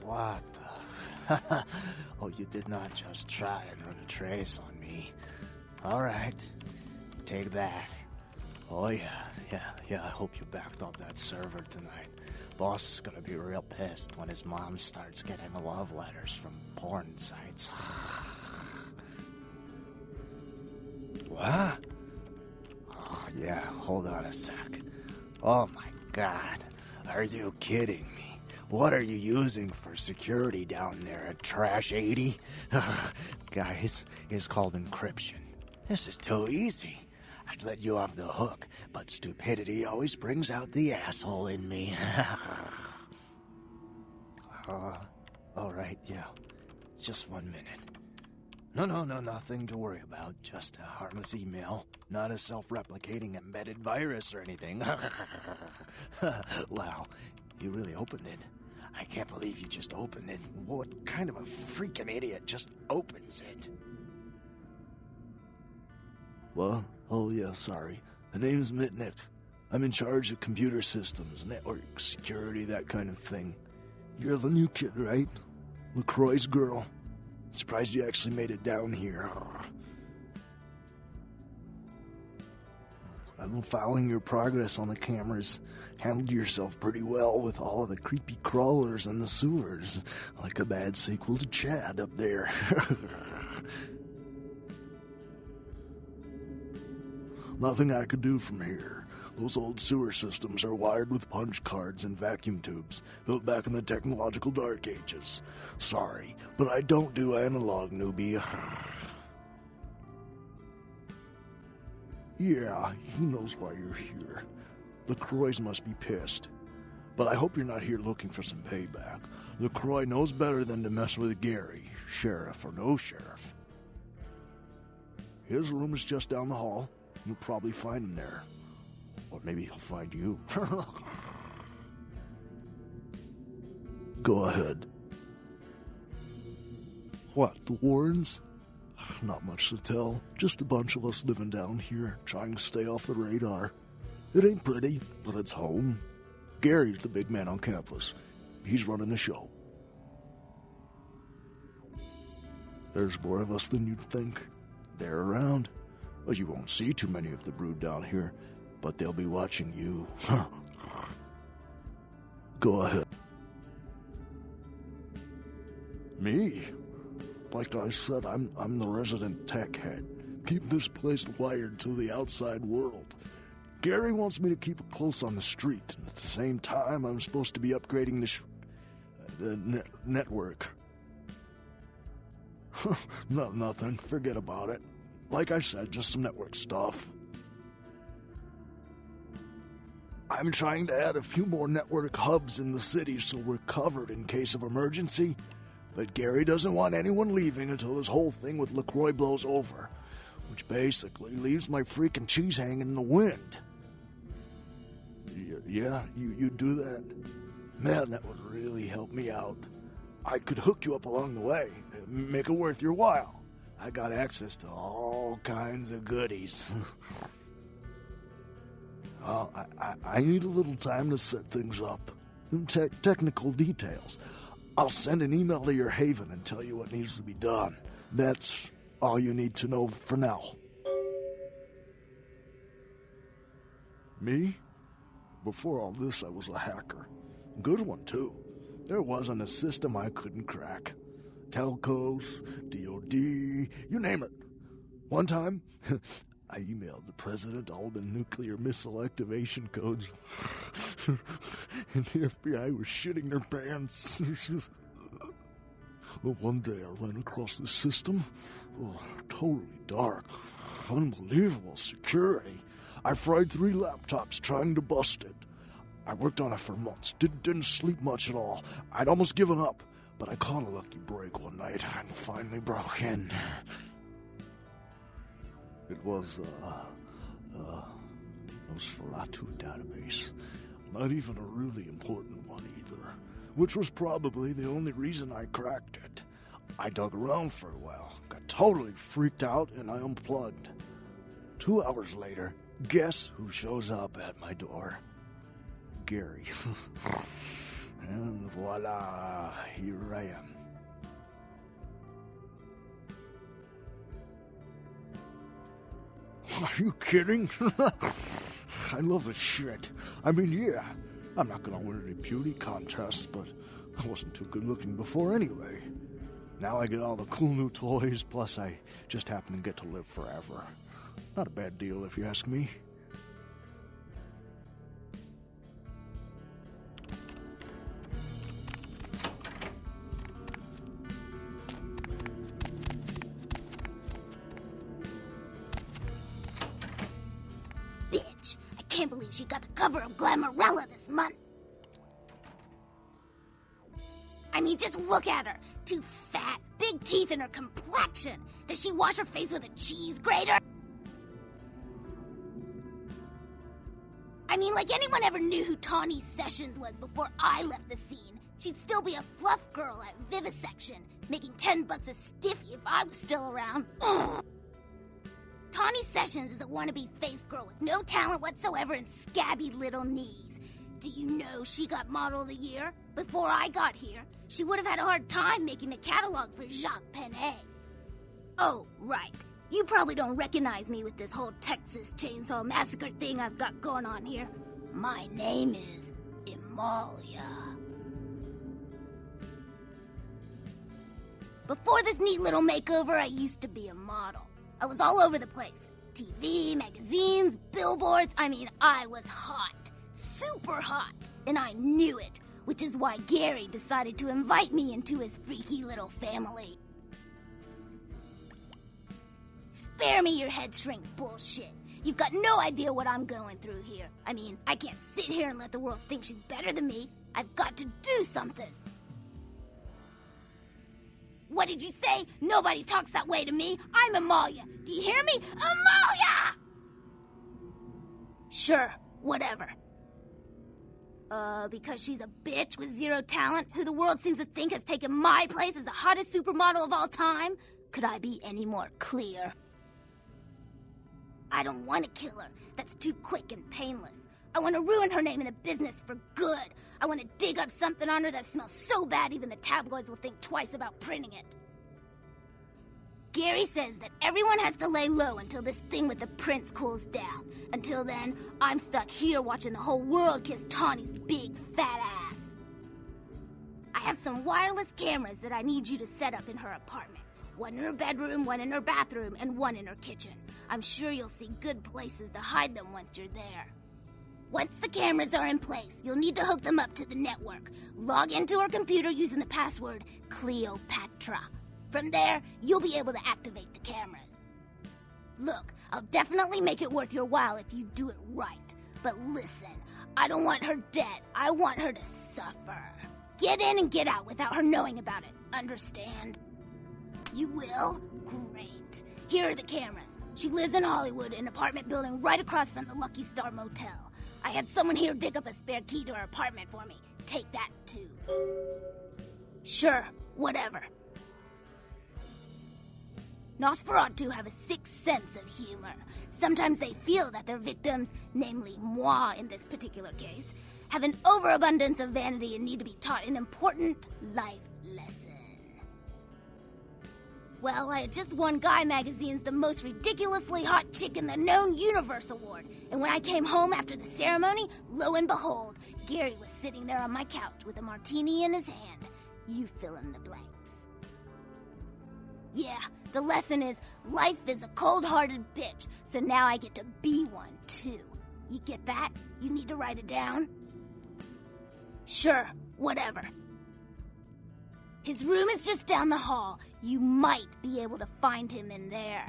What the? Oh, you did not just try and run a trace on me. All right, take that. Oh yeah, I hope you backed up that server tonight. Boss is gonna be real pissed when his mom starts getting love letters from porn sites. What? Oh yeah, hold on a sec. Oh my god, are you kidding me? What are you using for security down there at Trash 80? Guys, it's called encryption. This is too easy. I'd let you off the hook, but stupidity always brings out the asshole in me. All right, yeah. Just 1 minute. No, nothing to worry about. Just a harmless email. Not a self-replicating embedded virus or anything. Wow, you really opened it. I can't believe you just opened it. What kind of a freaking idiot just opens it? Well, oh yeah, sorry. The name's Mitnick. I'm in charge of computer systems, network security, that kind of thing. You're the new kid, right? LaCroix's girl. Surprised you actually made it down here. I've been following your progress on the cameras. Handled yourself pretty well with all of the creepy crawlers in the sewers. Like a bad sequel to Chad up there. Nothing I could do from here. Those old sewer systems are wired with punch cards and vacuum tubes, built back in the technological dark ages. Sorry, but I don't do analog, newbie. Yeah, he knows why you're here. LaCroix must be pissed. But I hope you're not here looking for some payback. LaCroix knows better than to mess with Gary, sheriff or no sheriff. His room is just down the hall. You'll probably find him there. Or maybe he'll find you. Go ahead. What, the Warrens? Not much to tell. Just a bunch of us living down here, trying to stay off the radar. It ain't pretty, but it's home. Gary's the big man on campus. He's running the show. There's more of us than you'd think. They're around. Well, you won't see too many of the brood down here, but they'll be watching you. Go ahead. Me? Like I said, I'm the resident tech head. Keep this place wired to the outside world. Gary wants me to keep it close on the street, and at the same time, I'm supposed to be upgrading the network. Nothing. Forget about it. Like I said, just some network stuff. I'm trying to add a few more network hubs in the city so we're covered in case of emergency. But Gary doesn't want anyone leaving until this whole thing with LaCroix blows over. Which basically leaves my freaking cheese hanging in the wind. Yeah, you do that? Man, that would really help me out. I could hook you up along the way, make it worth your while. I got access to all kinds of goodies. I need a little time to set things up. Technical details. I'll send an email to your haven and tell you what needs to be done. That's all you need to know for now. Me? Before all this, I was a hacker. Good one, too. There wasn't a system I couldn't crack. Telcos, DOD, you name it. One time, I emailed the president all the nuclear missile activation codes. And the FBI was shitting their pants. Well, one day I ran across this system. Oh, totally dark. Unbelievable security. I fried 3 laptops trying to bust it. I worked on it for months. Didn't sleep much at all. I'd almost given up. But I caught a lucky break one night and finally broke in. It was, Nosferatu database. Not even a really important one either. Which was probably the only reason I cracked it. I dug around for a while, got totally freaked out, and I unplugged. 2 hours later, guess who shows up at my door? Gary. And voila, here I am. Are you kidding? I love this shit. I mean, yeah, I'm not gonna win any beauty contests, but I wasn't too good looking before anyway. Now I get all the cool new toys, plus I just happen to get to live forever. Not a bad deal if you ask me. Bitch, I can't believe she got the cover of Glamourella this month. I mean, just look at her. Too fat, big teeth, and her complexion. Does she wash her face with a cheese grater? I mean, like anyone ever knew who Tawny Sessions was before I left the scene, she'd still be a fluff girl at Vivisection, making $10 a stiffy if I was still around. Ugh. Tawny Sessions is a wannabe face girl with no talent whatsoever and scabby little knees. Do you know she got Model of the Year? Before I got here, she would have had a hard time making the catalog for Jacques Penet. Oh, right. You probably don't recognize me with this whole Texas Chainsaw Massacre thing I've got going on here. My name is Amalia. Before this neat little makeover, I used to be a model. I was all over the place. TV, magazines, billboards. I mean, I was hot. Super hot. And I knew it, which is why Gary decided to invite me into his freaky little family. Spare me your head shrink bullshit. You've got no idea what I'm going through here. I mean, I can't sit here and let the world think she's better than me. I've got to do something. What did you say? Nobody talks that way to me. I'm Amalia. Do you hear me? Amalia! Sure, whatever. Because she's a bitch with zero talent, who the world seems to think has taken my place as the hottest supermodel of all time? Could I be any more clear? I don't want to kill her. That's too quick and painless. I want to ruin her name in the business for good. I want to dig up something on her that smells so bad even the tabloids will think twice about printing it. Gary says that everyone has to lay low until this thing with the prince cools down. Until then, I'm stuck here watching the whole world kiss Tawny's big fat ass. I have some wireless cameras that I need you to set up in her apartment. One in her bedroom, one in her bathroom, and one in her kitchen. I'm sure you'll see good places to hide them once you're there. Once the cameras are in place, you'll need to hook them up to the network. Log into her computer using the password Cleopatra. From there, you'll be able to activate the cameras. Look, I'll definitely make it worth your while if you do it right. But listen, I don't want her dead. I want her to suffer. Get in and get out without her knowing about it. Understand? You will? Great. Here are the cameras. She lives in Hollywood, an apartment building right across from the Lucky Star Motel. I had someone here dig up a spare key to her apartment for me. Take that, too. Sure, whatever. Nosferatu have a sixth sense of humor. Sometimes they feel that their victims, namely moi in this particular case, have an overabundance of vanity and need to be taught an important life lesson. Well, I had just won Guy Magazine's The Most Ridiculously Hot Chick in the Known Universe Award, and when I came home after the ceremony, lo and behold, Gary was sitting there on my couch with a martini in his hand. You fill in the blanks. Yeah, the lesson is life is a cold-hearted bitch, so now I get to be one, too. You get that? You need to write it down? Sure, whatever. His room is just down the hall. You might be able to find him in there.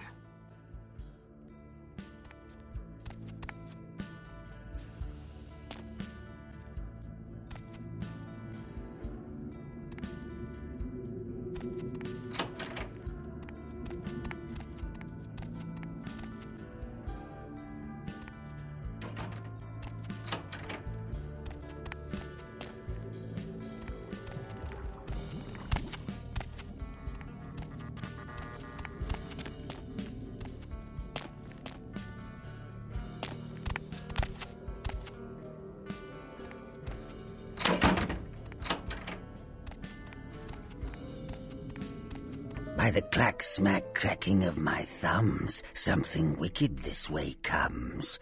By the clack-smack cracking of my thumbs, something wicked this way comes.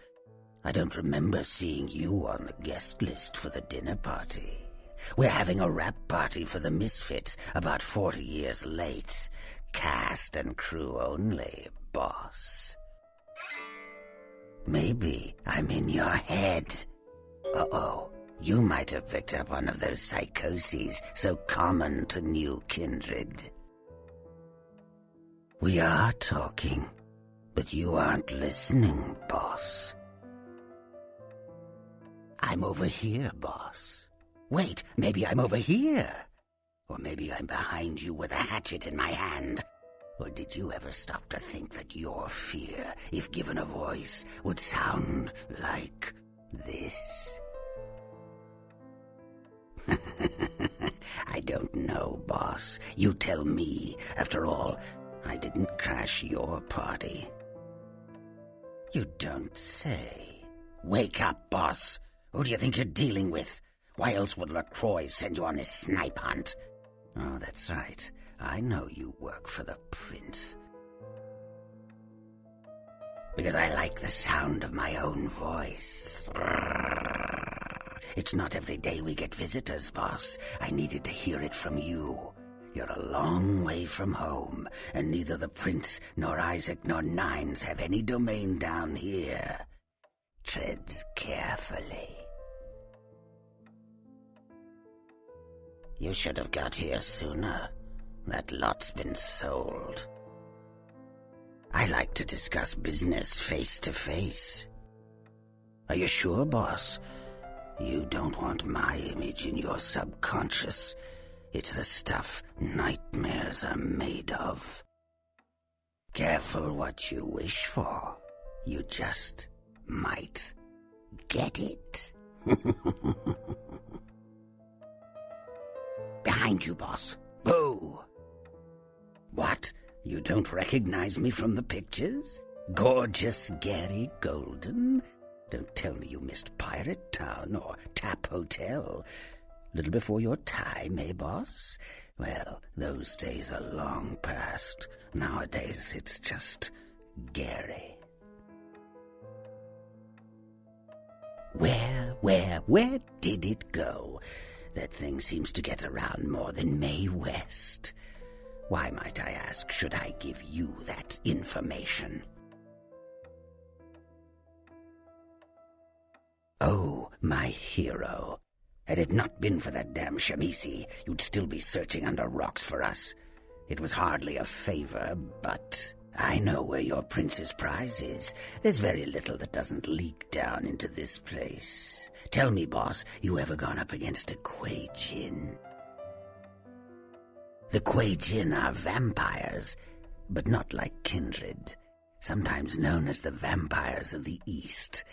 I don't remember seeing you on the guest list for the dinner party. We're having a rap party for the Misfits, about 40 years late. Cast and crew only, boss. Maybe I'm in your head. Uh-oh, you might have picked up one of those psychoses so common to new kindred. We are talking, but you aren't listening, boss. I'm over here, boss. Wait, maybe I'm over here. Or maybe I'm behind you with a hatchet in my hand. Or did you ever stop to think that your fear, if given a voice, would sound like this? I don't know, boss. You tell me. After all, I didn't crash your party. You don't say. Wake up, boss. Who do you think you're dealing with? Why else would LaCroix send you on this snipe hunt? Oh, that's right. I know you work for the prince. Because I like the sound of my own voice. It's not every day we get visitors, boss. I needed to hear it from you. You're a long way from home, and neither the prince nor Isaac nor Nines have any domain down here. Tread carefully. You should have got here sooner. That lot's been sold. I like to discuss business face to face. Are you sure, boss? You don't want my image in your subconscious. It's the stuff nightmares are made of. Careful what you wish for. You just might get it. Behind you, boss. Boo! What? You don't recognize me from the pictures? Gorgeous Gary Golden? Don't tell me you missed Pirate Town or Tap Hotel. Little before your time, eh, boss? Well, those days are long past. Nowadays, it's just Gary. Where did it go? That thing seems to get around more than Mae West. Why, might I ask, should I give you that information? Oh, my hero. Had it not been for that damn Shamisi, you'd still be searching under rocks for us. It was hardly a favor, but I know where your prince's prize is. There's very little that doesn't leak down into this place. Tell me, boss, you ever gone up against a Quay-Jin? The Quay-Jin are vampires, but not like kindred, sometimes known as the vampires of the East.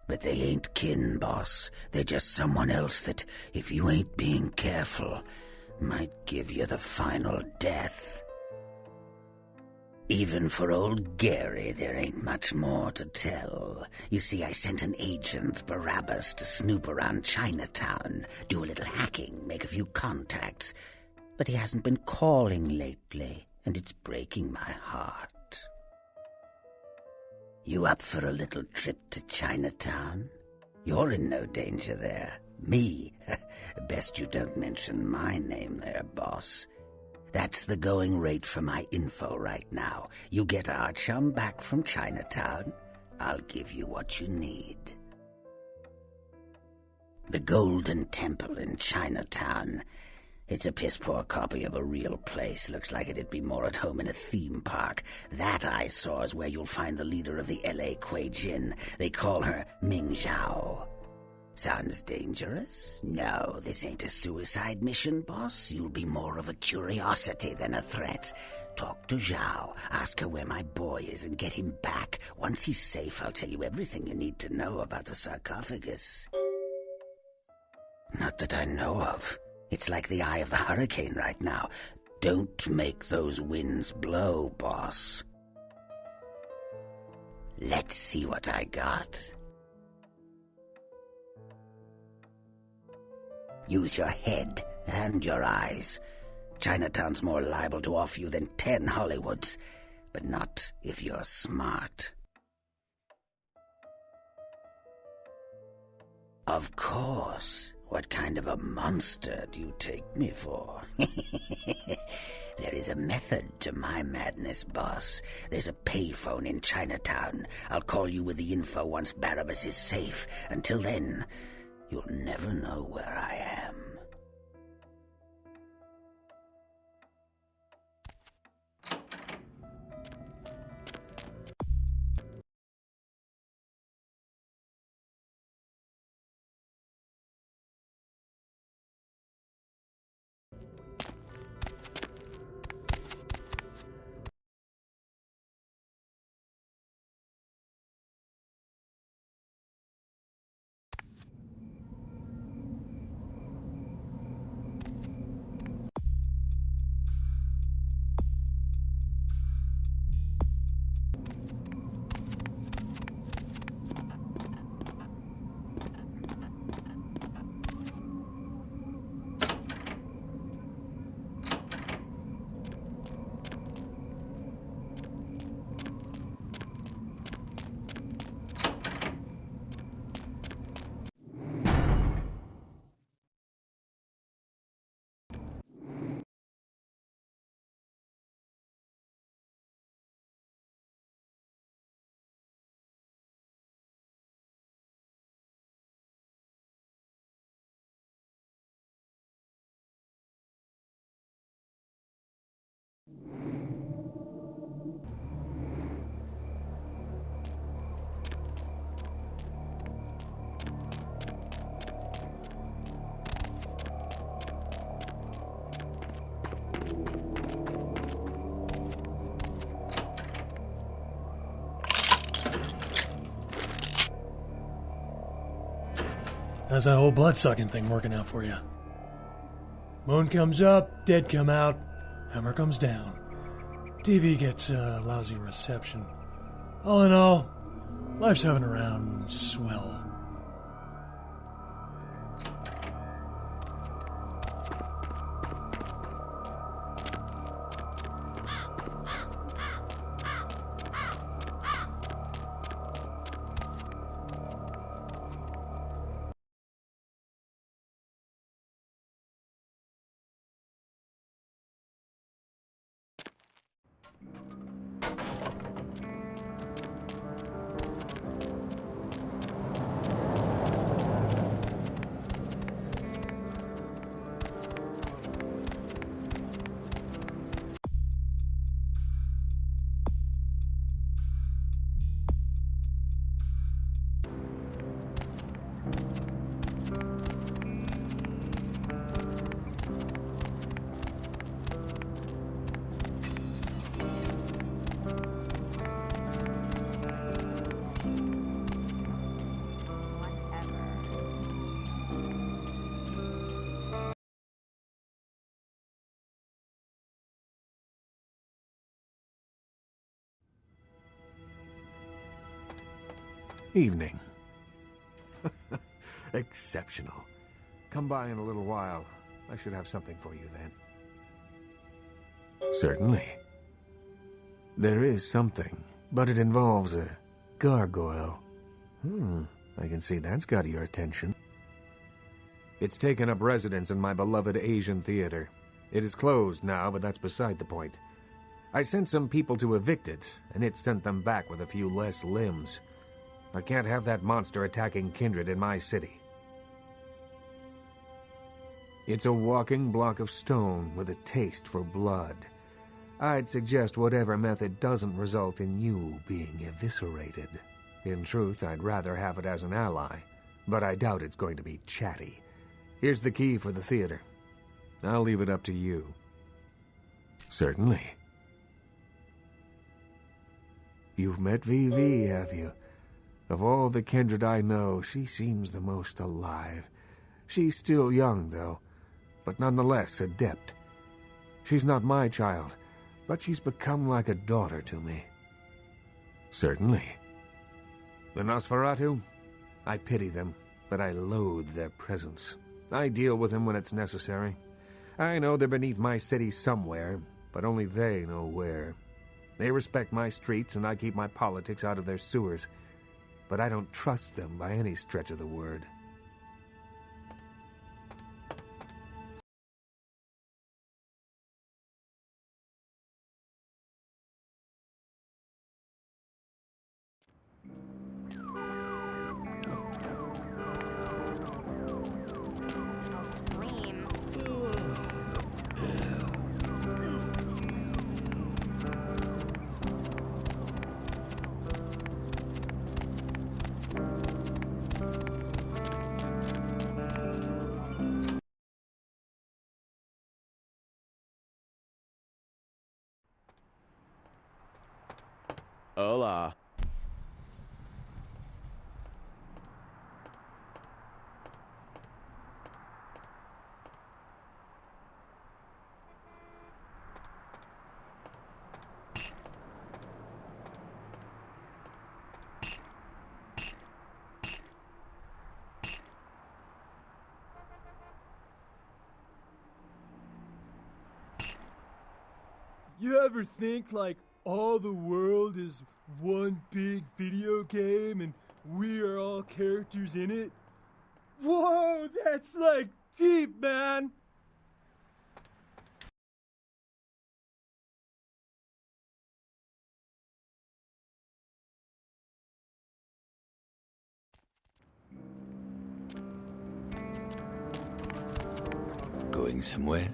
But they ain't kin, boss. They're just someone else that, if you ain't being careful, might give you the final death. Even for old Gary, there ain't much more to tell. You see, I sent an agent, Barabbas, to snoop around Chinatown, do a little hacking, make a few contacts. But he hasn't been calling lately, and it's breaking my heart. You up for a little trip to Chinatown? You're in no danger there. Me? Best you don't mention my name there, boss. That's the going rate for my info right now. You get our chum back from Chinatown, I'll give you what you need. The Golden Temple in Chinatown. It's a piss-poor copy of a real place. Looks like it'd be more at home in a theme park. That I saw is where you'll find the leader of the L.A. Quay-Jin. They call her Ming Zhao. Sounds dangerous? No, this ain't a suicide mission, boss. You'll be more of a curiosity than a threat. Talk to Zhao, ask her where my boy is, and get him back. Once he's safe, I'll tell you everything you need to know about the sarcophagus. Not that I know of. It's like the eye of the hurricane right now. Don't make those winds blow, boss. Let's see what I got. Use your head and your eyes. Chinatown's more liable to off you than 10 Hollywoods. But not if you're smart. Of course. What kind of a monster do you take me for? There is a method to my madness, boss. There's a payphone in Chinatown. I'll call you with the info once Barabbas is safe. Until then, you'll never know where I am. How's that whole blood-sucking thing working out for you? Moon comes up, dead come out, hammer comes down. TV gets lousy reception. All in all, life's having around swell. Evening. Exceptional. Come by in a little while. I should have something for you then. Certainly. There is something, but it involves a gargoyle. I can see that's got your attention. It's taken up residence in my beloved Asian theater. It is closed now, but that's beside the point. I sent some people to evict it, and it sent them back with a few less limbs. I can't have that monster attacking kindred in my city. It's a walking block of stone with a taste for blood. I'd suggest whatever method doesn't result in you being eviscerated. In truth, I'd rather have it as an ally, but I doubt it's going to be chatty. Here's the key for the theater. I'll leave it up to you. Certainly. You've met VV, have you? Of all the kindred I know, she seems the most alive. She's still young, though, but nonetheless adept. She's not my child, but she's become like a daughter to me. Certainly. The Nosferatu? I pity them, but I loathe their presence. I deal with them when it's necessary. I know they're beneath my city somewhere, but only they know where. They respect my streets, and I keep my politics out of their sewers. But I don't trust them by any stretch of the word. I'll scream. Hola. You ever think, like, all the world is one big video game and we are all characters in it? Whoa, that's, like, deep, man! Going somewhere?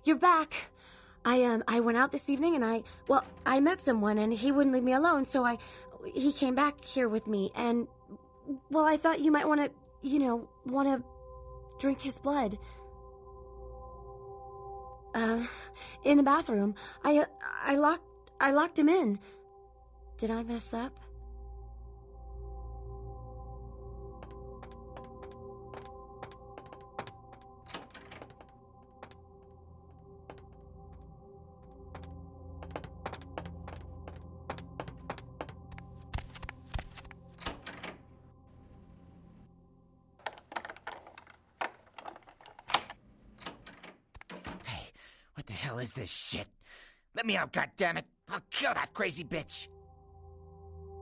You're back. I went out this evening and I met someone and he wouldn't leave me alone, so he came back here with me and, well, I thought you might want to drink his blood. In the bathroom. I locked him in. Did I mess up? What the hell is this shit? Let me out, goddammit! I'll kill that crazy bitch!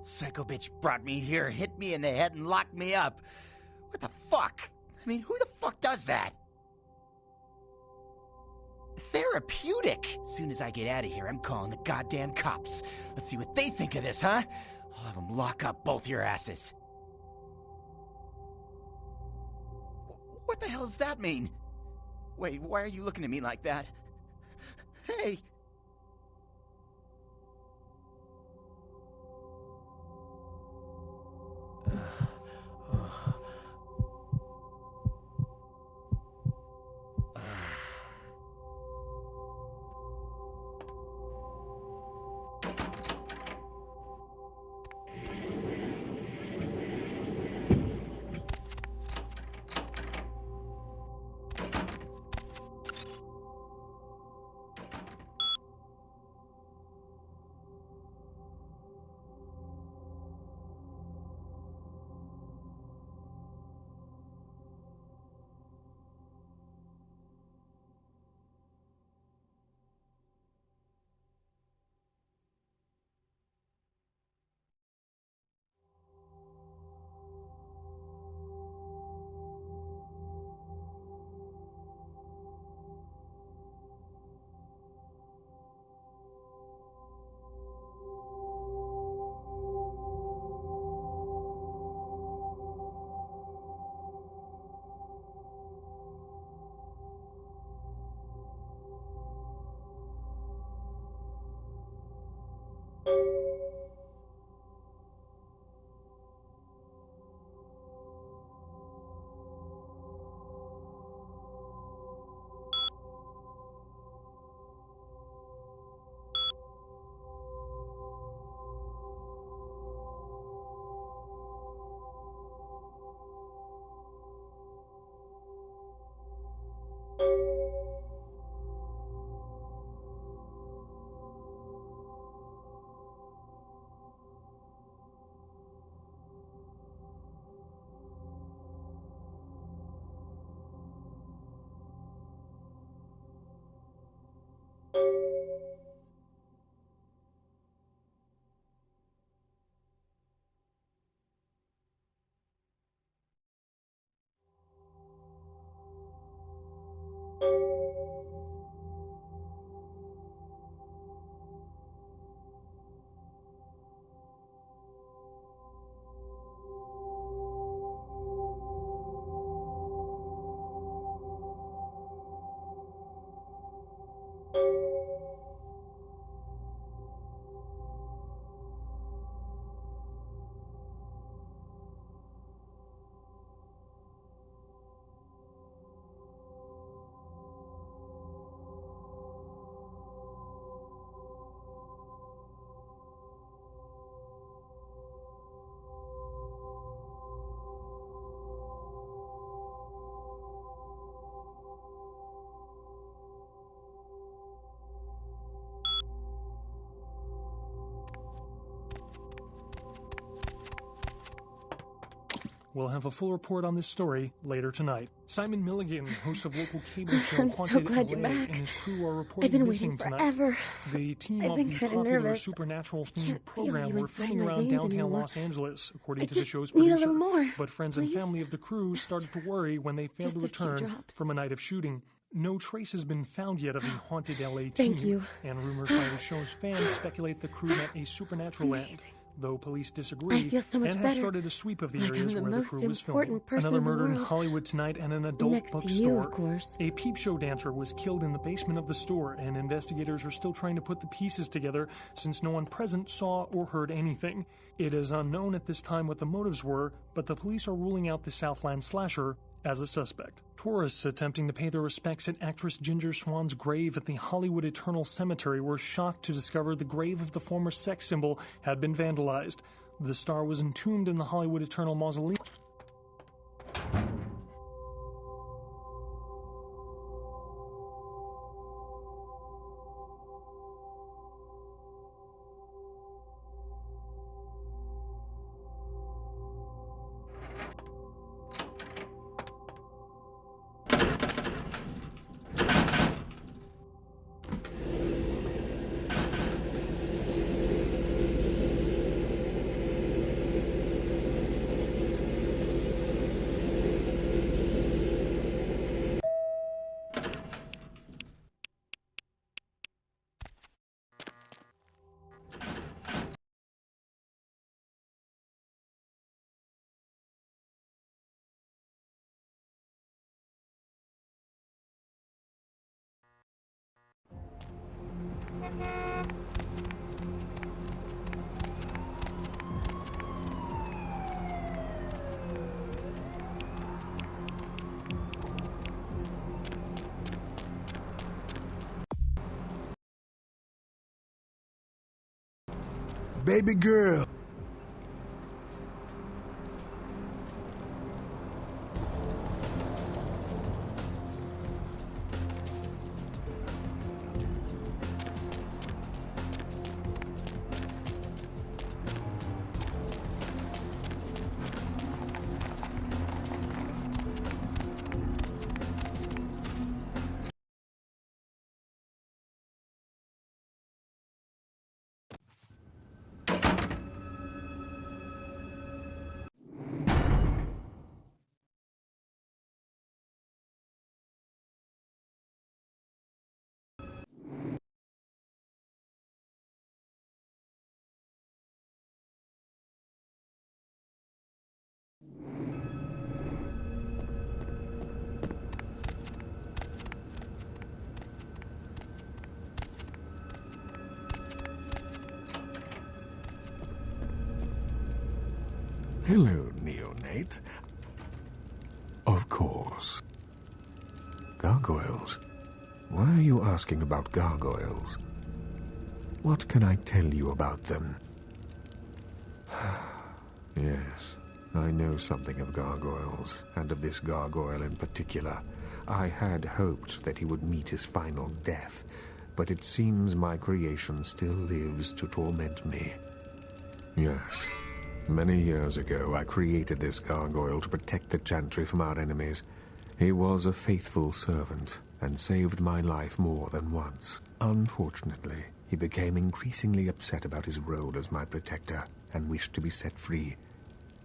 Psycho bitch brought me here, hit me in the head, and locked me up. What the fuck? I mean, who the fuck does that? Therapeutic! As soon as I get out of here, I'm calling the goddamn cops. Let's see what they think of this, huh? I'll have them lock up both your asses. What the hell does that mean? Wait, why are you looking at me like that? Hey! We'll have a full report on this story later tonight. Simon Milligan, host of local cable show I'm so Haunted glad LA, you're back. and his crew are I've reporting been missing waiting tonight. forever. The team I've of been the kinda popular nervous. supernatural I themed can't feel program you were inside filming my around veins downtown anymore. Los Angeles, according I to the just show's need a producer. little more, But friends please. and family of the crew started to worry when they failed Just to a few return drops. from a night of shooting. No trace has been found yet of the Haunted LA team. Thank you. And rumors by the show's fans speculate the crew met a supernatural end. Amazing. Though police disagree I feel so much and have better. started a sweep of the Like I'm areas the where the most crew was filming. important person Another in the murder in world. Hollywood tonight and an adult Next to bookstore. you, of course. A peep show dancer was killed in the basement of the store, and investigators are still trying to put the pieces together since no one present saw or heard anything. It is unknown at this time what the motives were, but the police are ruling out the Southland slasher as a suspect. Tourists attempting to pay their respects at actress Ginger Swan's grave at the Hollywood Eternal Cemetery were shocked to discover the grave of the former sex symbol had been vandalized. The star was entombed in the Hollywood Eternal Mausoleum. Baby girl. Hello, neonate. Of course. Gargoyles? Why are you asking about gargoyles? What can I tell you about them? Yes, I know something of gargoyles, and of this gargoyle in particular. I had hoped that he would meet his final death, but it seems my creation still lives to torment me. Yes, many years ago I created this gargoyle to protect the Chantry from our enemies. He was a faithful servant, and saved my life more than once. Unfortunately, he became increasingly upset about his role as my protector, and wished to be set free.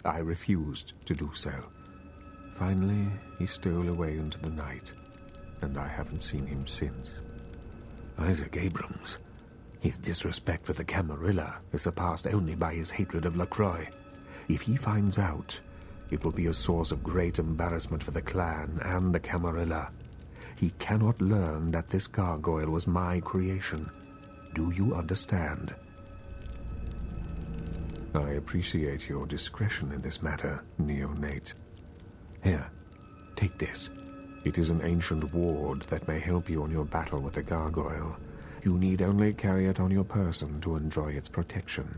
I refused to do so. Finally, he stole away into the night, and I haven't seen him since. Isaac Abrams. His disrespect for the Camarilla is surpassed only by his hatred of LaCroix. If he finds out, it will be a source of great embarrassment for the clan and the Camarilla. He cannot learn that this gargoyle was my creation. Do you understand? I appreciate your discretion in this matter, neonate. Here, take this. It is an ancient ward that may help you on your battle with the gargoyle. You need only carry it on your person to enjoy its protection.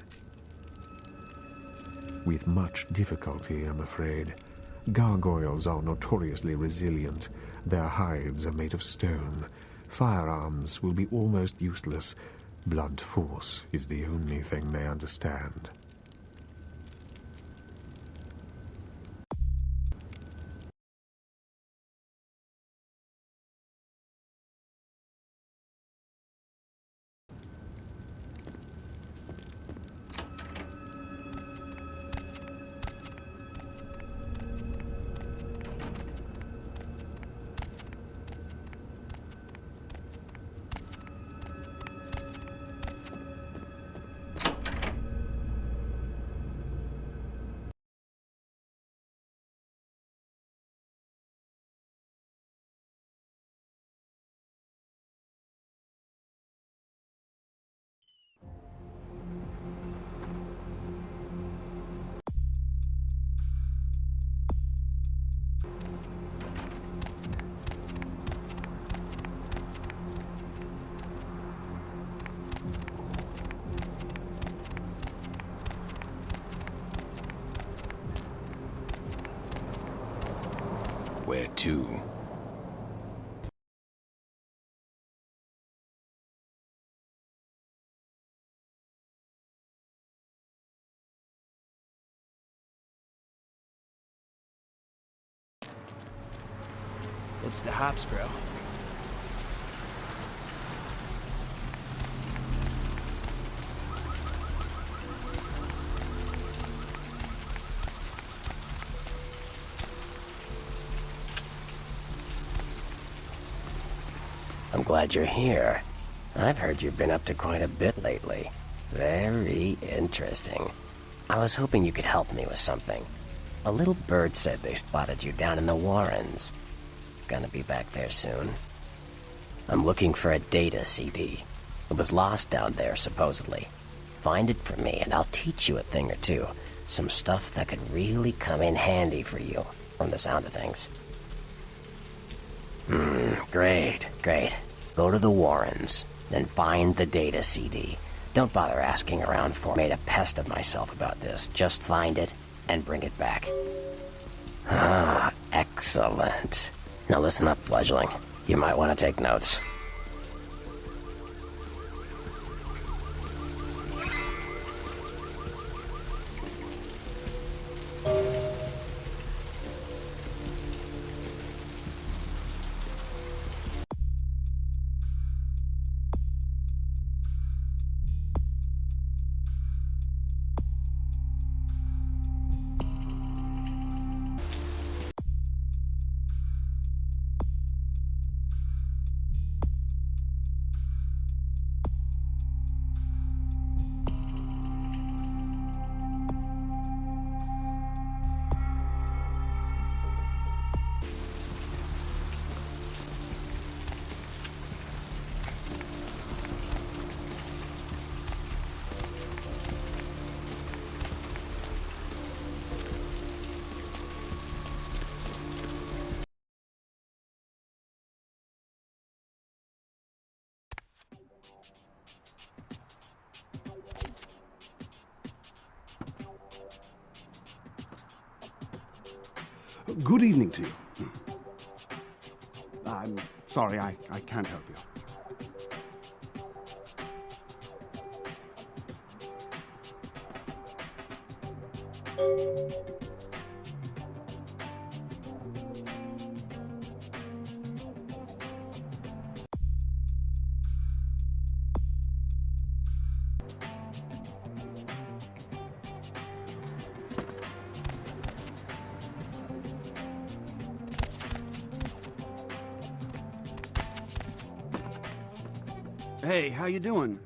With much difficulty, I'm afraid. Gargoyles are notoriously resilient. Their hides are made of stone. Firearms will be almost useless. Blunt force is the only thing they understand. Where to? It's the hops, bro. I'm glad you're here. I've heard you've been up to quite a bit lately. Very interesting. I was hoping you could help me with something. A little bird said they spotted you down in the Warrens. Gonna be back there soon. I'm looking for a data CD. It was lost down there, supposedly. Find it for me and I'll teach you a thing or two. Some stuff that could really come in handy for you, from the sound of things. Great. Go to the Warrens, then find the data CD. Don't bother asking around for me. I made a pest of myself about this. Just find it and bring it back. Ah, excellent. Now listen up, fledgling. You might want to take notes. Good evening to you. I'm sorry, I can't help you. Hey, how you doing?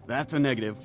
That's a negative.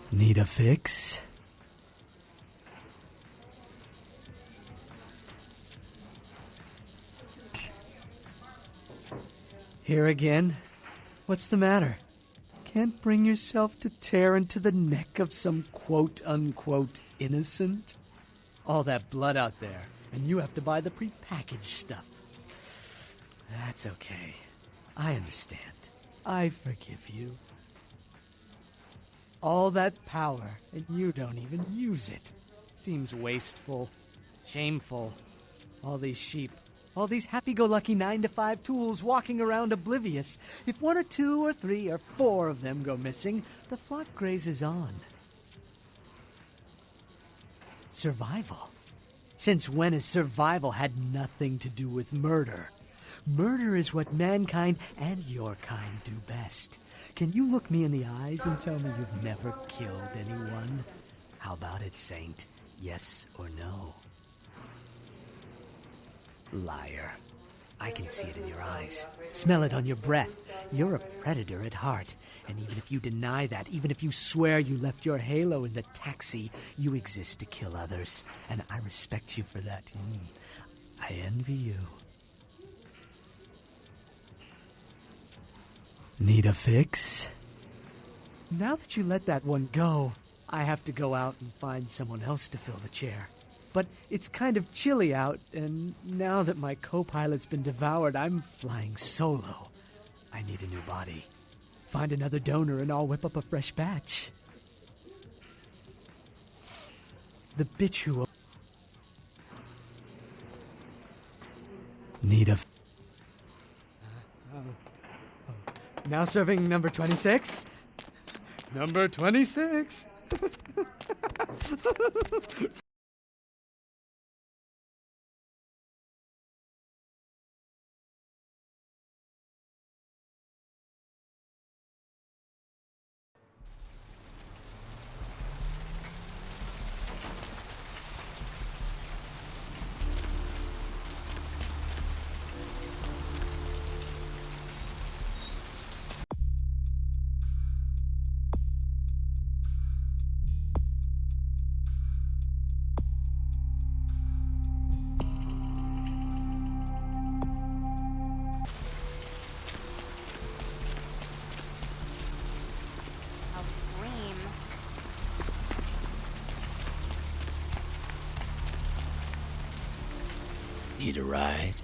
Need a fix? Here again? What's the matter? Can't bring yourself to tear into the neck of some quote-unquote innocent? All that blood out there, and you have to buy the prepackaged stuff. That's okay. I understand. I forgive you. All that power, and you don't even use it. Seems wasteful. Shameful. All these sheep. All these happy-go-lucky 9-to-5 tools walking around oblivious. If 1 or 2 or 3 or 4 of them go missing, the flock grazes on. Survival. Since when has survival had nothing to do with murder? Murder is what mankind and your kind do best. Can you look me in the eyes and tell me you've never killed anyone? How about it, Saint? Yes or no? Liar. I can see it in your eyes. Smell it on your breath. You're a predator at heart. And even if you deny that, even if you swear you left your halo in the taxi, you exist to kill others. And I respect you for that. I envy you. Need a fix? Now that you let that one go, I have to go out and find someone else to fill the chair. But it's kind of chilly out, and now that my co-pilot's been devoured, I'm flying solo. I need a new body. Find another donor and I'll whip up a fresh batch. The bitch who... Need a... Now serving number 26? Number 26! Need a ride?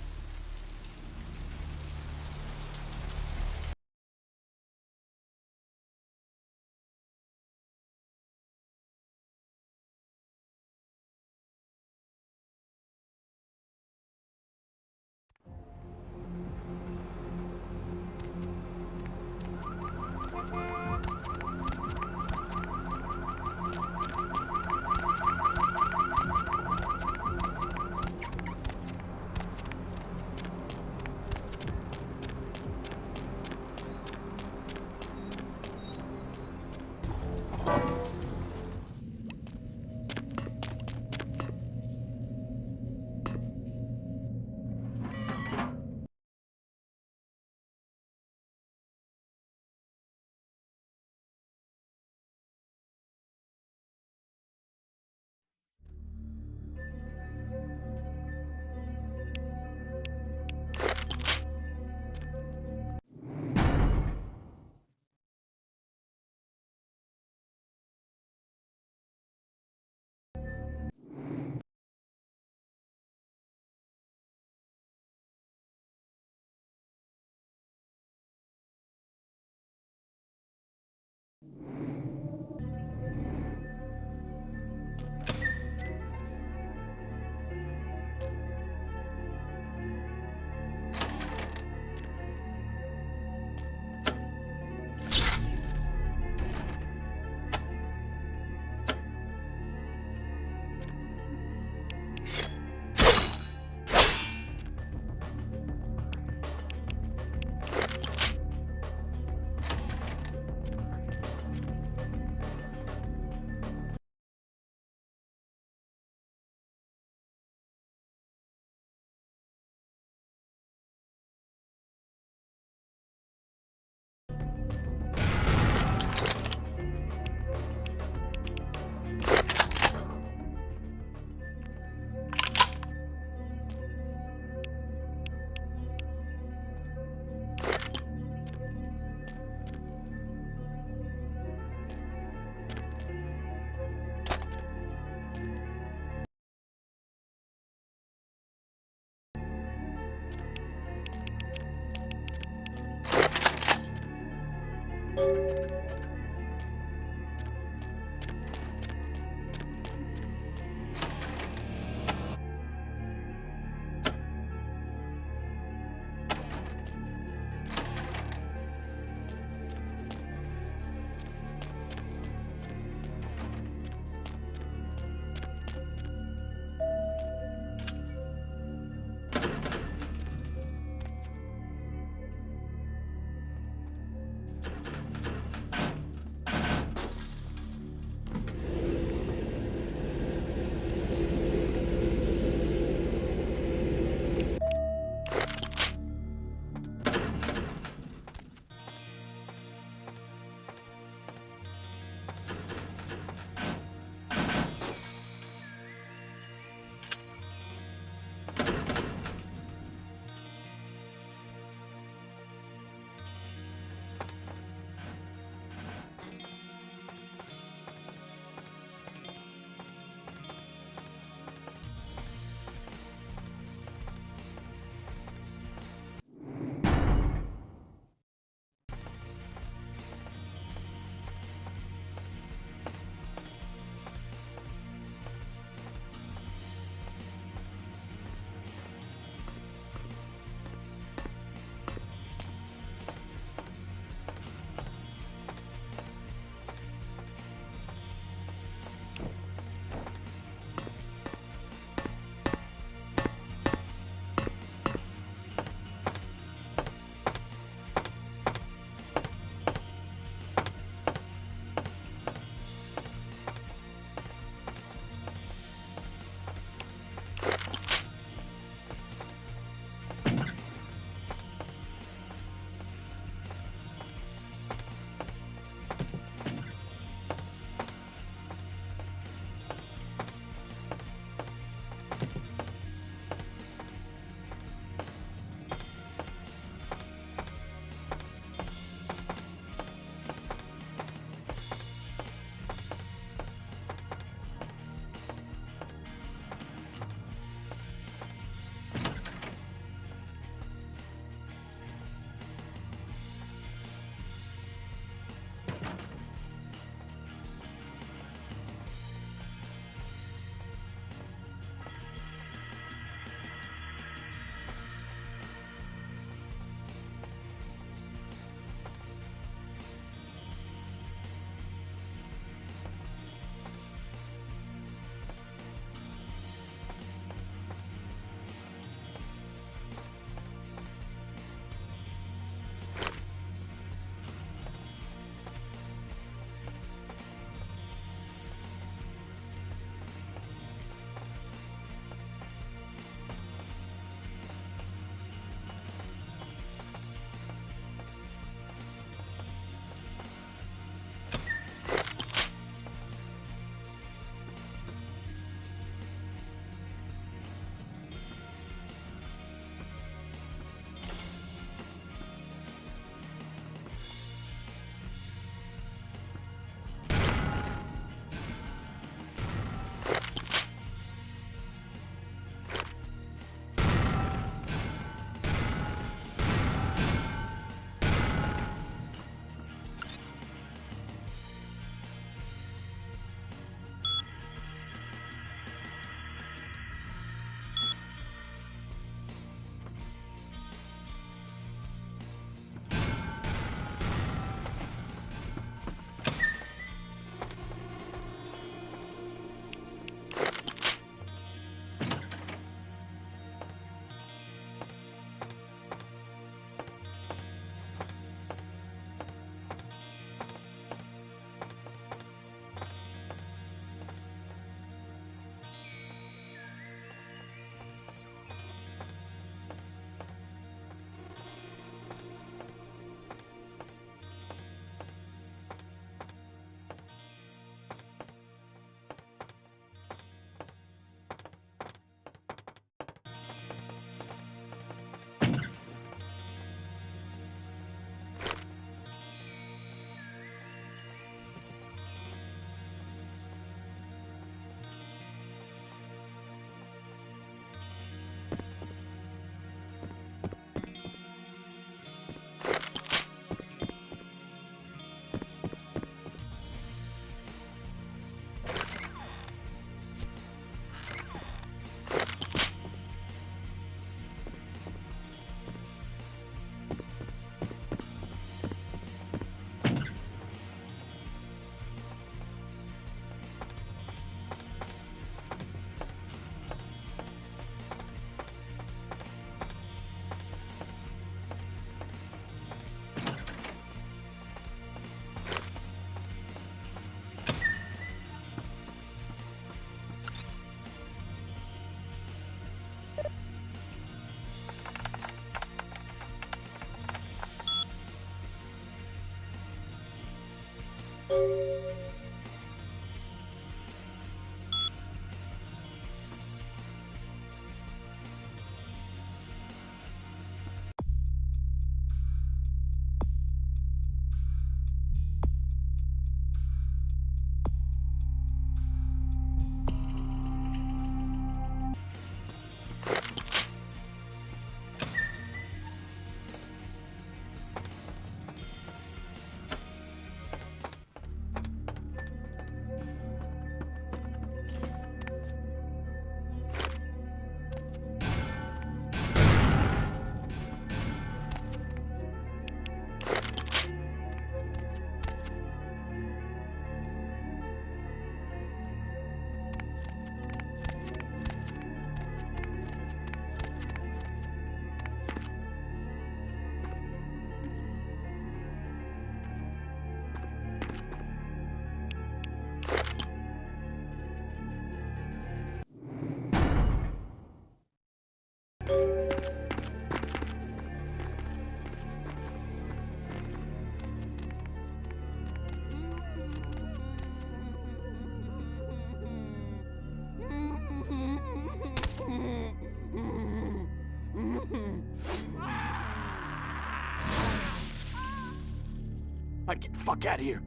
I'd get the fuck out of here.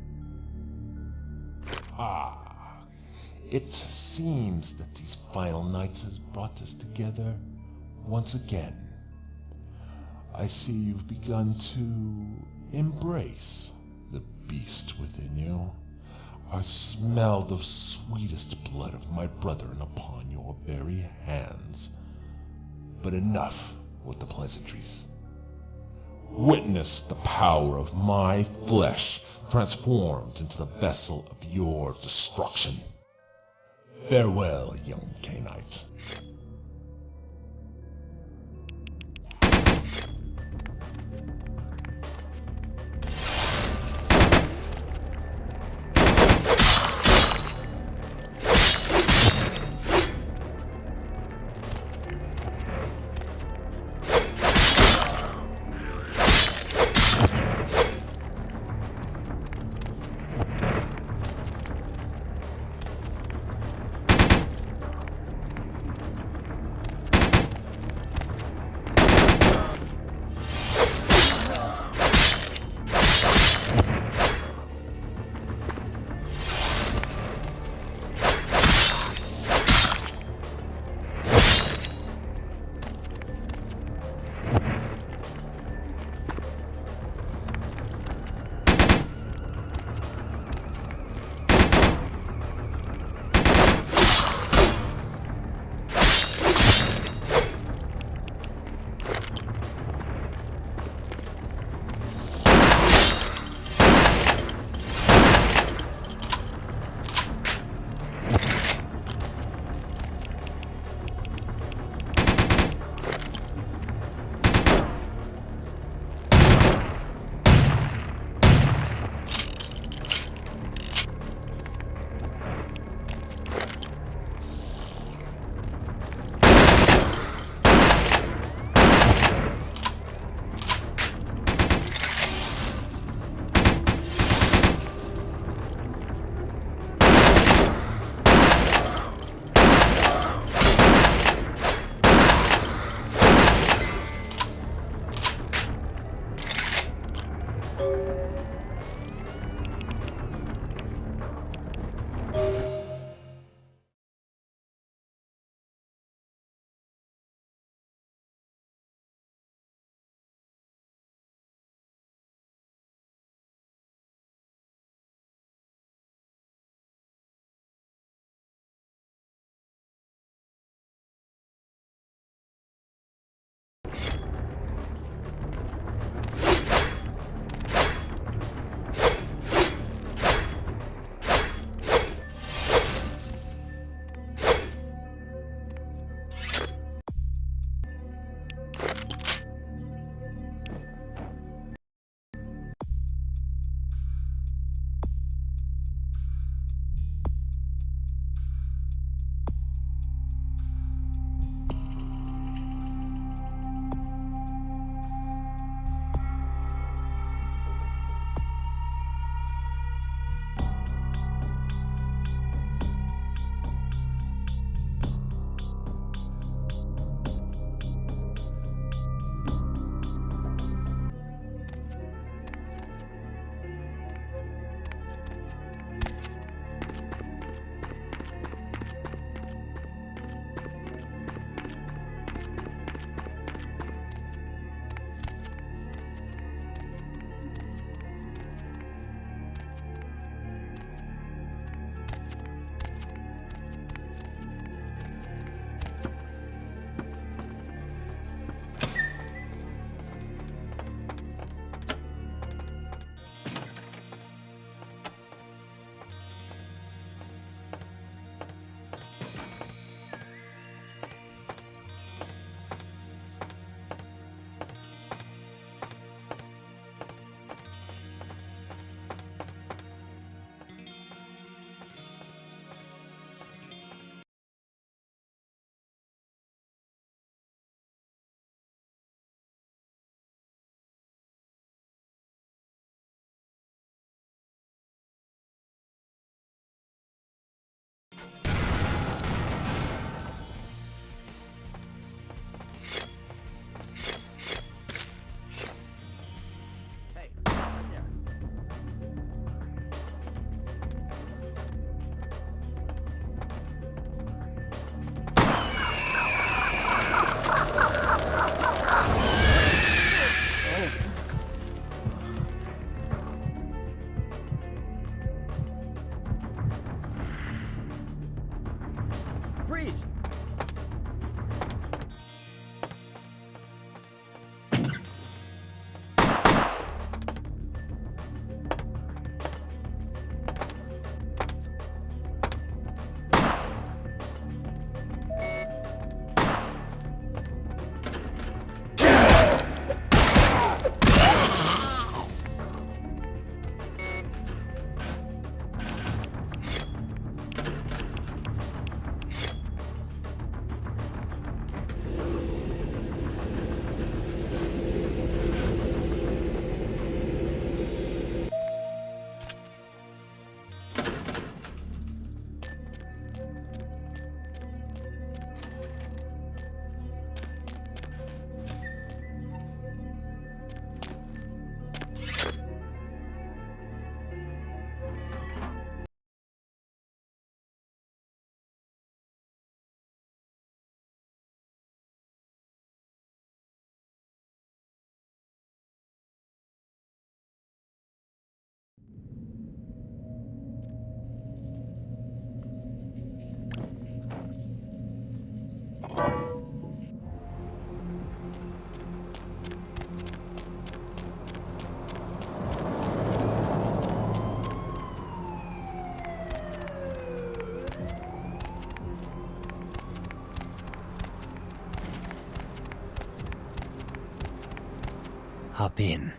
Ah, it seems that these final nights has brought us together once again. I see you've begun to embrace the beast within you. I smell the sweetest blood of my brethren upon your very hands. But enough with the pleasantries. Witness the power of my flesh transformed into the vessel of your destruction. Farewell, young Cainite. freeze! Hop in.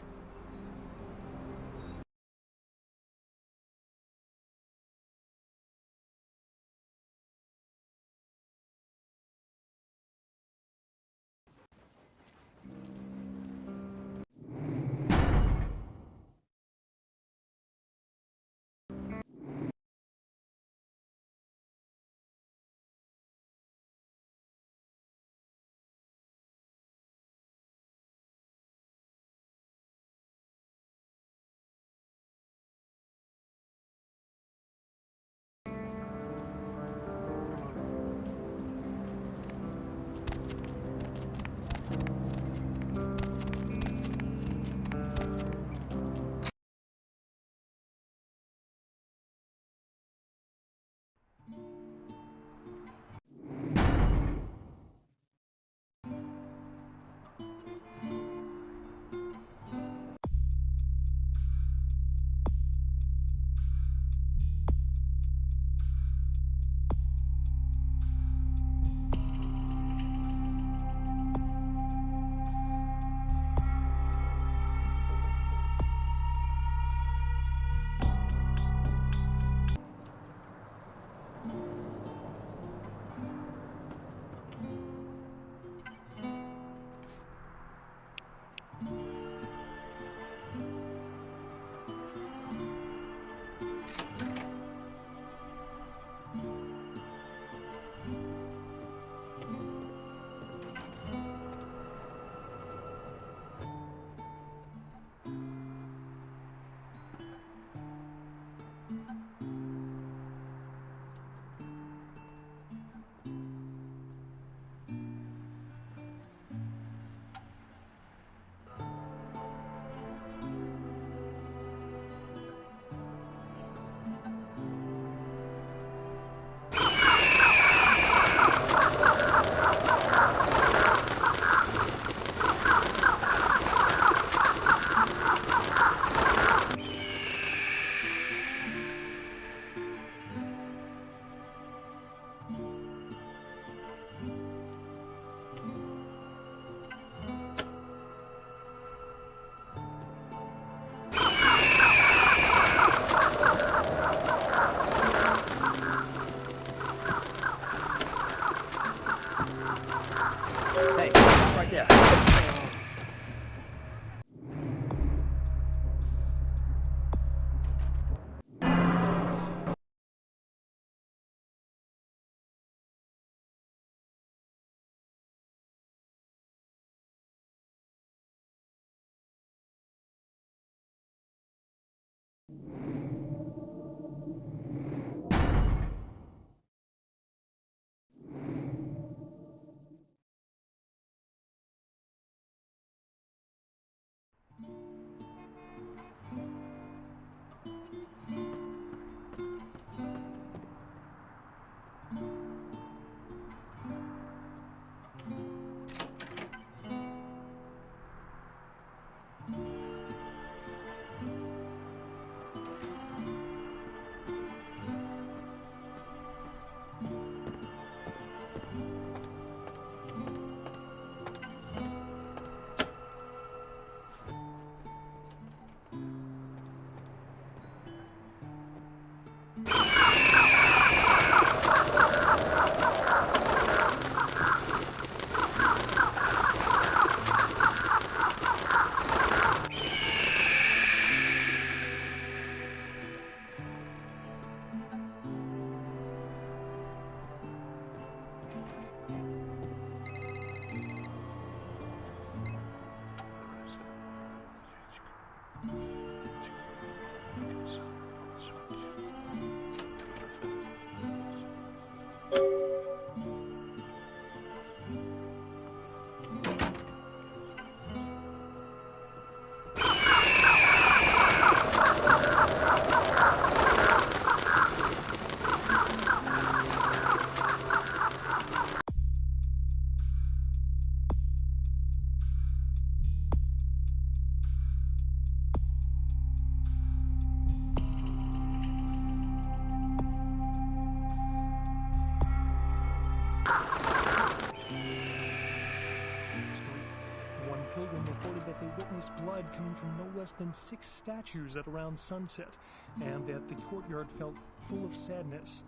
One pilgrim reported that they witnessed blood coming from no less than 6 statues at around sunset, and that the courtyard felt full of sadness.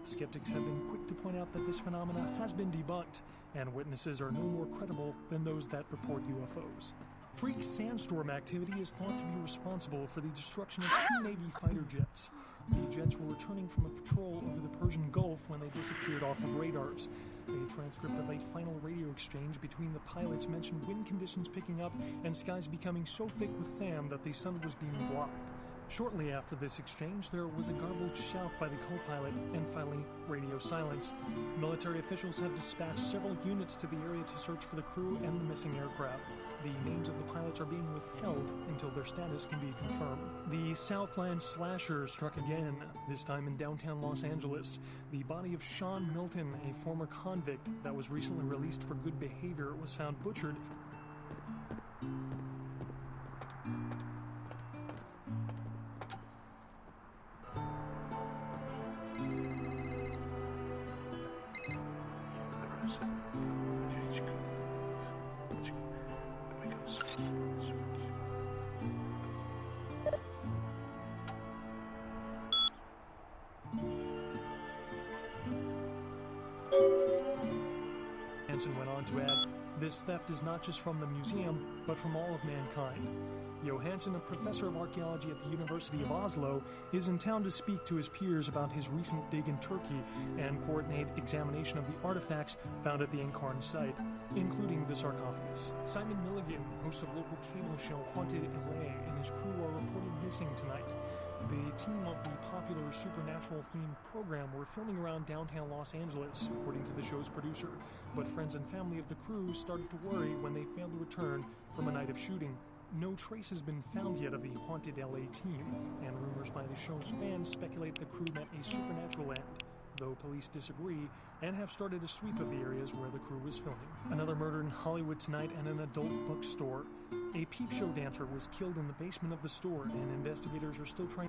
Skeptics have been quick to point out that this phenomena has been debunked, and witnesses are no more credible than those that report UFOs. Freak sandstorm activity is thought to be responsible for the destruction of 2 Navy fighter jets. The jets were returning from a patrol over the Persian Gulf when they disappeared off of radars. A transcript of a final radio exchange between the pilots mentioned wind conditions picking up and skies becoming so thick with sand that the sun was being blocked. Shortly after this exchange, there was a garbled shout by the co-pilot and finally radio silence. Military officials have dispatched several units to the area to search for the crew and the missing aircraft. The names of the pilots are being withheld until their status can be confirmed. The Southland slasher struck again, this time in downtown Los Angeles. The body of Sean Milton, a former convict that was recently released for good behavior, was found butchered. Hansen went on to add, "This theft is not just from the museum, but from all of mankind." Johansson, a professor of archaeology at the University of Oslo, is in town to speak to his peers about his recent dig in Turkey and coordinate examination of the artifacts found at the Incarn site, including the sarcophagus. Simon Milligan, host of local cable show Haunted LA, and his crew are reported missing tonight. The team of the popular supernatural-themed program were filming around downtown Los Angeles, according to the show's producer, but friends and family of the crew started to worry when they failed to return from a night of shooting. No trace has been found yet of the Haunted LA team, and rumors by the show's fans speculate the crew met a supernatural end, though police disagree and have started a sweep of the areas where the crew was filming. Another murder in Hollywood tonight at an adult bookstore. A peep show dancer was killed in the basement of the store, and investigators are still trying...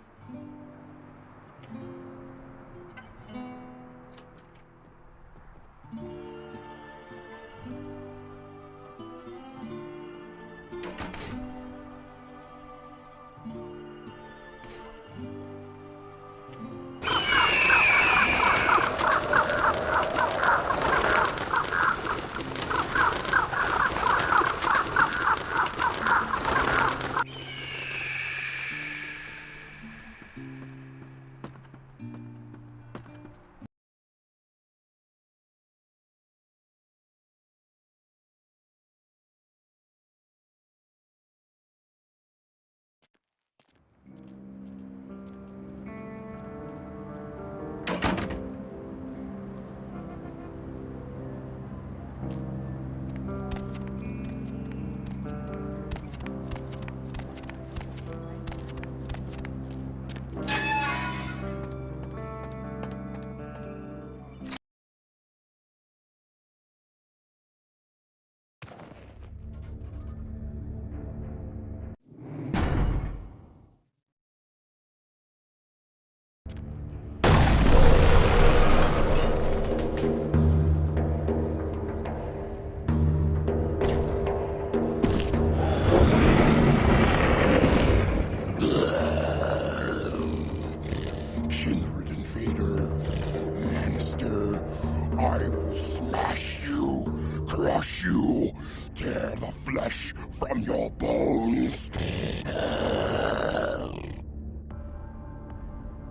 Crush you, tear the flesh from your bones.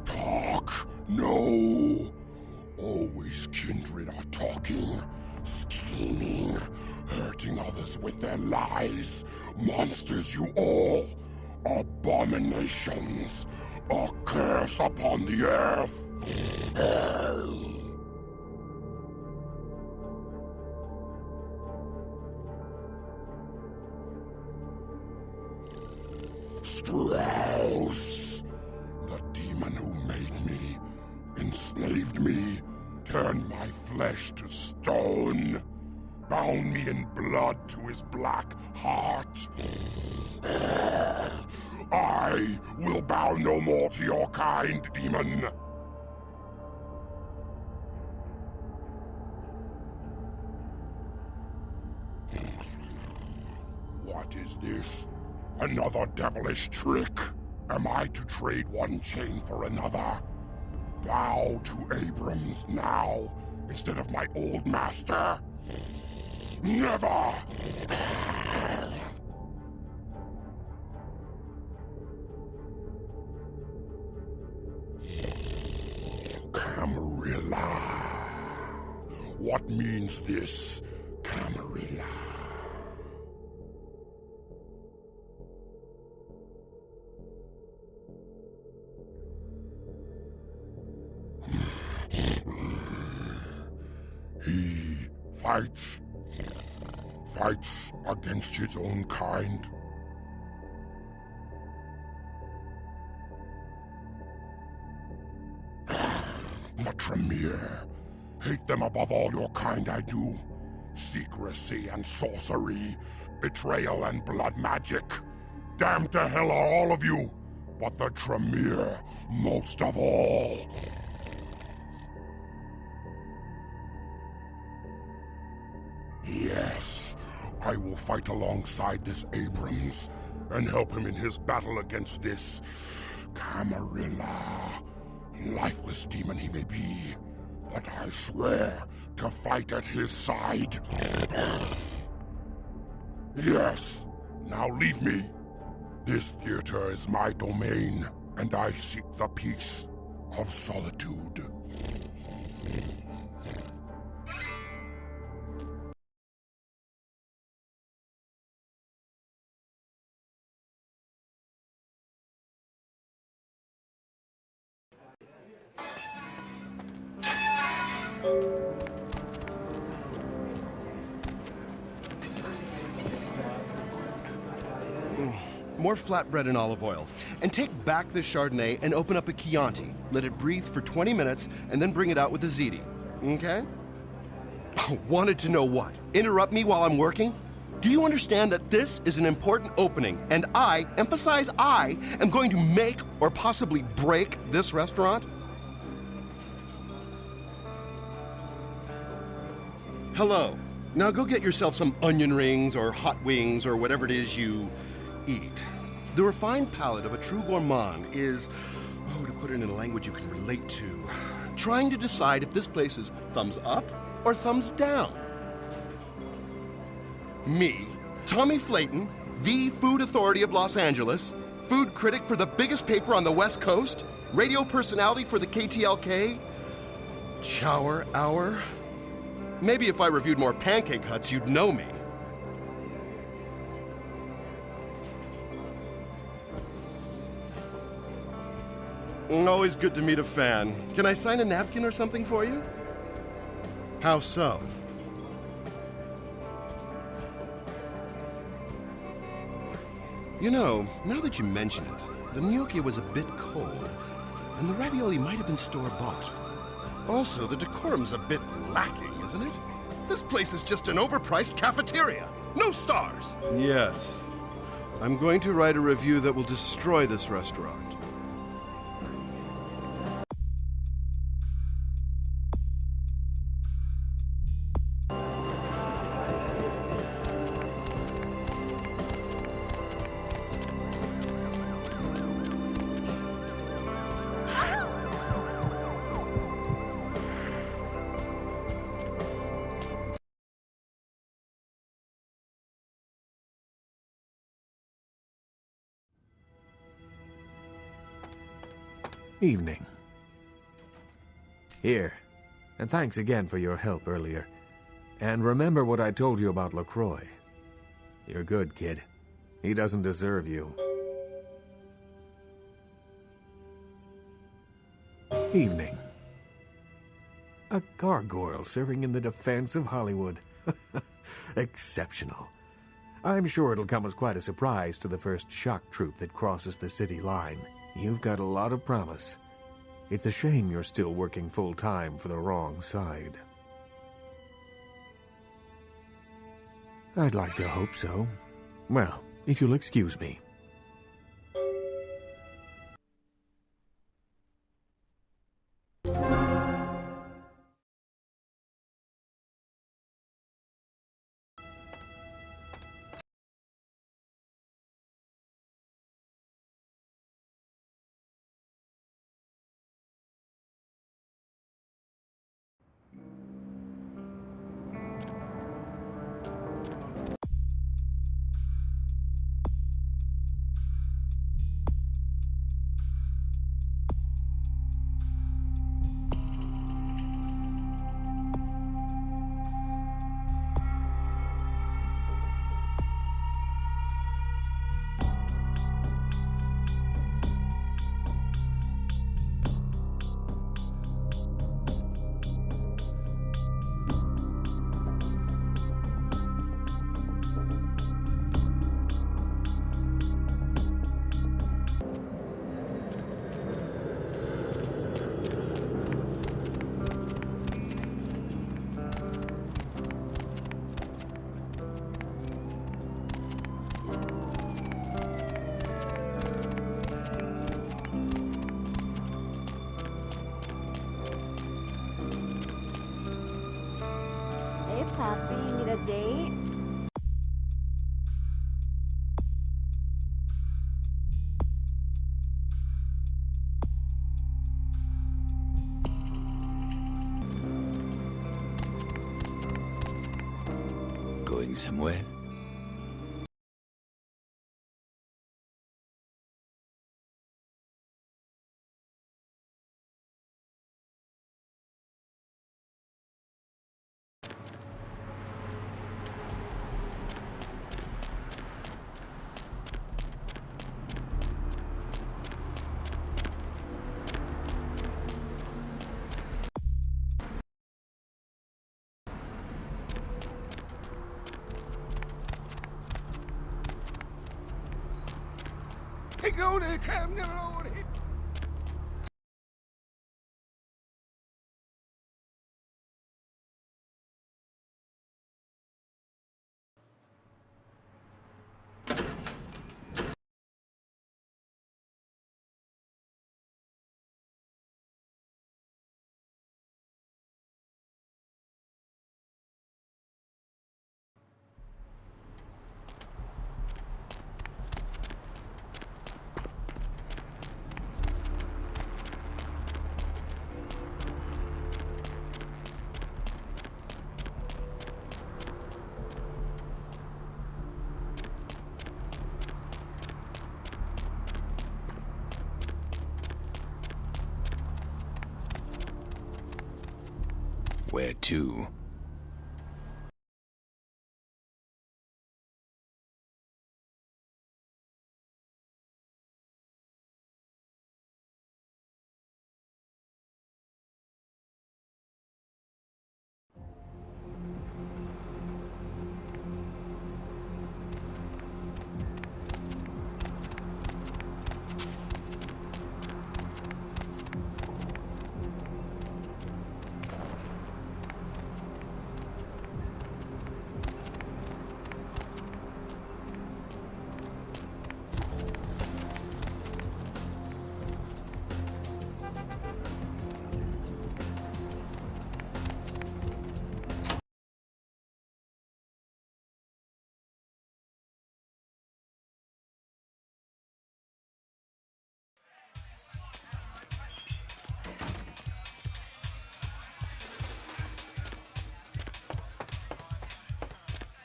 Talk, no. Always kindred are talking, scheming, hurting others with their lies. Monsters you all, abominations, a curse upon the earth. Strauss, the demon who made me, enslaved me, turned my flesh to stone, bound me in blood to his black heart. I will bow no more to your kind, demon. What is this? Another devilish trick? Am I to trade one chain for another? Bow to Abrams now, instead of my old master? Never! Camarilla. What means this, Camarilla? He fights against his own kind. The Tremere. Hate them above all your kind, I do. Secrecy and sorcery, betrayal and blood magic. Damned to hell are all of you, but the Tremere most of all. Yes, I will fight alongside this Abrams and help him in his battle against this Camarilla. Lifeless demon he may be, but I swear to fight at his side. Yes, now leave me. This theater is my domain, and I seek the peace of solitude. More flatbread and olive oil. And take back the Chardonnay and open up a Chianti. Let it breathe for 20 minutes and then bring it out with a ziti. Okay? Oh, wanted to know what? Interrupt me while I'm working? Do you understand that this is an important opening and I, emphasize I, am going to make or possibly break this restaurant? Hello. Now go get yourself some onion rings or hot wings or whatever it is you eat. The refined palate of a true gourmand is, to put it in a language you can relate to, trying to decide if this place is thumbs up or thumbs down. Me, Tommy Flayton, the food authority of Los Angeles, food critic for the biggest paper on the West Coast, radio personality for the KTLK, Chower Hour. Maybe if I reviewed more Pancake Huts, you'd know me. Always good to meet a fan. Can I sign a napkin or something for you? How so? You know, now that you mention it, the gnocchi was a bit cold, and the ravioli might have been store-bought. Also, the decorum's a bit lacking, isn't it? This place is just an overpriced cafeteria. No stars. Yes. I'm going to write a review that will destroy this restaurant. Evening. Here, and thanks again for your help earlier. And remember what I told you about LaCroix. You're good, kid. He doesn't deserve you. Evening. A gargoyle serving in the defense of Hollywood. Exceptional. I'm sure it'll come as quite a surprise to the first shock troop that crosses the city line. You've got a lot of promise. It's a shame you're still working full-time for the wrong side. I'd like to hope so. Well, if you'll excuse me. Pappy, need a date? Going somewhere? Take on it, come on it. Where to?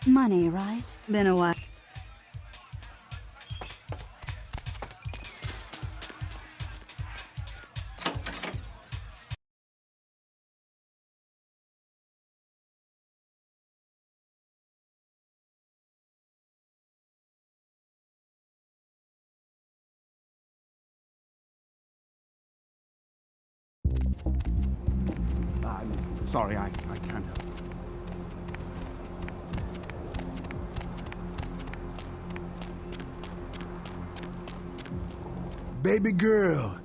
Money, right? Been a while. I'm sorry, I can't help. Baby girl.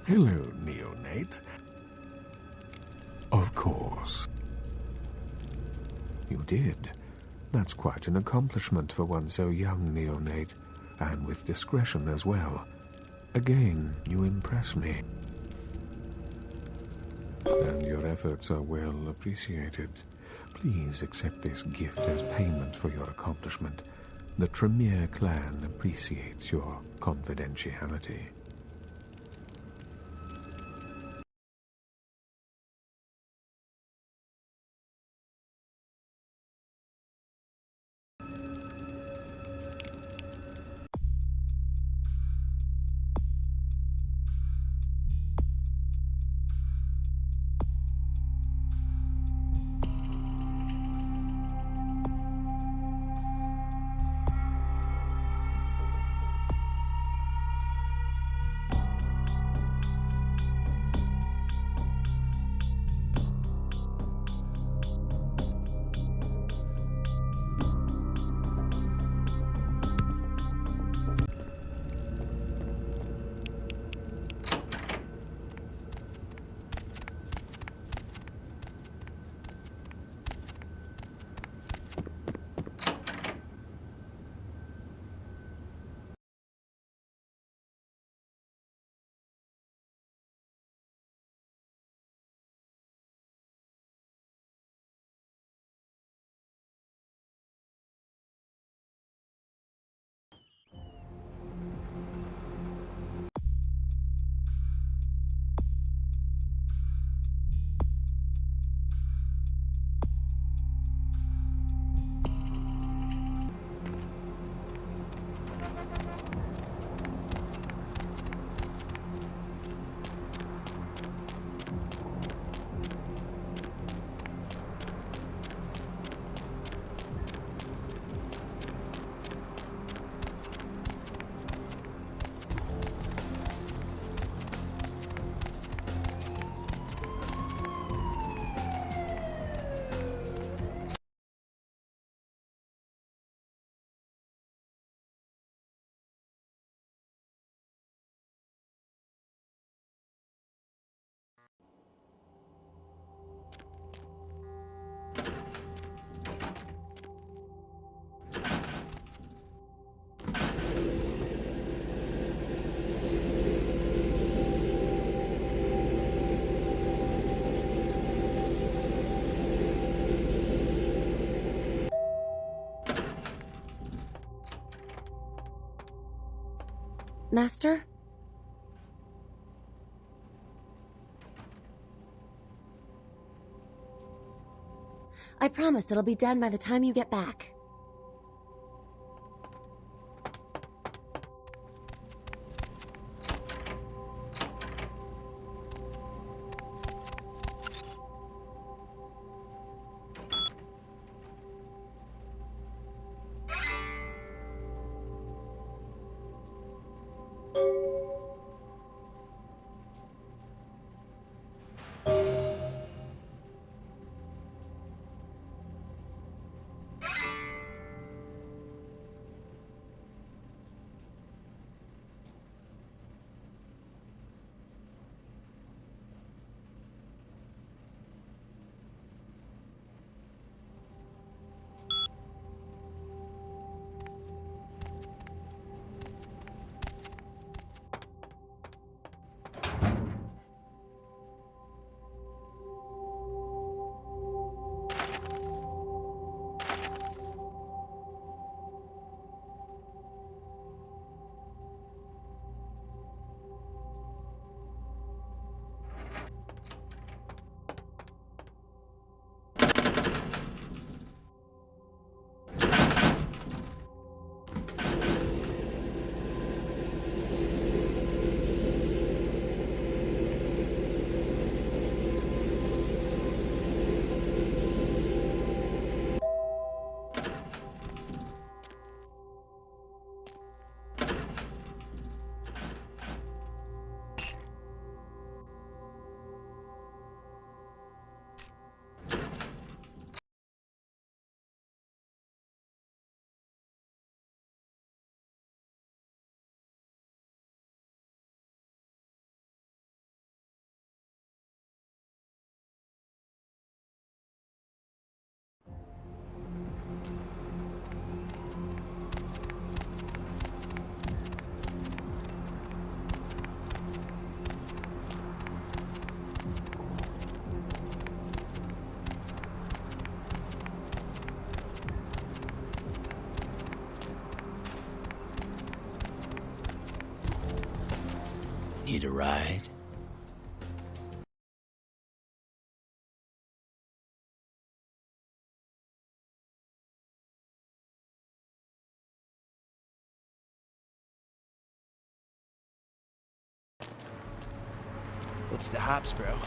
Hello, neonate. Of course. You did. That's quite an accomplishment for one so young, neonate, and with discretion as well. Again, you impress me. And your efforts are well appreciated. Please accept this gift as payment for your accomplishment. The Tremere clan appreciates your confidentiality. Master? I promise it'll be done by the time you get back. Need a ride? What's the hops, bro?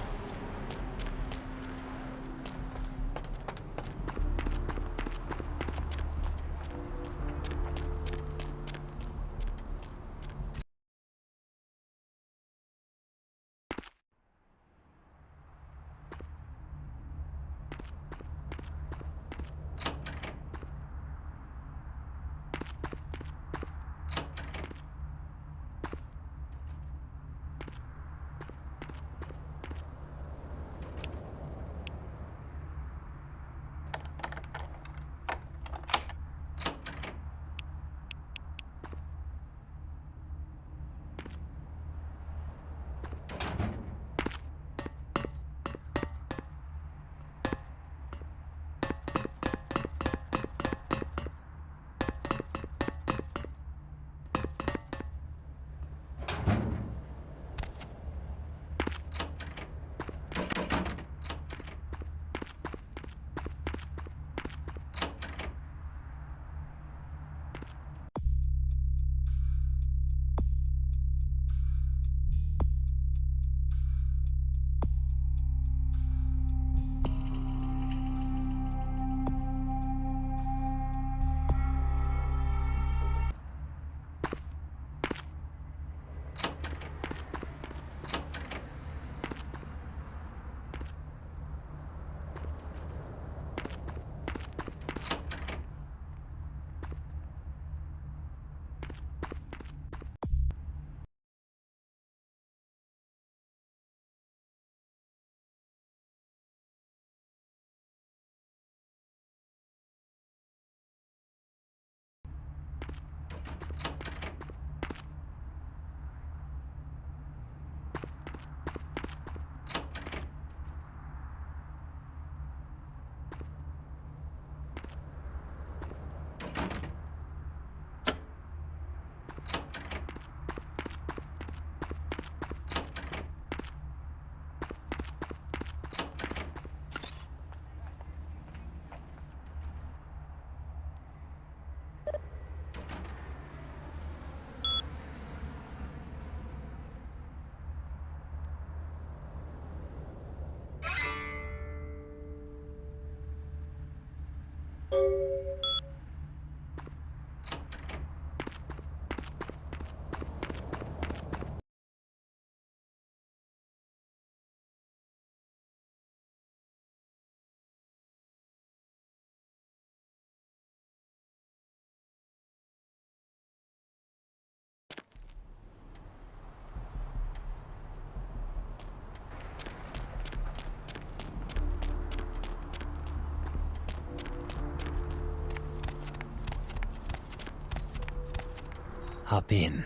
Hop in.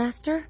Master?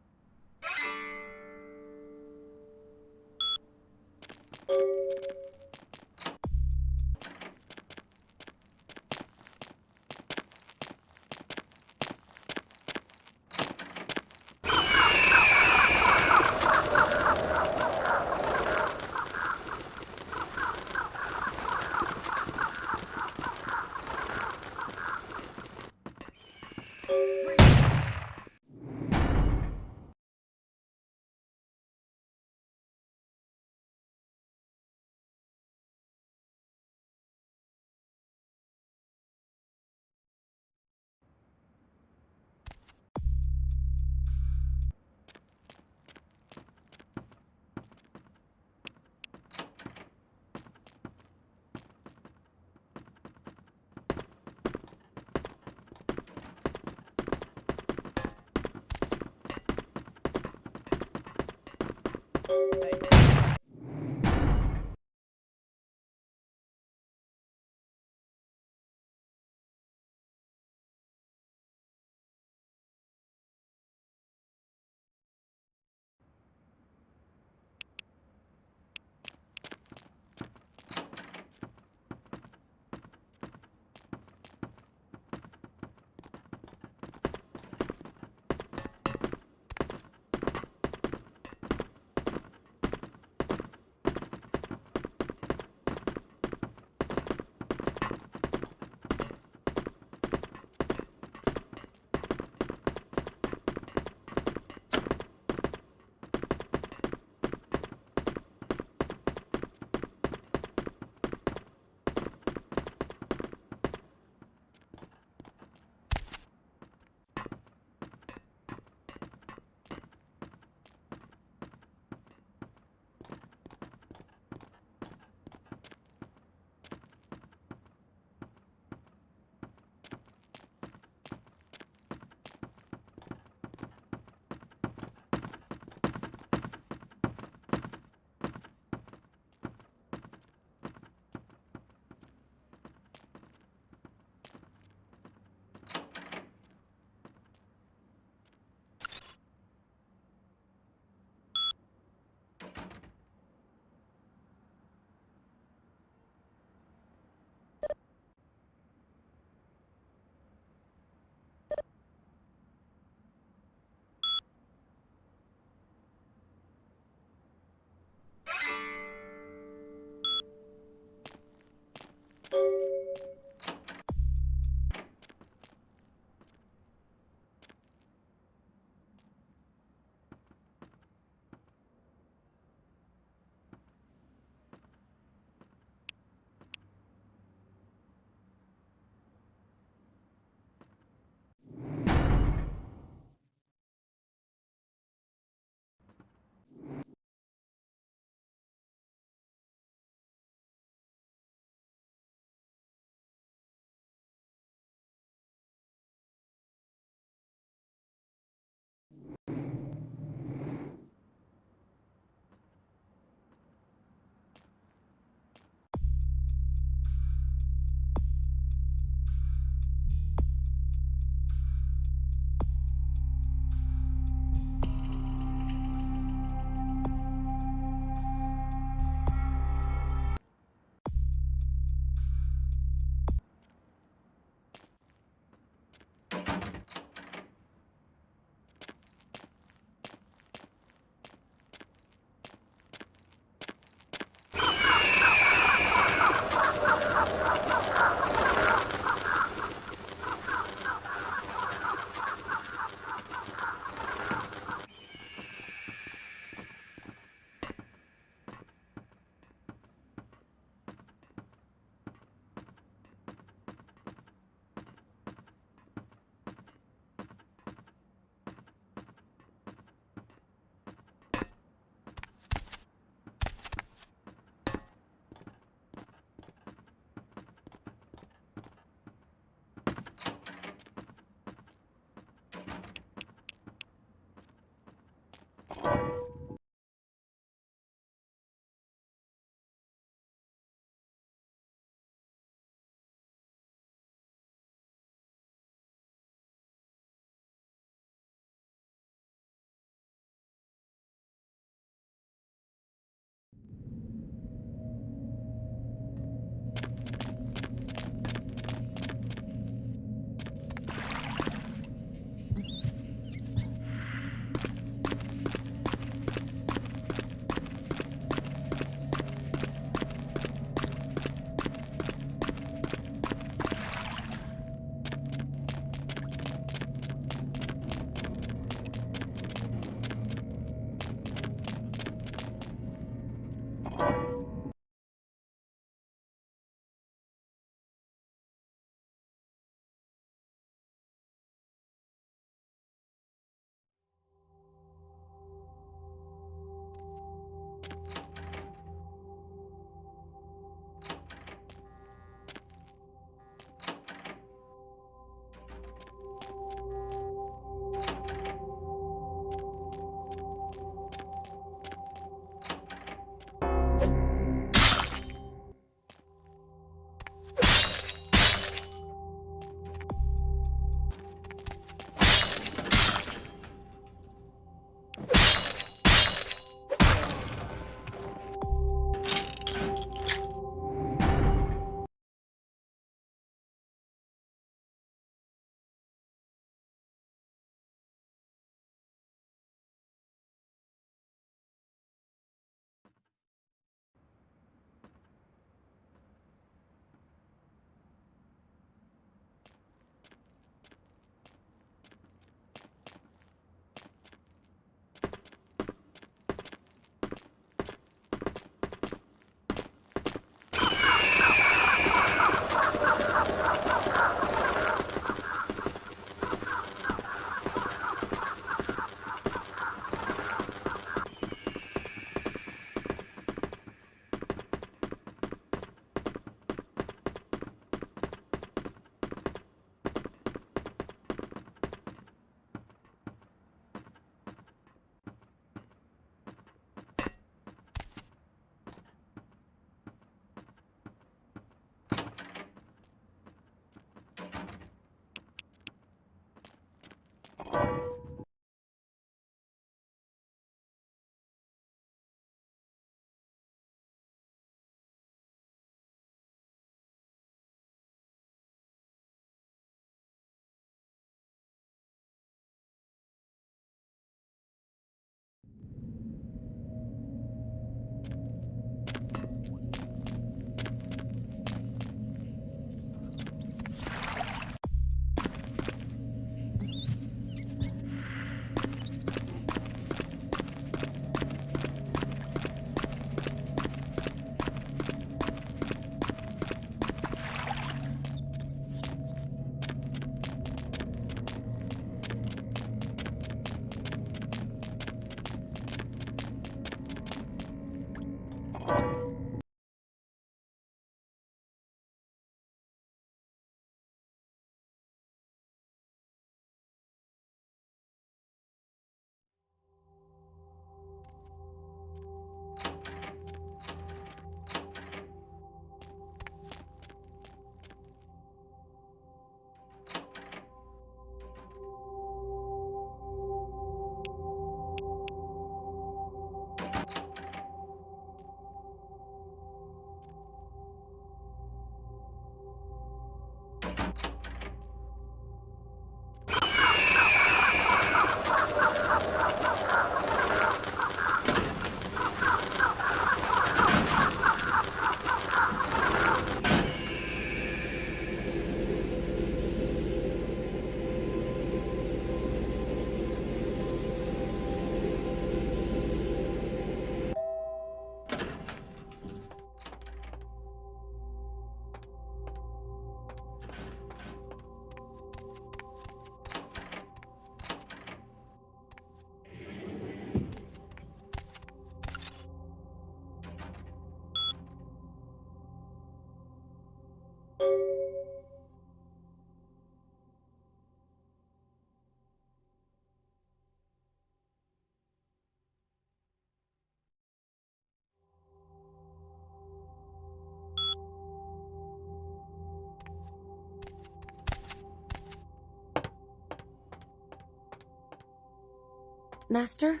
Master?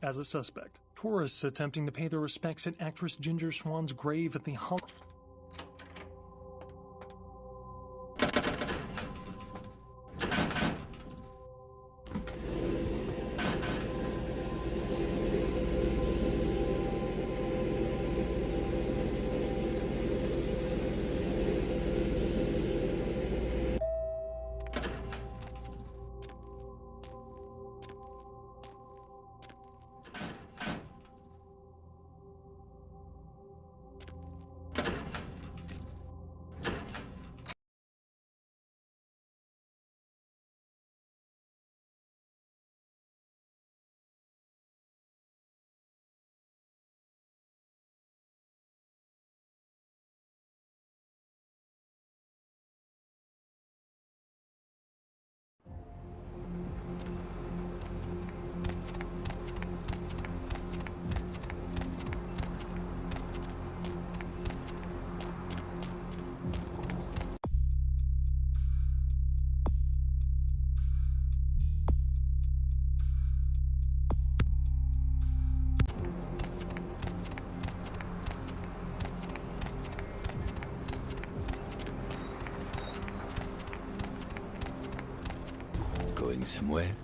As a suspect, tourists attempting to pay their respects at actress Ginger Swan's grave at the Going somewhere?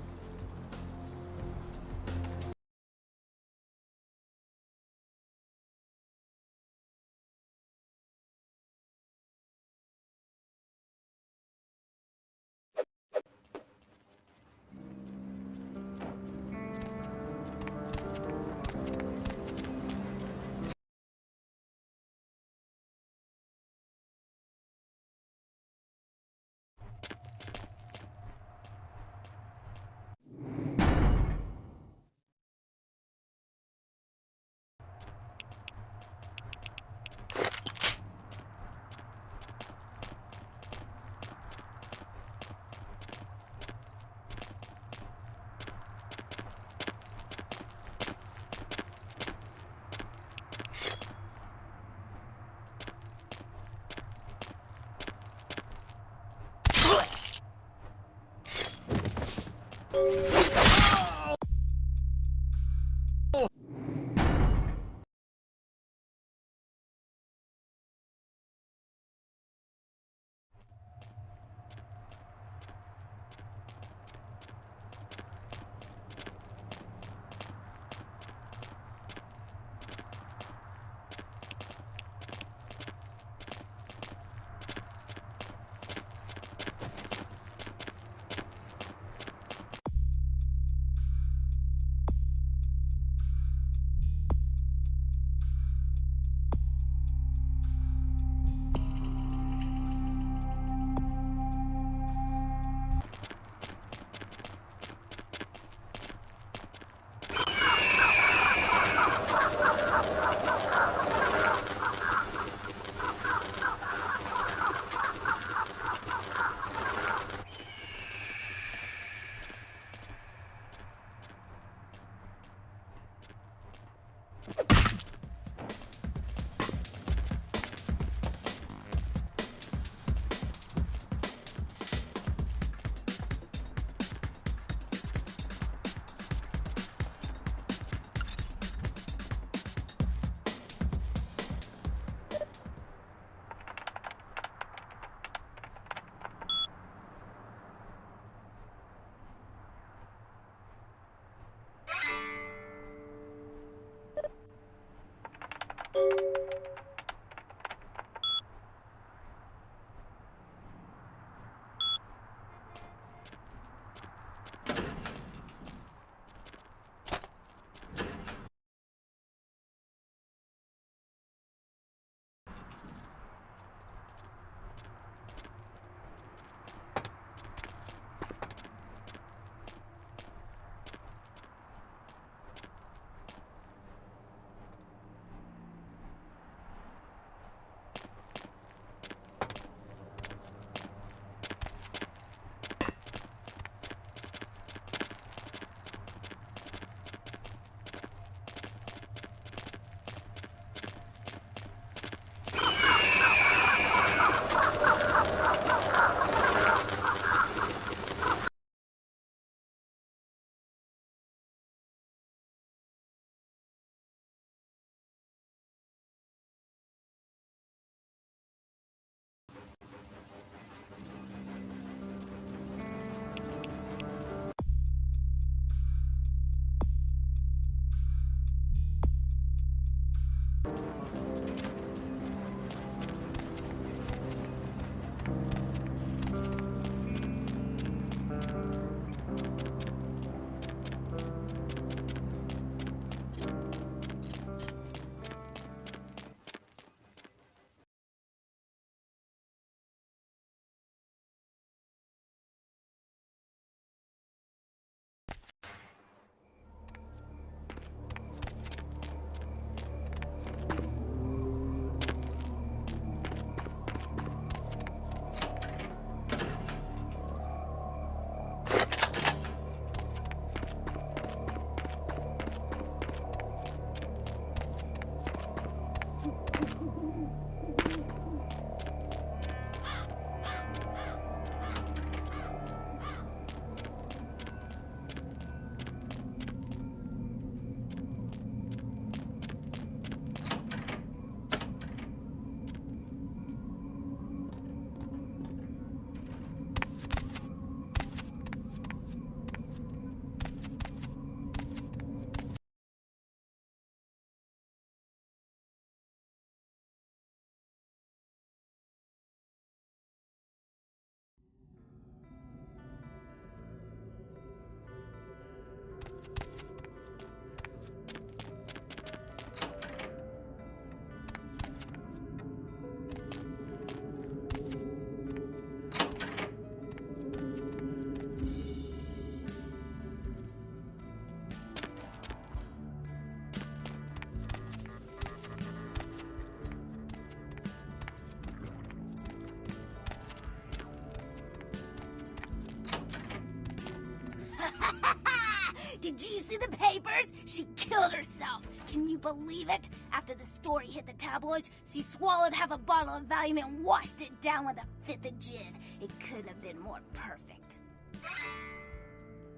Did you see the papers? She killed herself. Can you believe it? After the story hit the tabloids, she swallowed half a bottle of Valium and washed it down with a fifth of gin. It couldn't have been more perfect.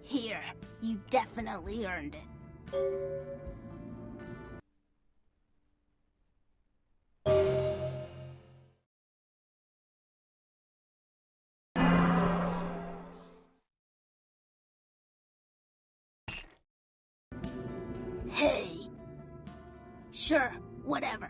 Here, you definitely earned it. Hey. Sure, whatever.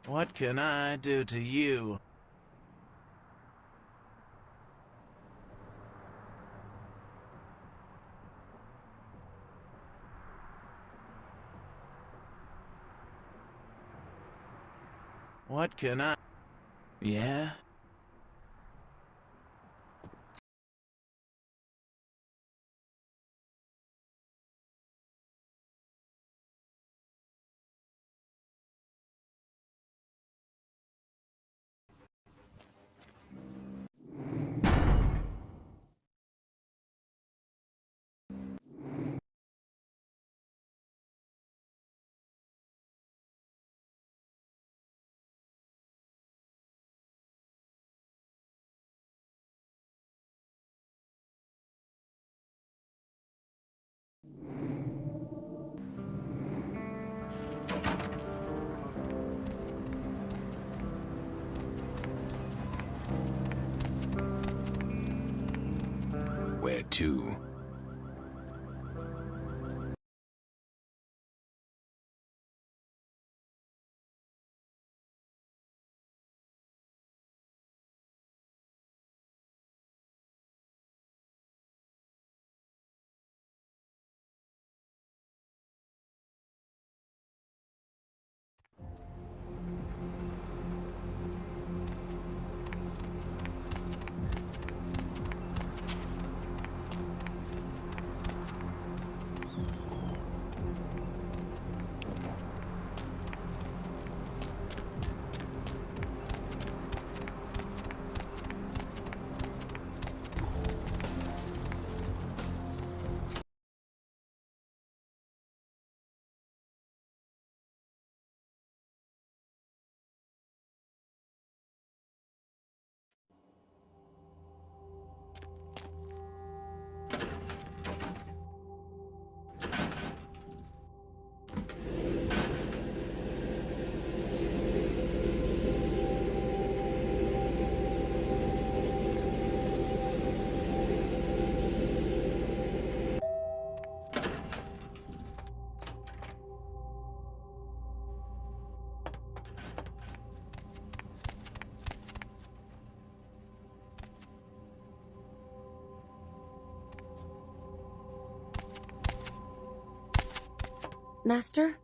What can I do to you? What can I... Yeah? Where to? Master?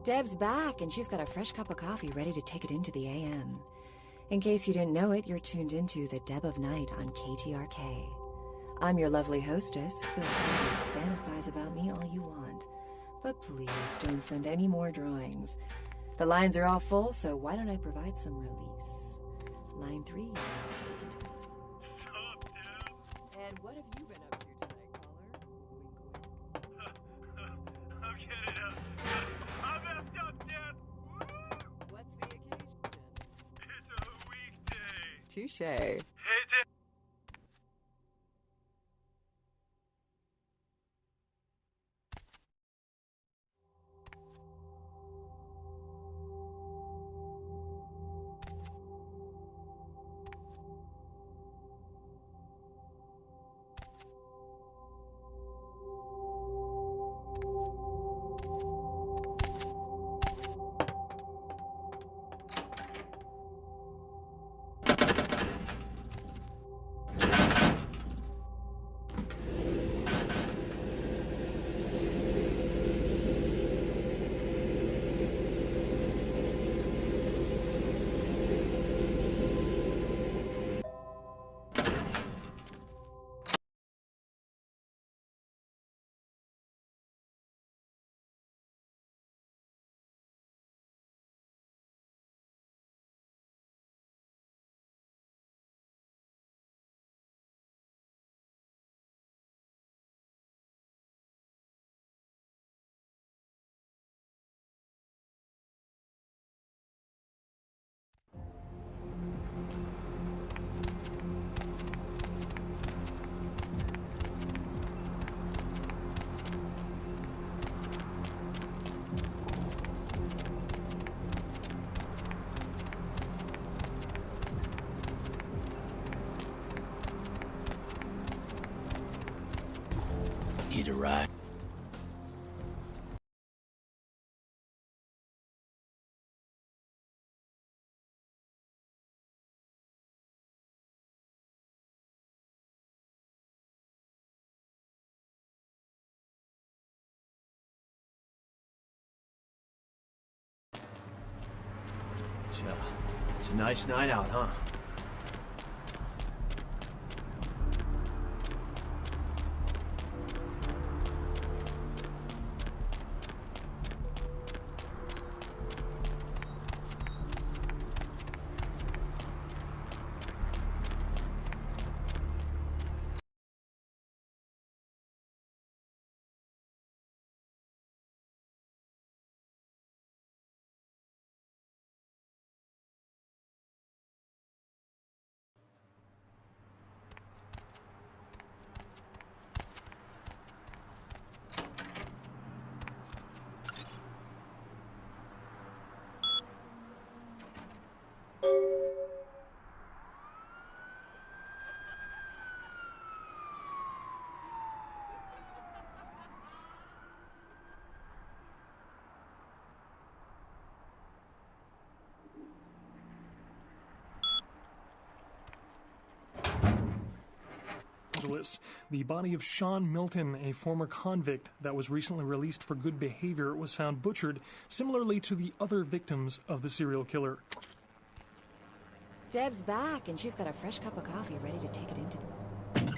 Deb's back, and she's got a fresh cup of coffee ready to take it into the AM. In case you didn't know it, you're tuned into the Deb of Night on KTRK. I'm your lovely hostess. Feel free to fantasize about me all you want. But please don't send any more drawings. The lines are all full, so why don't I provide some release? Line 3, you're speaking to me. Sup, dude? And what have you been up to tonight, caller? Wink, wink. I'm getting up. I'm effed up, Deb. What's the occasion? It's a weekday. Touche. Hey, Deb. Need a ride? It's a nice night out, huh? Angeles. The body of Sean Milton, a former convict that was recently released for good behavior, was found butchered, similarly to the other victims of the serial killer. Deb's back, and she's got a fresh cup of coffee ready to take it into the...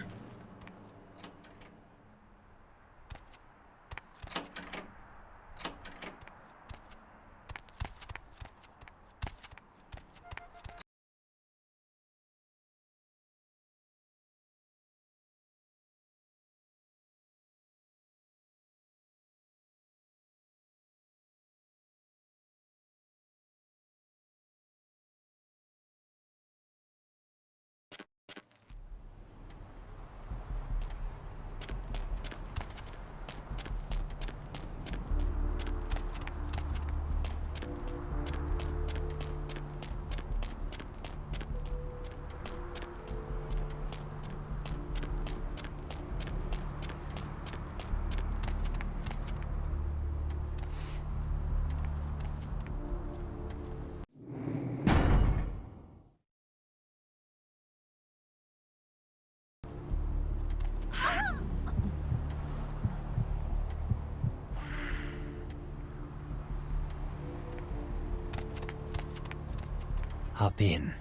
Hop in.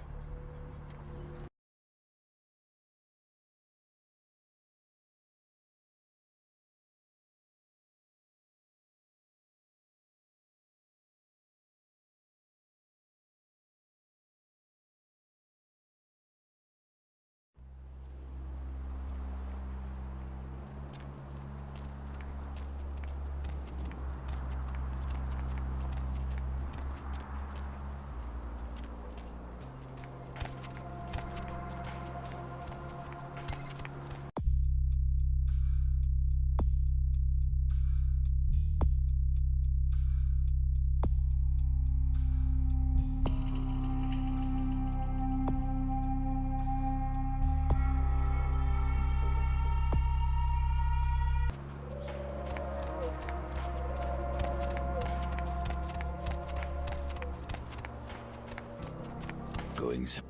Going some...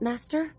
Master?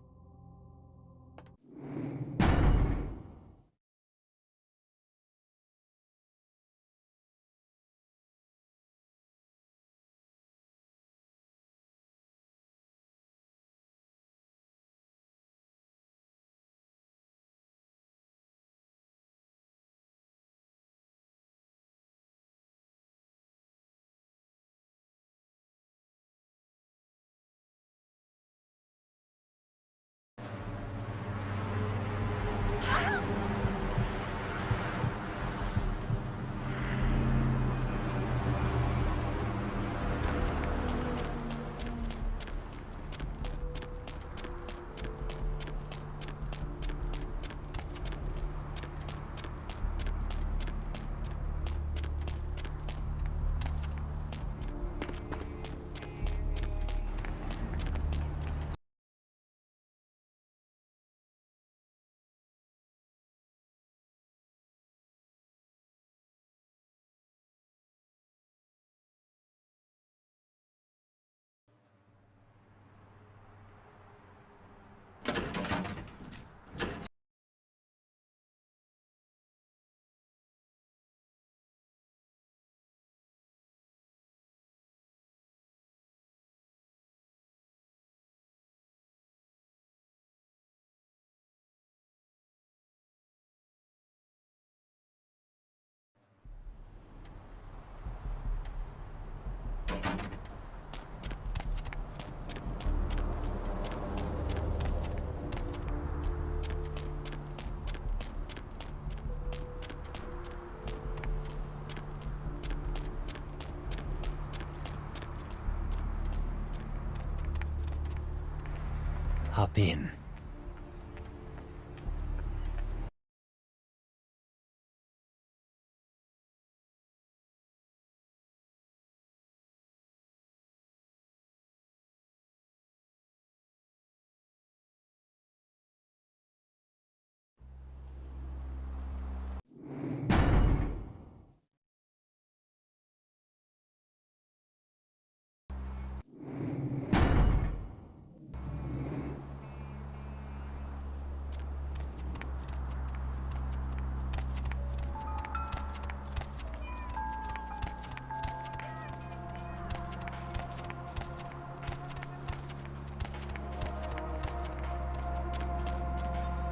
Hop in.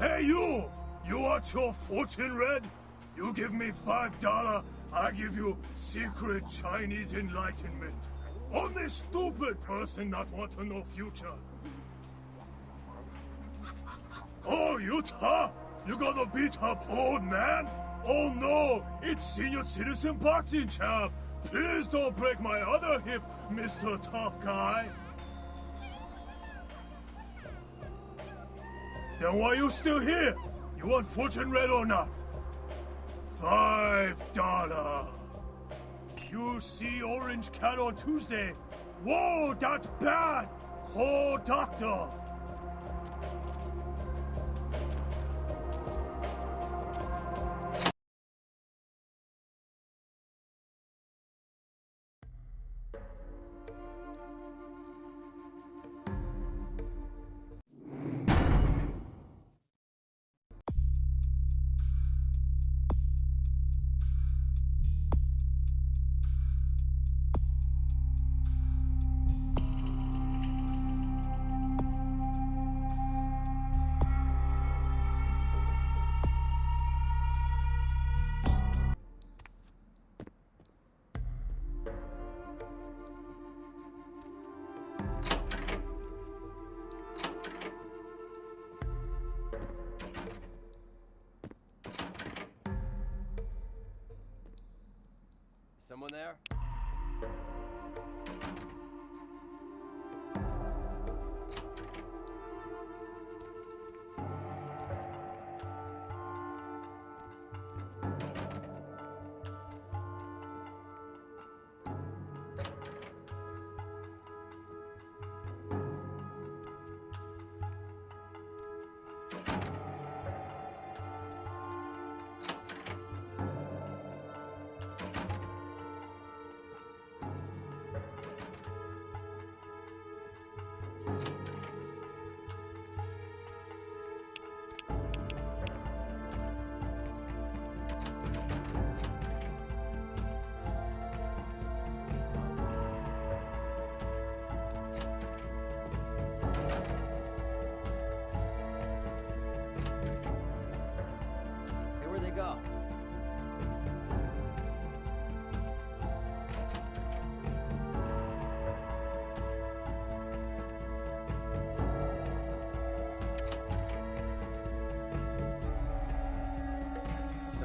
Hey, you! You want your fortune read? You give me $5, I give you secret Chinese enlightenment. Only stupid person not want to know future. Oh, you tough? You gonna beat up old man? Oh no, it's senior citizen boxing champ. Please don't break my other hip, Mr. Tough Guy. Then why you still here? You want fortune read or not? $5. You see orange cat on Tuesday. Whoa, that's bad. Call doctor. Someone there?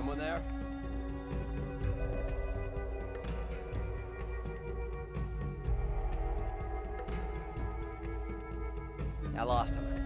Someone there? I lost him.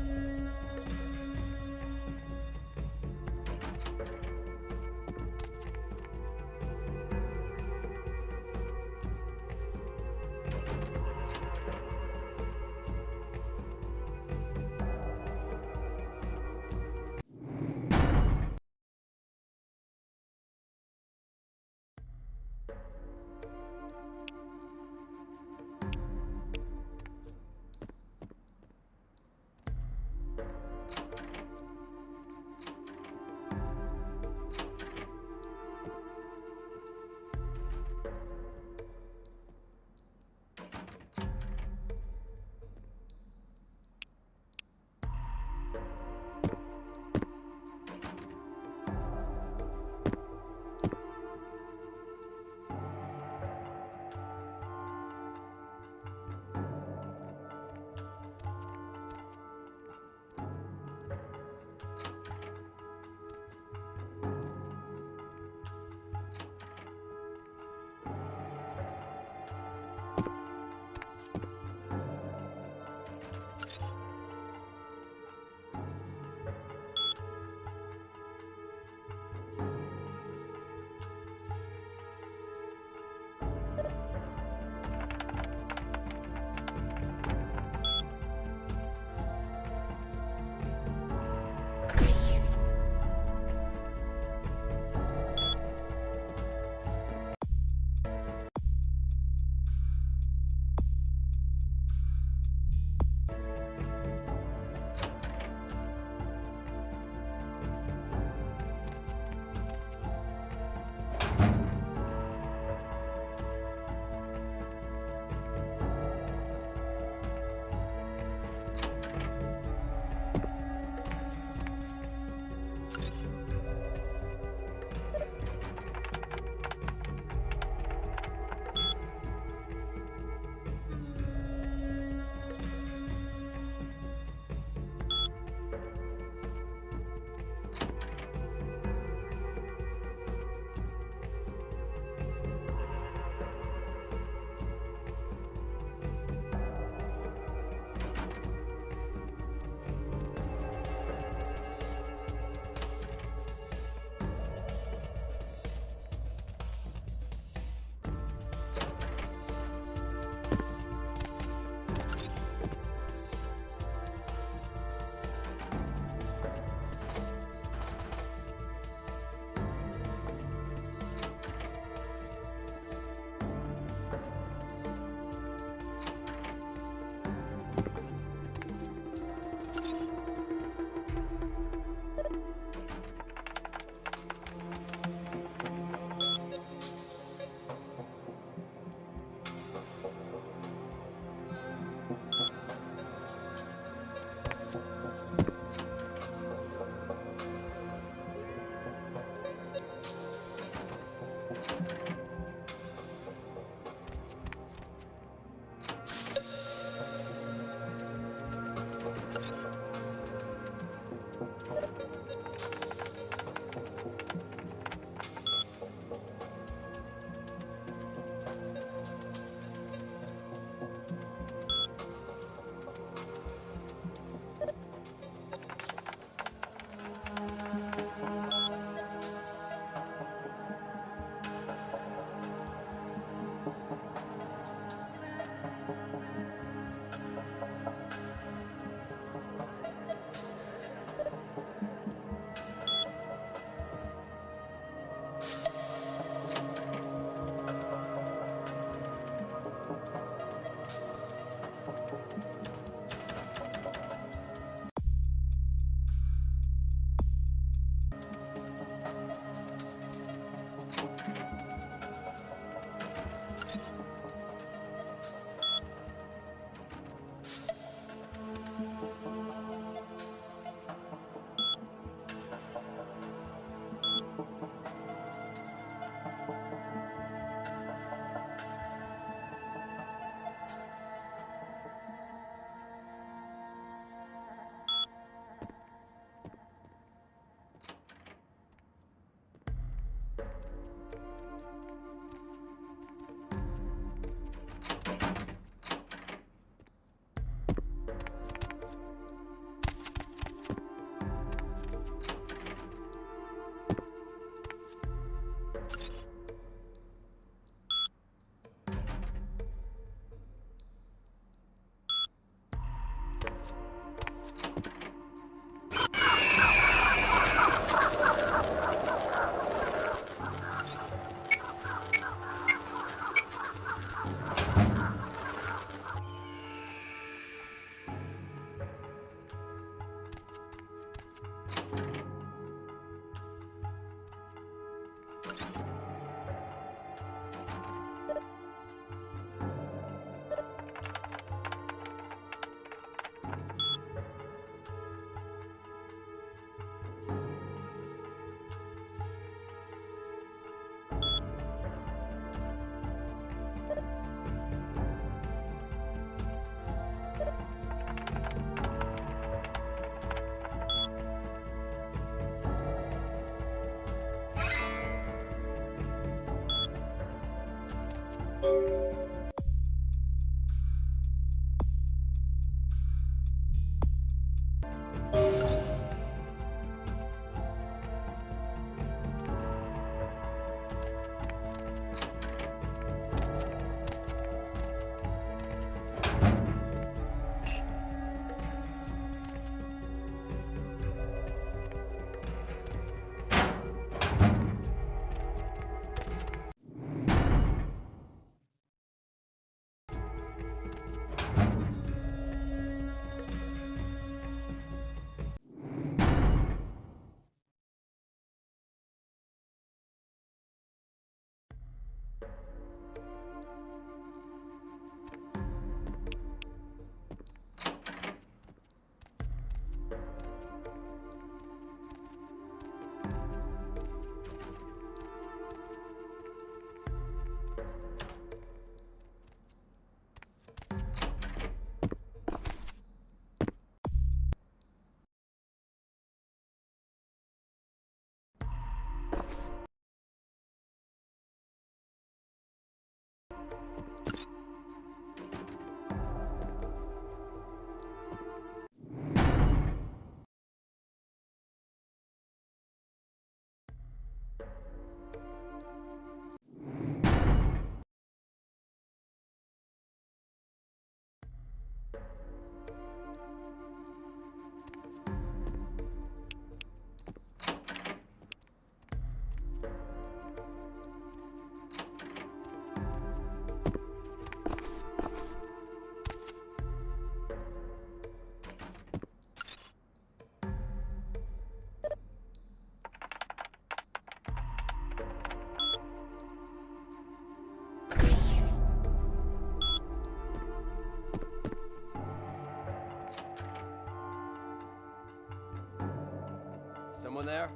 Someone there?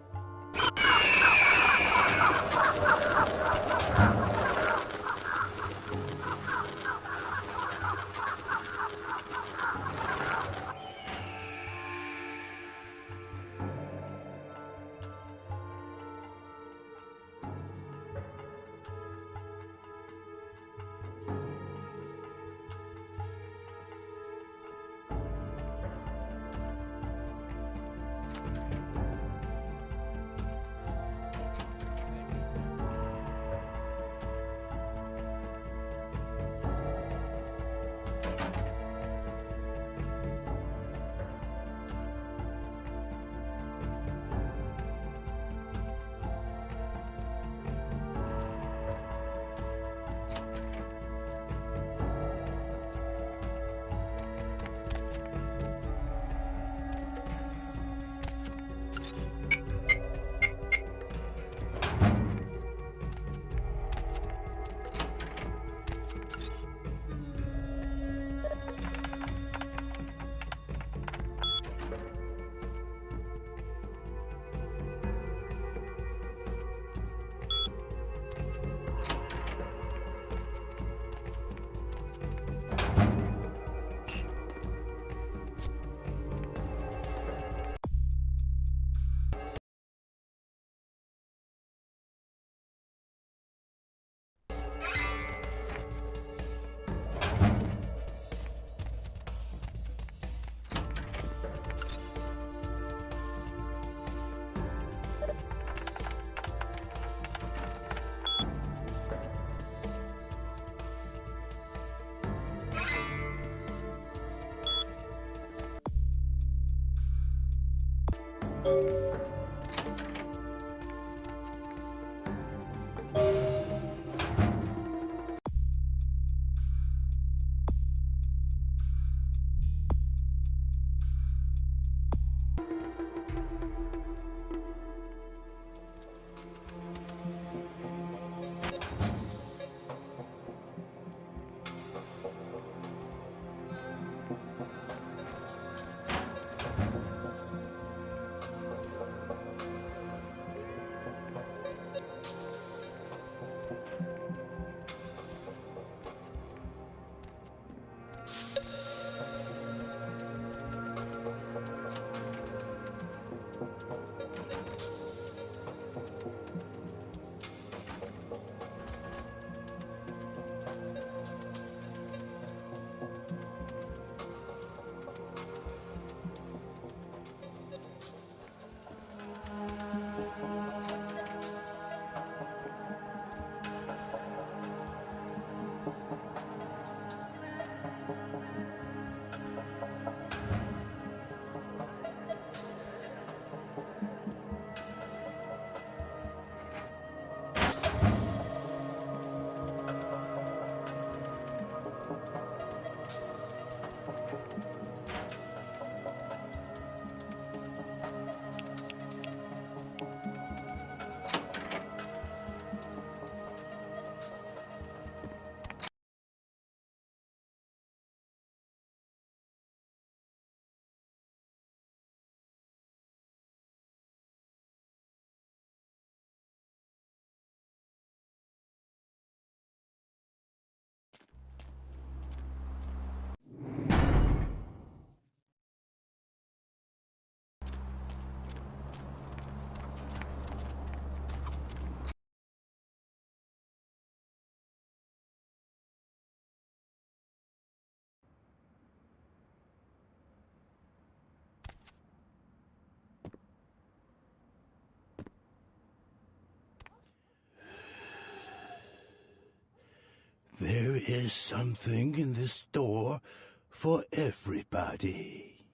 There is something in this store for everybody.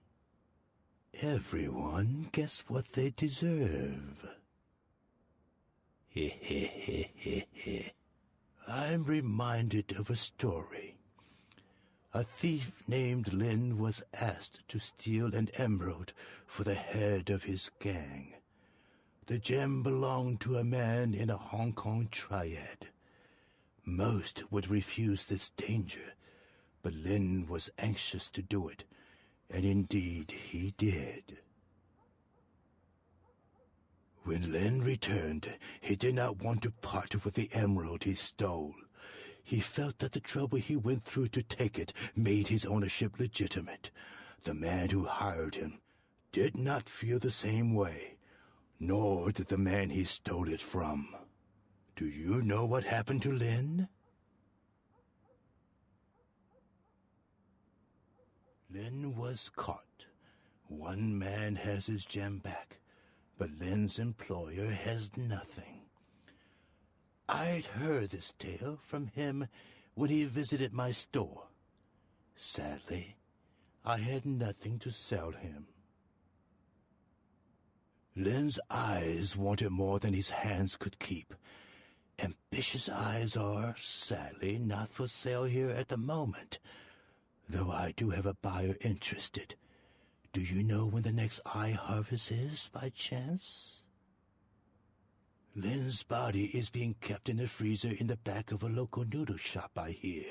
Everyone gets what they deserve. I'm reminded of a story. A thief named Lin was asked to steal an emerald for the head of his gang. The gem belonged to a man in a Hong Kong triad. Most would refuse this danger, but Lin was anxious to do it, and indeed he did. When Lin returned, he did not want to part with the emerald he stole. He felt that the trouble he went through to take it made his ownership legitimate. The man who hired him did not feel the same way, nor did the man he stole it from. Do you know what happened to Lin? Lin was caught. One man has his gem back, but Lin's employer has nothing. I'd heard this tale from him when he visited my store. Sadly, I had nothing to sell him. Lin's eyes wanted more than his hands could keep. Ambitious eyes are, sadly, not for sale here at the moment, though I do have a buyer interested. Do you know when the next eye harvest is, by chance? Lin's body is being kept in a freezer in the back of a local noodle shop, I hear.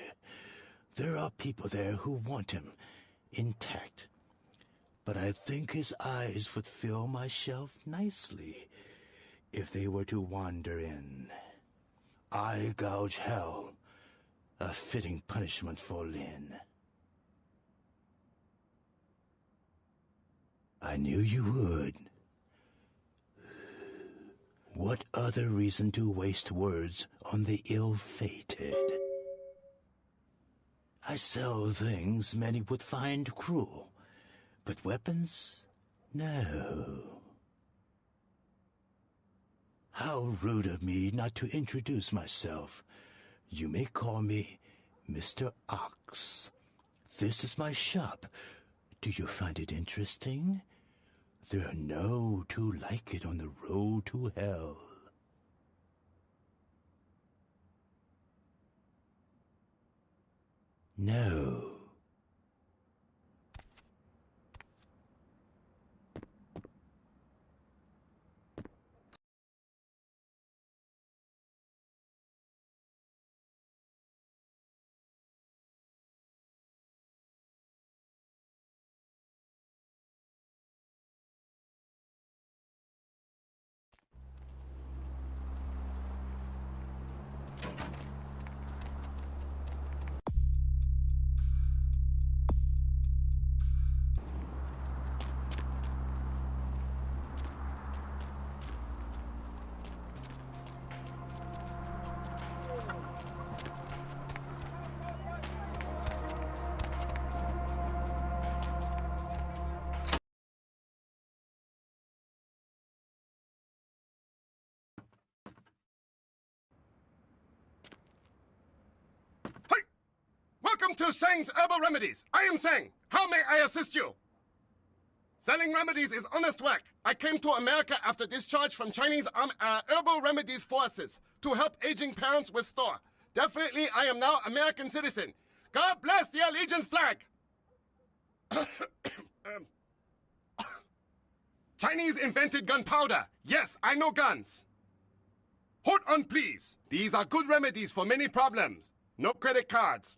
There are people there who want him intact, but I think his eyes would fill my shelf nicely if they were to wander in. Eye gouge hell, a fitting punishment for Lin. I knew you would. What other reason to waste words on the ill-fated? I sell things many would find cruel, but weapons? No. How rude of me not to introduce myself. You may call me Mr. Ox. This is my shop. Do you find it interesting? There are no two like it on the road to hell. No. Welcome to Seng's Herbal Remedies. I am Seng. How may I assist you? Selling remedies is honest work. I came to America after discharge from Chinese herbal remedies forces to help aging parents restore. Definitely, I am now American citizen. God bless the allegiance flag. Chinese invented gunpowder. Yes, I know guns. Hold on, please. These are good remedies for many problems. No credit cards.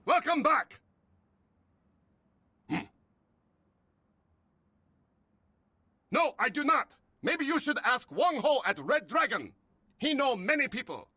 Welcome back! No, I do not. Maybe you should ask Wong Ho at Red Dragon. He know many people.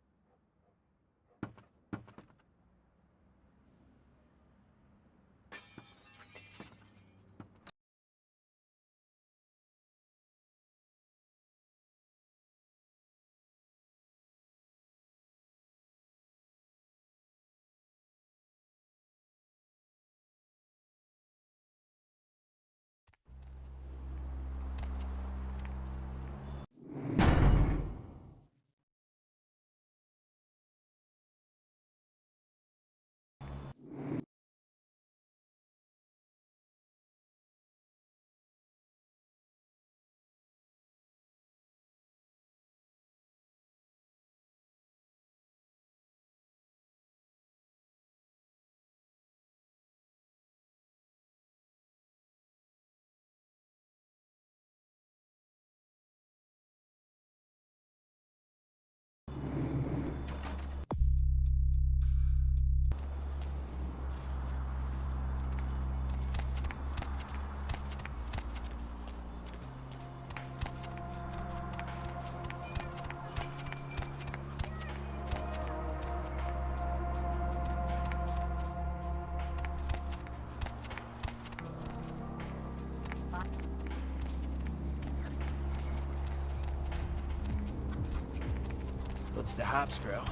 What's the hops, bro?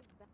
drives back.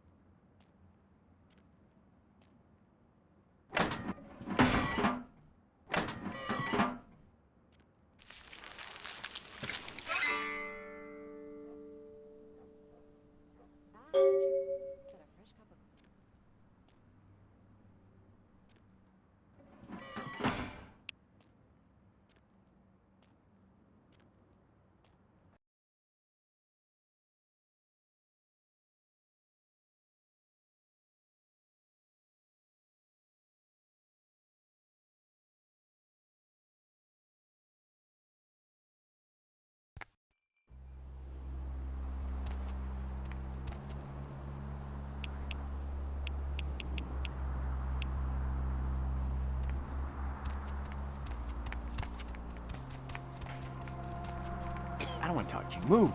I don't want to talk to you. Move.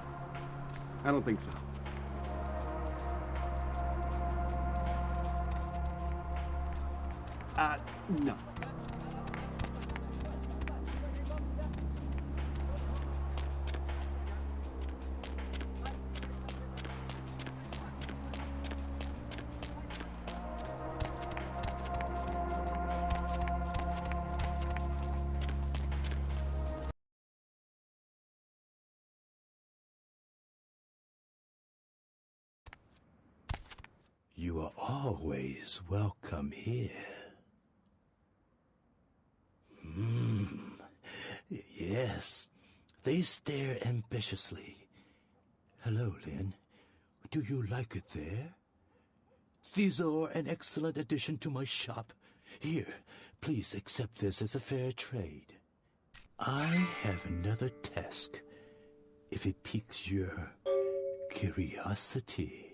I don't think so. No. You are always welcome here. Yes, they stare ambitiously. Hello, Lynn. Do you like it there? These are an excellent addition to my shop. Here, please accept this as a fair trade. I have another task, if it piques your curiosity.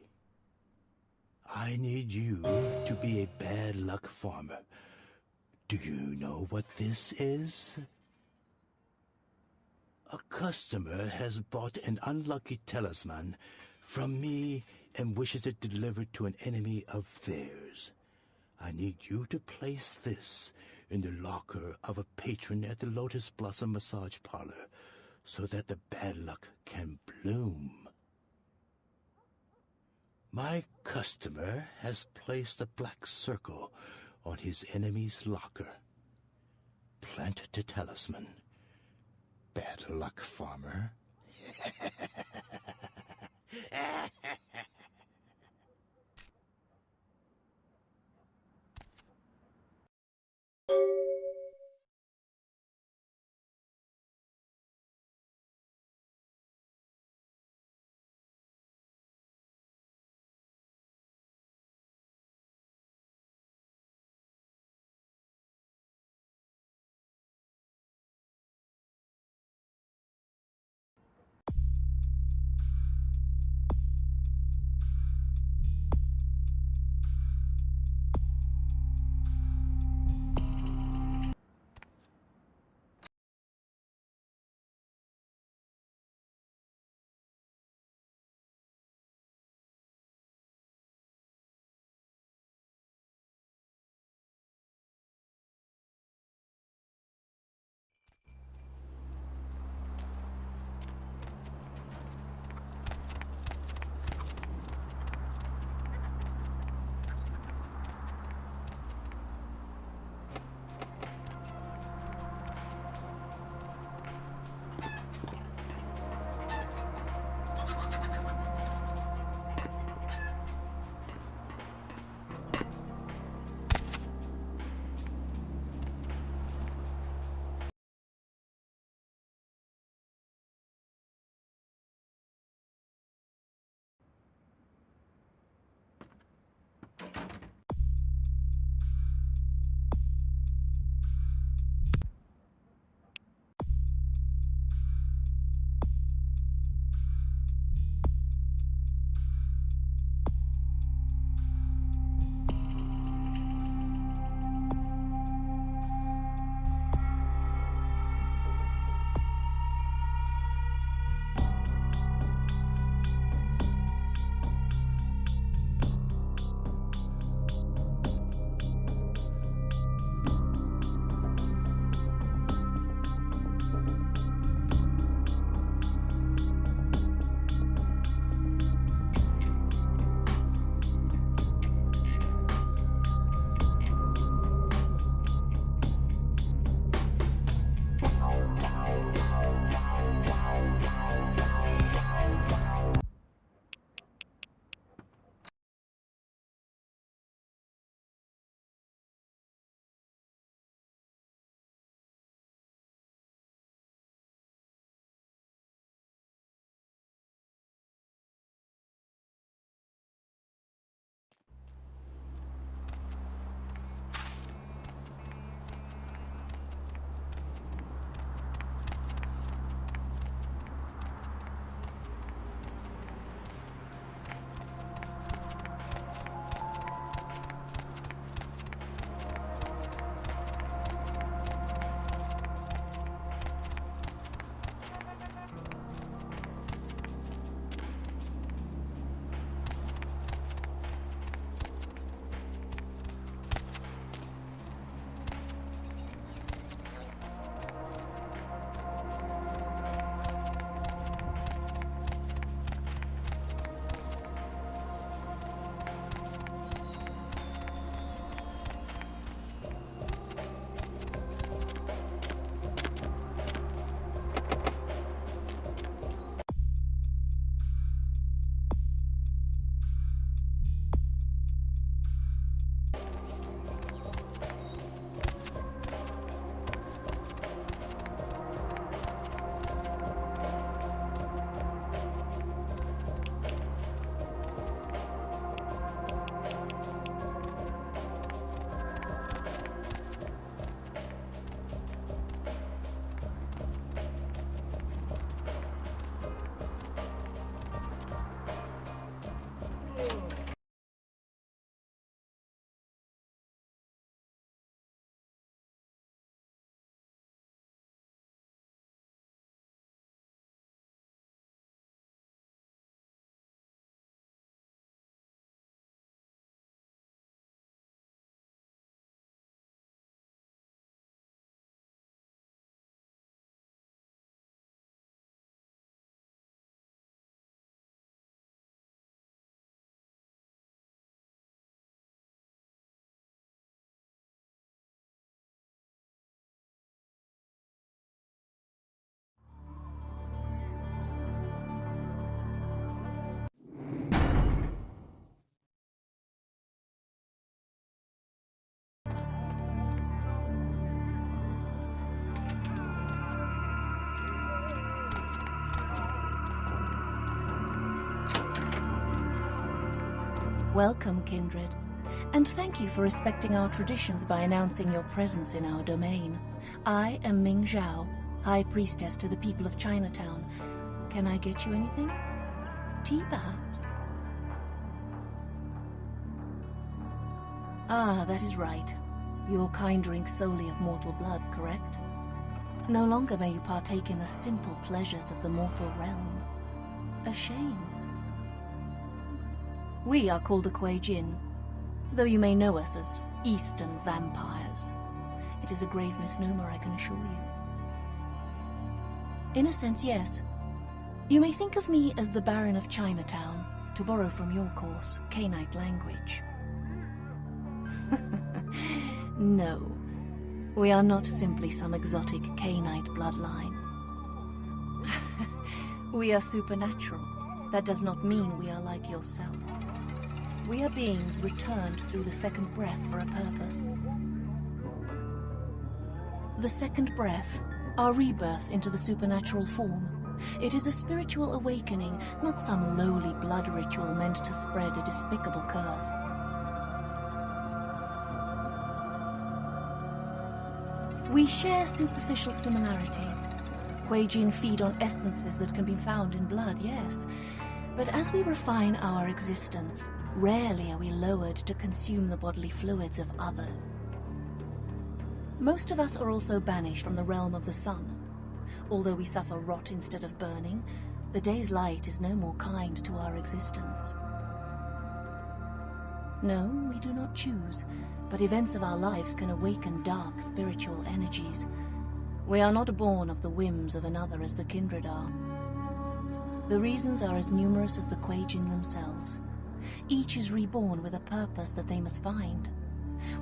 I need you to be a bad luck farmer. Do you know what this is? A customer has bought an unlucky talisman from me and wishes it delivered to an enemy of theirs. I need you to place this in the locker of a patron at the Lotus Blossom Massage Parlor so that the bad luck can bloom. My customer has placed a black circle on his enemy's locker. Plant the talisman. Bad luck, farmer. Welcome, kindred. And thank you for respecting our traditions by announcing your presence in our domain. I am Ming Zhao, High Priestess to the people of Chinatown. Can I get you anything? Tea, perhaps? Ah, that is right. Your kind drinks solely of mortal blood, correct? No longer may you partake in the simple pleasures of the mortal realm. A shame. We are called the Kuei-Jin, though you may know us as Eastern vampires. It is a grave misnomer, I can assure you. In a sense, yes. You may think of me as the Baron of Chinatown, to borrow from your course, Cainite language. No, we are not simply some exotic Cainite bloodline. We are supernatural. That does not mean we are like yourself. We are beings returned through the second breath for a purpose. The second breath, our rebirth into the supernatural form. It is a spiritual awakening, not some lowly blood ritual meant to spread a despicable curse. We share superficial similarities. Kuei-Jin feed on essences that can be found in blood, yes. But as we refine our existence, rarely are we lowered to consume the bodily fluids of others. Most of us are also banished from the realm of the sun. Although we suffer rot instead of burning, the day's light is no more kind to our existence. No, we do not choose, but events of our lives can awaken dark spiritual energies. We are not born of the whims of another as the kindred are. The reasons are as numerous as the Kuei-Jin themselves. Each is reborn with a purpose that they must find.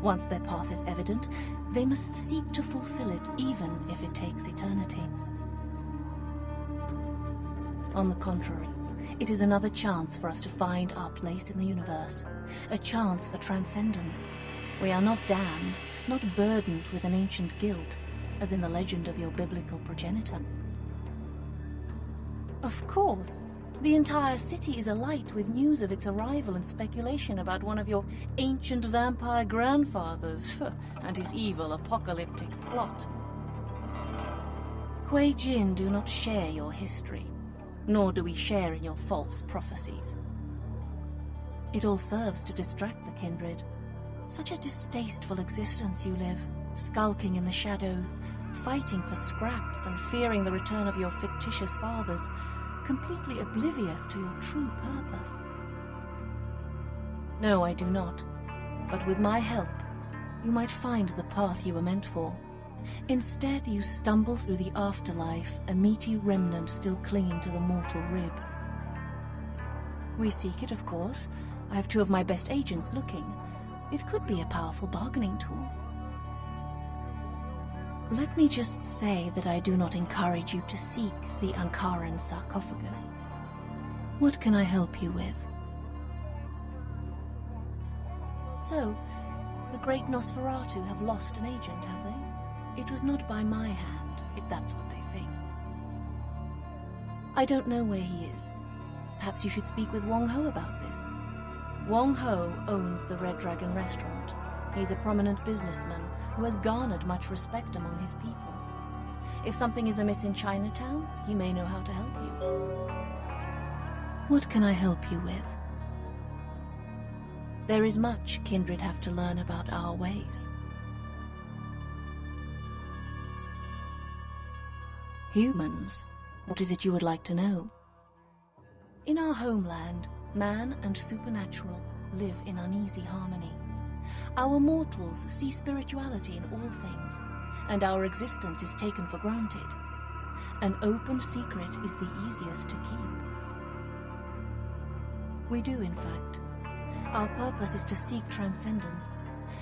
Once their path is evident, they must seek to fulfill it, even if it takes eternity. On the contrary, it is another chance for us to find our place in the universe, a chance for transcendence. We are not damned, not burdened with an ancient guilt, as in the legend of your biblical progenitor. Of course, the entire city is alight with news of its arrival and speculation about one of your ancient vampire grandfathers and his evil apocalyptic plot. Kuei-Jin do not share your history, nor do we share in your false prophecies. It all serves to distract the kindred. Such a distasteful existence you live, skulking in the shadows, fighting for scraps and fearing the return of your fictitious fathers, completely oblivious to your true purpose. No, I do not. But with my help, you might find the path you were meant for. Instead, you stumble through the afterlife, a meaty remnant still clinging to the mortal rib. We seek it, of course. I have 2 of my best agents looking. It could be a powerful bargaining tool. Let me just say that I do not encourage you to seek the Ankaran sarcophagus. What can I help you with? So, the great Nosferatu have lost an agent, have they? It was not by my hand, if that's what they think. I don't know where he is. Perhaps you should speak with Wong Ho about this. Wong Ho owns the Red Dragon restaurant. He's a prominent businessman who has garnered much respect among his people. If something is amiss in Chinatown, he may know how to help you. What can I help you with? There is much kindred have to learn about our ways. Humans, what is it you would like to know? In our homeland, man and supernatural live in uneasy harmony. Our mortals see spirituality in all things, and our existence is taken for granted. An open secret is the easiest to keep. We do, in fact. Our purpose is to seek transcendence.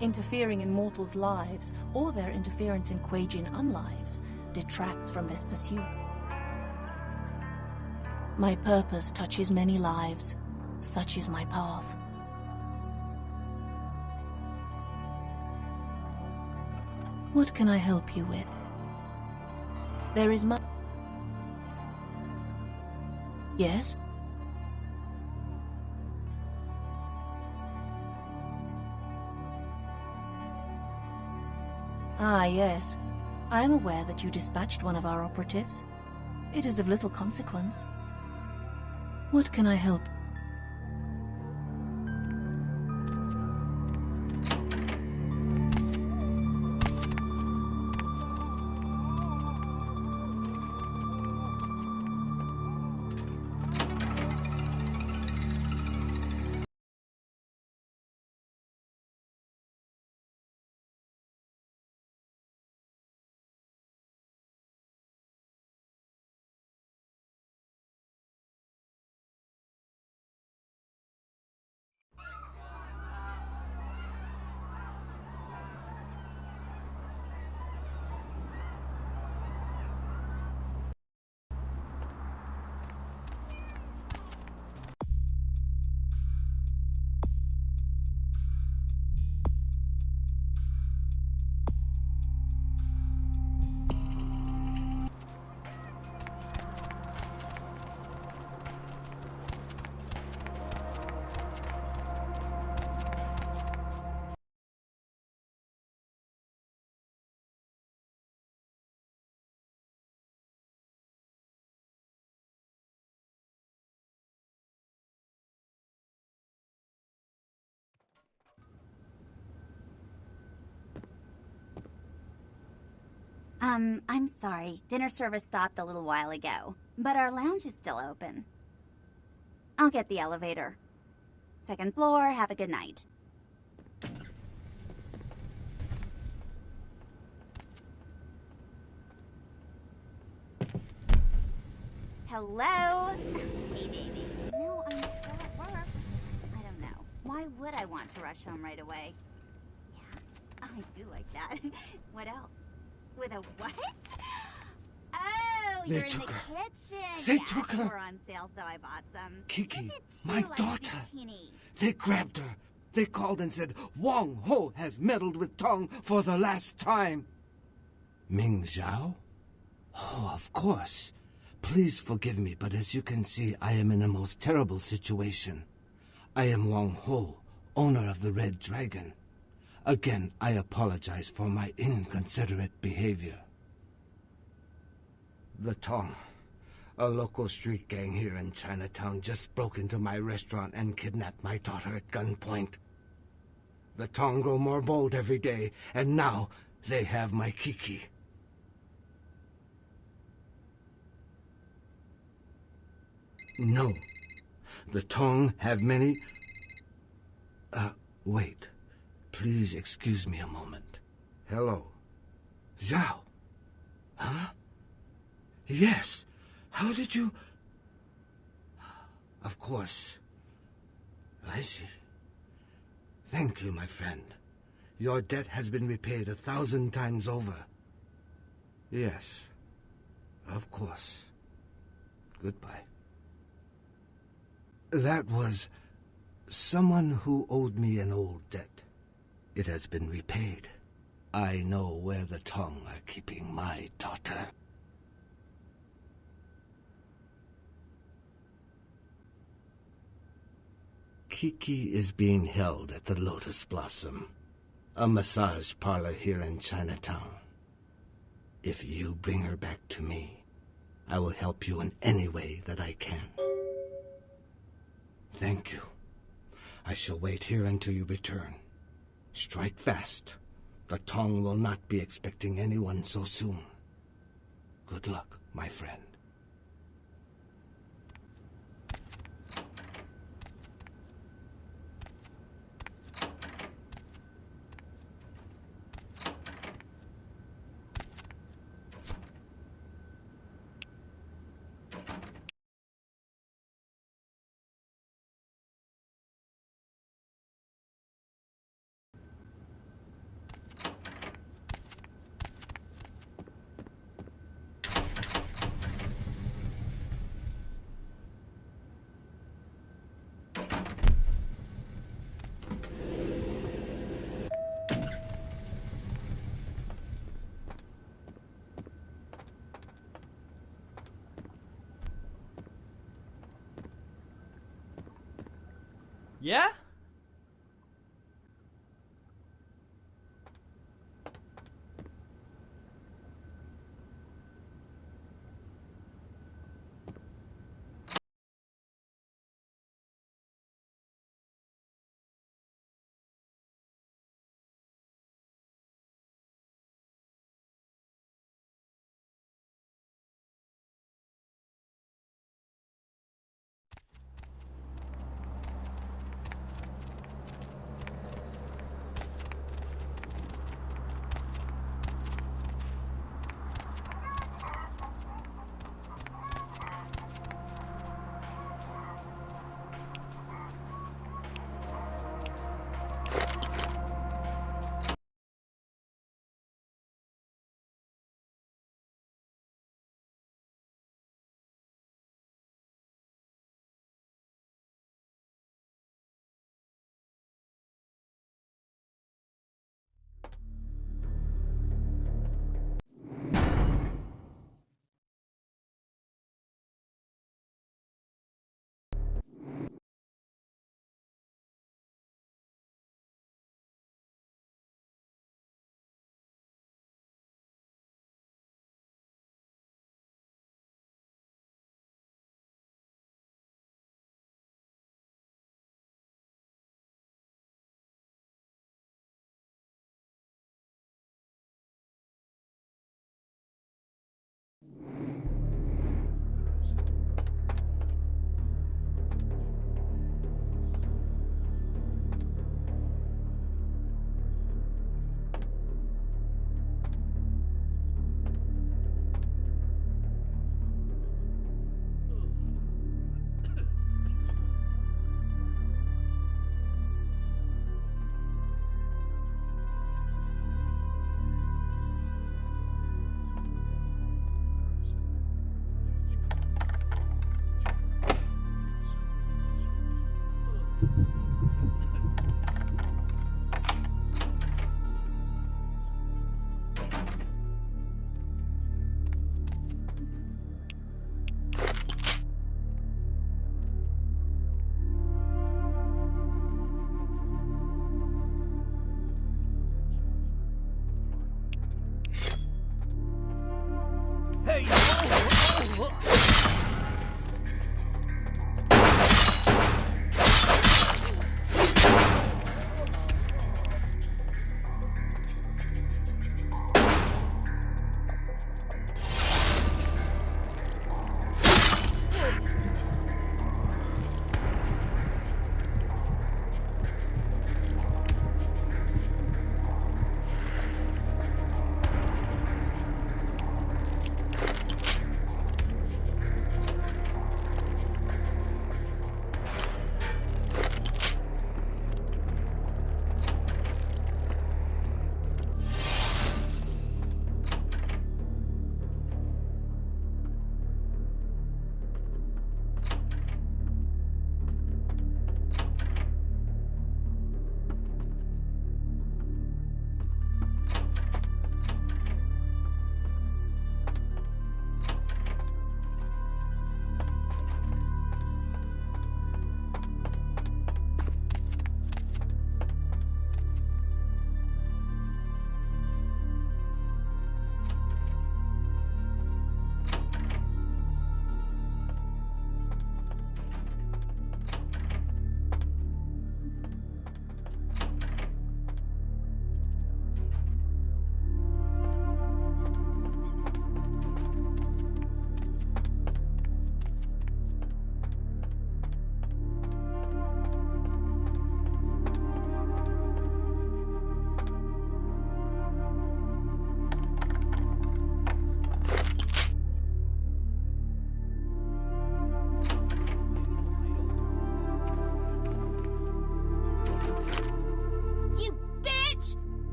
Interfering in mortals' lives, or their interference in Kuei-Jin unlives, detracts from this pursuit. My purpose touches many lives. Such is my path. What can I help you with? There is much. Ah, yes. I am aware that you dispatched one of our operatives. It is of little consequence. What can I help? I'm sorry. Dinner service stopped a little while ago, but our lounge is still open. I'll get the elevator. Second floor, have a good night. Hello? Hey, baby. No, I'm still at work. I don't know. Why would I want to rush home right away? Yeah, I do like that. What else? With a what? Oh, you're in the kitchen. They took her. They were on sale, so I bought some. Kiki, my daughter. Zucchini. They grabbed her. They called and said, Wang Ho has meddled with Tong for the last time. Ming Zhao? Oh, of course. Please forgive me, but as you can see, I am in a most terrible situation. I am Wang Ho, owner of the Red Dragon. Again, I apologize for my inconsiderate behavior. The Tong, a local street gang here in Chinatown, just broke into my restaurant and kidnapped my daughter at gunpoint. The Tong grow more bold every day, and now they have my Kiki. No. The Tong have many... wait. Please excuse me a moment. Hello. Zhao. Huh? Yes. How did you... Of course. I see. Thank you, my friend. Your debt has been repaid 1,000 times over. Yes. Of course. Goodbye. That was someone who owed me an old debt. It has been repaid. I know where the Tong are keeping my daughter. Kiki is being held at the Lotus Blossom, a massage parlor here in Chinatown. If you bring her back to me, I will help you in any way that I can. Thank you. I shall wait here until you return. Strike fast. The Tong will not be expecting anyone so soon. Good luck, my friend. Yeah? Hey!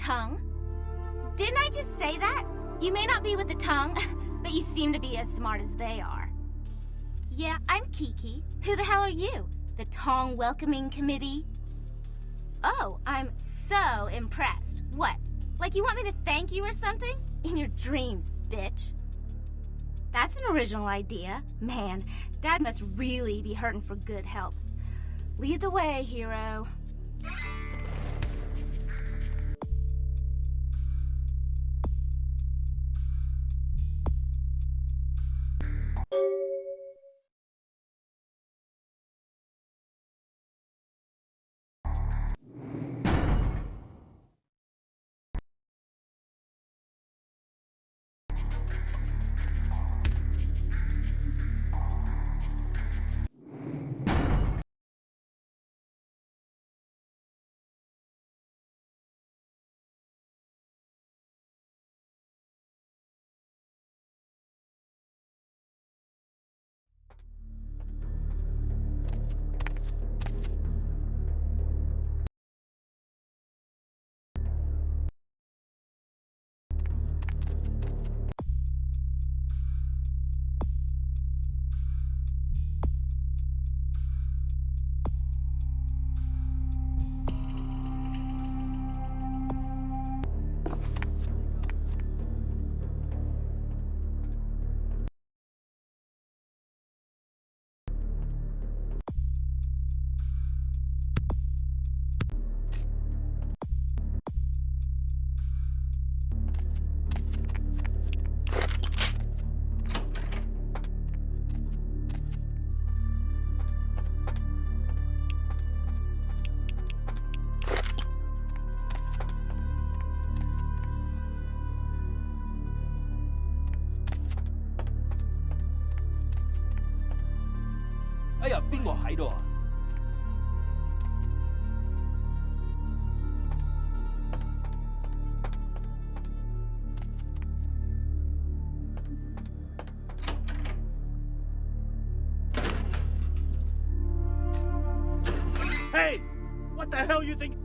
Tongue? Didn't I just say that? You may not be with the tongue, but you seem to be as smart as they are. Yeah, I'm Kiki. Who the hell are you? The Tong Welcoming Committee? Oh, I'm so impressed. What? Like you want me to thank you or something? In your dreams, bitch. That's an original idea. Man, Dad must really be hurting for good help. Lead the way, hero. Hey! What the hell you think?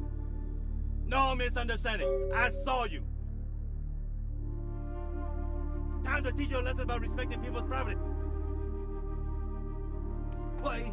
No misunderstanding. I saw you. Time to teach you a lesson about respecting people's privacy. Why?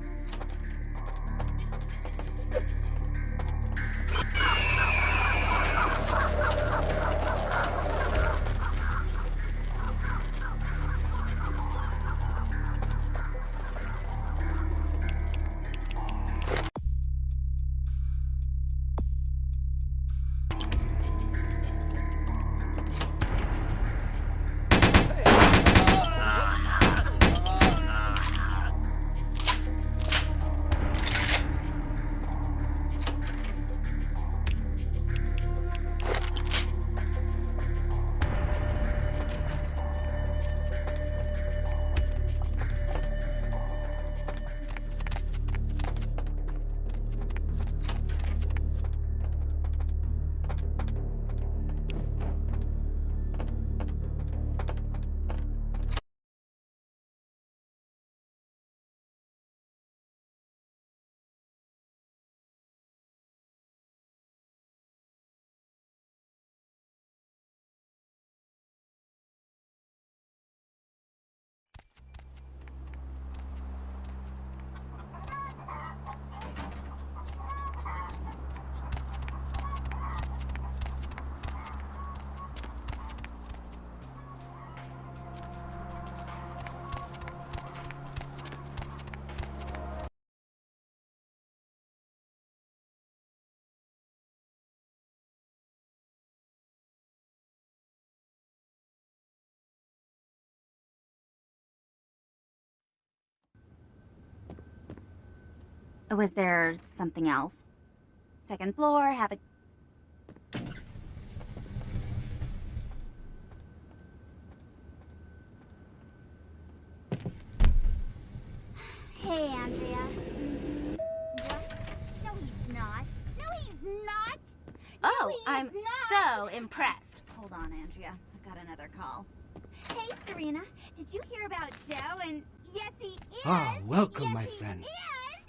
Was there something else? Second floor, have a... Hey, Andrea. What? No, he's not. No, he's not. Oh, I'm so impressed. Hold on, Andrea. I've got another call. Hey, Serena. Did you hear about Joe? And yes, he is. Ah, welcome, my friend.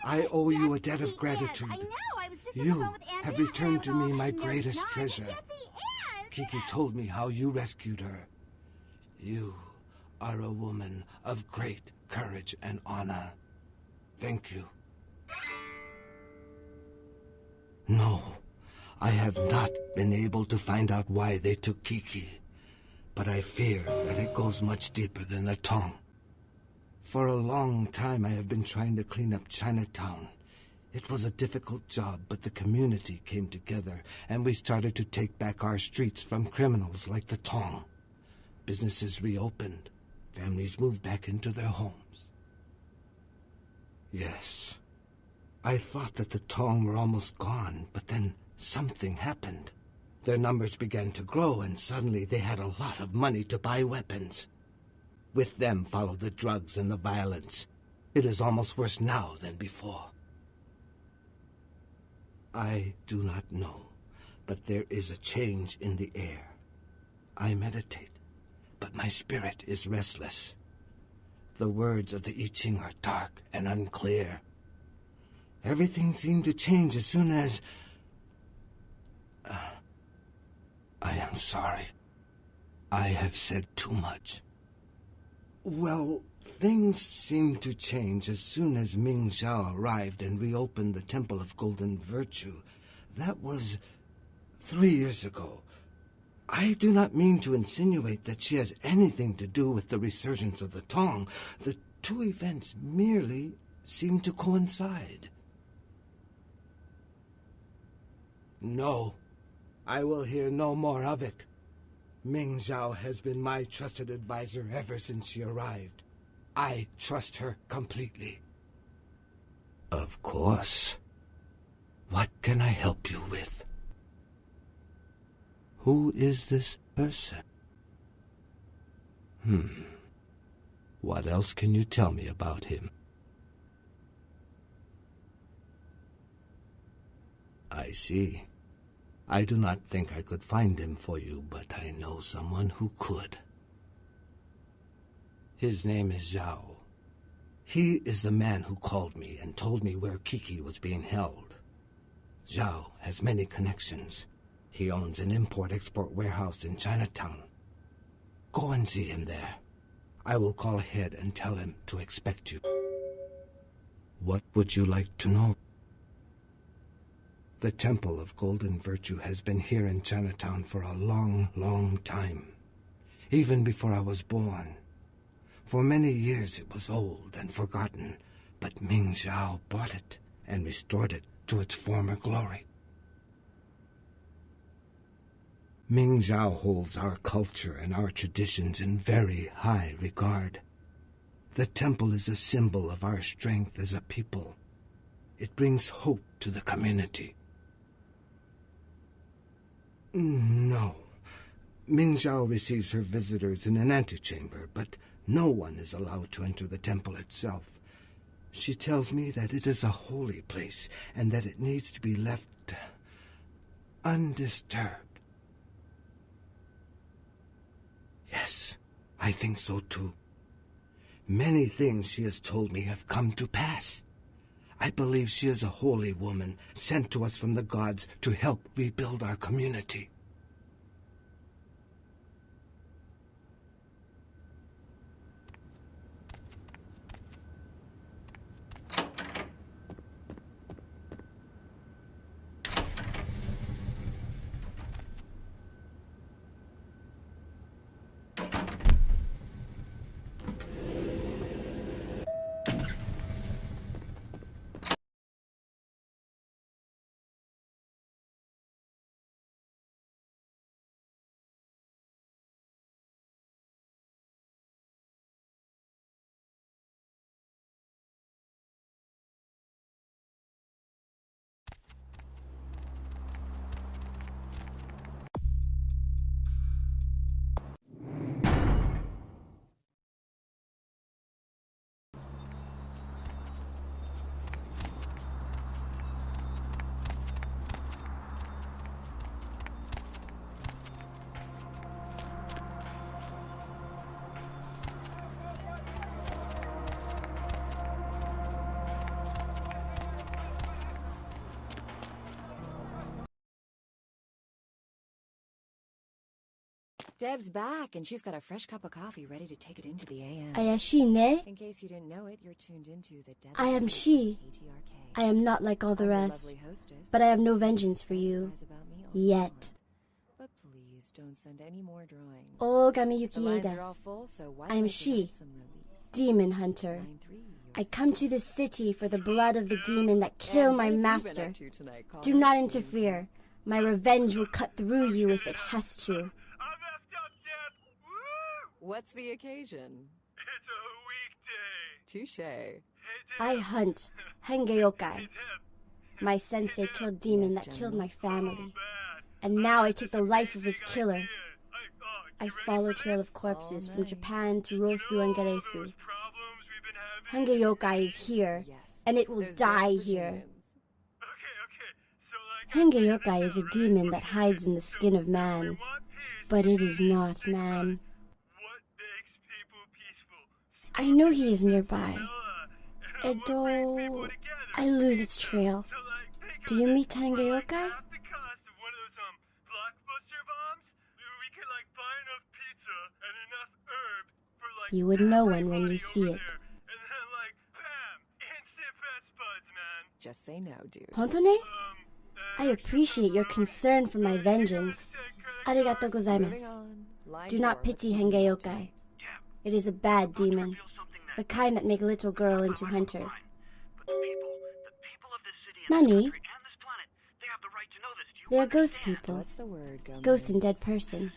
I owe you a debt of gratitude. I know. I was just on the You phone with Andrea. have returned to me my No, he's greatest not. treasure. Yes, he is. Kiki told me how you rescued her. You are a woman of great courage and honor. Thank you. No, I have not been able to find out why they took Kiki, but I fear that it goes much deeper than the tongue. For a long time I have been trying to clean up Chinatown. It was a difficult job, but the community came together, and we started to take back our streets from criminals like the Tong. Businesses reopened. Families moved back into their homes. Yes, I thought that the Tong were almost gone, but then something happened. Their numbers began to grow, and suddenly they had a lot of money to buy weapons. With them followed the drugs and the violence. It is almost worse now than before. I do not know, but there is a change in the air. I meditate, but my spirit is restless. The words of the I Ching are dark and unclear. Everything seemed to change as soon as... I am sorry. I have said too much. Well, things seemed to change as soon as Ming Zhao arrived and reopened the Temple of Golden Virtue. That was 3 years ago. I do not mean to insinuate that she has anything to do with the resurgence of the Tong. The two events merely seem to coincide. No, I will hear no more of it. Ming Zhao has been my trusted advisor ever since she arrived. I trust her completely. Of course. What can I help you with? Who is this person? What else can you tell me about him? I see. I do not think I could find him for you, but I know someone who could. His name is Zhao. He is the man who called me and told me where Kiki was being held. Zhao has many connections. He owns an import-export warehouse in Chinatown. Go and see him there. I will call ahead and tell him to expect you. What would you like to know? The Temple of Golden Virtue has been here in Chinatown for a long, long time. Even before I was born. For many years it was old and forgotten, but Ming Zhao bought it and restored it to its former glory. Ming Zhao holds our culture and our traditions in very high regard. The temple is a symbol of our strength as a people. It brings hope to the community. No. Ming Zhao receives her visitors in an antechamber, but no one is allowed to enter the temple itself. She tells me that it is a holy place and that it needs to be left undisturbed. Yes, I think so too. Many things she has told me have come to pass. I believe she is a holy woman sent to us from the gods to help rebuild our community. Deb's back, and she's got a fresh cup of coffee ready to take it into the AM. I am she, ne? In case you didn't know it, you're tuned into the Deb I am she. I am not like all the rest, but I have no vengeance for you. Yet. But please don't send any more drawings. Oh, The Gamiyuki lines are Edas. all full, so why I am don't you she, get some release? demon hunter. I come to this city for the blood of the demon that killed my master. Do not interfere. My revenge will cut through you if it has to. What's the occasion? It's a weekday. Touché. I hunt Hengeyokai. My sensei killed demon that killed my family. And now I take the life of his killer. I follow trail of corpses from Japan to Rosu and Geresu. Hengeyokai is here, and it will die here. Hengeyokai is a demon that hides in the skin of man, but it is not man. I know he is nearby. Edo... I lose its trail. Do you meet Hengeyokai? You would know one when you see it. Just say no, dude. Hontone? I appreciate your concern for my vengeance. Arigatou gozaimasu. Do not pity Hengeyokai. It is a bad demon, the kind that make little girl into hunter. Nani? They are ghost people. What's the word, Ghost and dead person.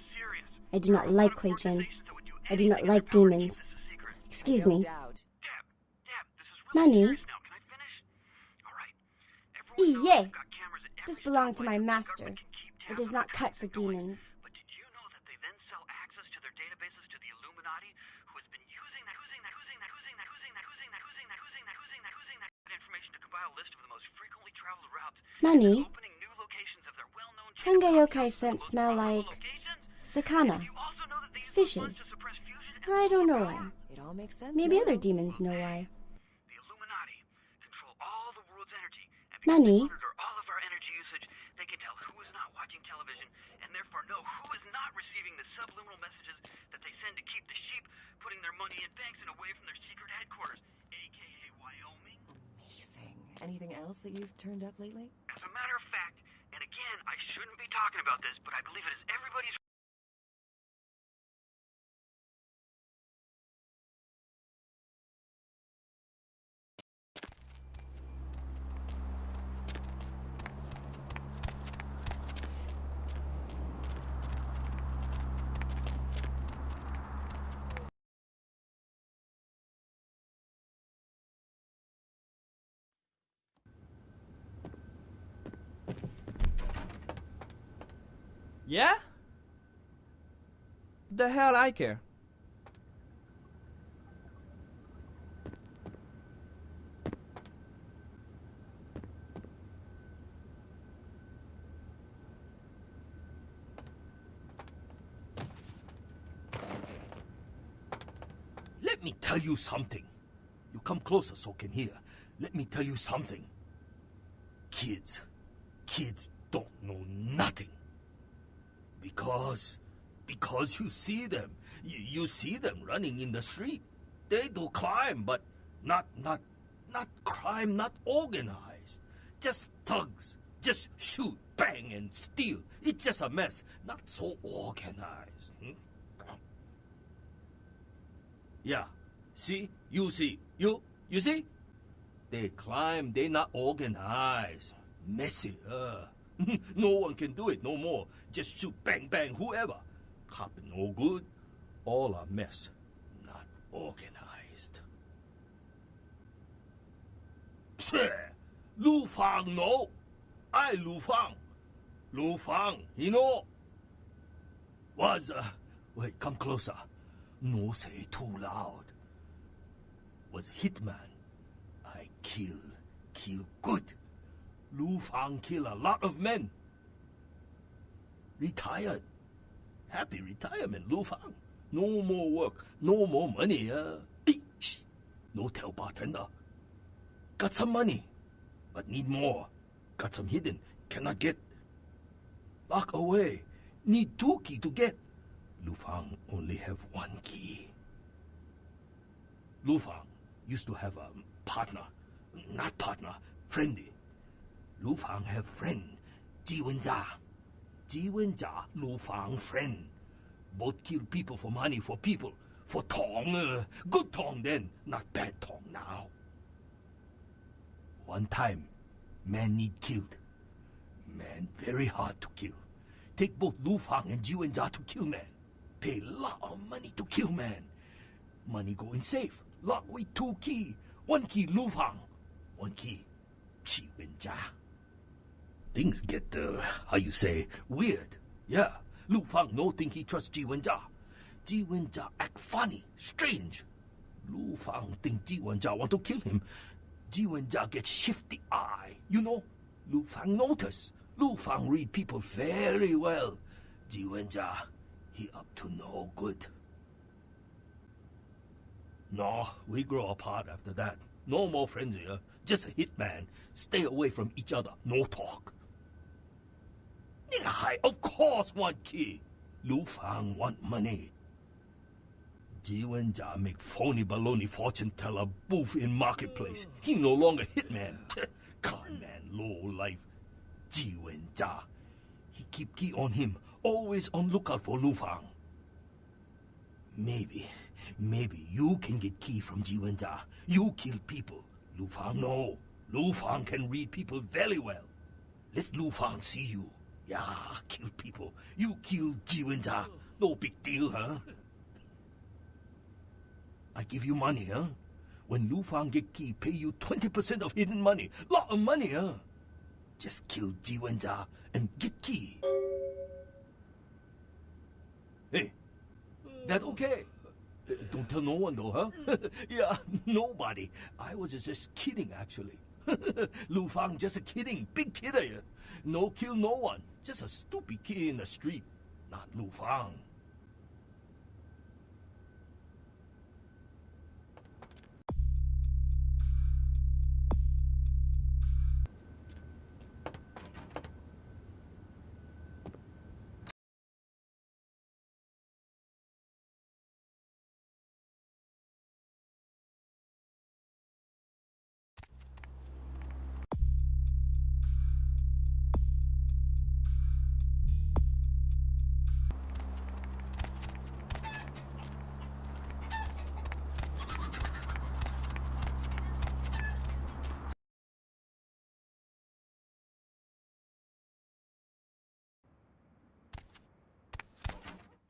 I do not like Quei-jin. I do not like demons. Excuse me. Nani? Iye! This belonged to my master. It is not cut for demons. Nani? Hengeyokai scent smell like sakana, fishes. I don't know why. It all makes sense. Maybe other demons know why. Nani? Amazing. Anything else that you've turned up lately? As a matter of fact, and again, I shouldn't be talking about this, but I believe it is everybody's... Yeah? The hell I care. Let me tell you something. You come closer so I can hear. Let me tell you something. Kids don't know nothing. Because you see them. You see them running in the street. They do crime, but not crime, not organized. Just thugs. Just shoot, bang, and steal. It's just a mess. Not so organized. Yeah. See? You see. You see? They climb, they not organized. Messy, No one can do it no more. Just shoot, bang, bang, whoever. Cop no good. All a mess. Not organized. Pfeh! Lu Fang no. I Lu Fang. Lu Fang, he know. Was, wait, come closer. No say too loud. Was hitman. I kill good. Lu Fang kill a lot of men. Retired. Happy retirement, Lu Fang. No more work, no more money, shh. No tell bartender. Got some money, but need more. Got some hidden, cannot get. Lock away. Need 2 key to get. Lu Fang only have one key. Lu Fang used to have a partner. Not partner, friendly. Lu Fang have friend, Ji Wenjia. Ji Wenjia, Lu Fang friend. Both kill people for money, for people. For tong, good tong then, not bad tong now. One time, man need killed. Man very hard to kill. Take both Lu Fang and Ji Wenjia to kill man. Pay lot of money to kill man. Money go in safe. Lock with 2 key. 1 key Lu Fang. 1 key Ji Wenjia. Things get, how you say, weird. Yeah, Lu Fang no think he trust Ji Wenjia. Ji Wenjia act funny, strange. Lu Fang think Ji Wenjia want to kill him. Ji Wenjia get shifty eye. You know, Lu Fang notice. Lu Fang read people very well. Ji Wenjia, he up to no good. No, we grow apart after that. No more friends here. Just a hitman. Stay away from each other. No talk. Nigga Hai, of course, want key. Lu Fang want money. Ji Wenjia make phony baloney fortune teller booth in marketplace. He no longer hitman. Con man, low life. Ji Wenjia. He keep key on him. Always on lookout for Lu Fang. Maybe you can get key from Ji Wenjia. You kill people. Lu Fang no. Lu Fang can read people very well. Let Lu Fang see you. Yeah, kill people. You kill Ji Wenjia. No big deal, huh? I give you money, huh? When Lu Fang get key, pay you 20% of hidden money. Lot of money, huh? Just kill Ji Wenjia and get key. Hey, that okay? Don't tell no one though, huh? Yeah, nobody. I was just kidding, actually. Lu Fang just a kidding, big kidder here. No kill no one. Just a stupid kid in the street. Not Lu Fang.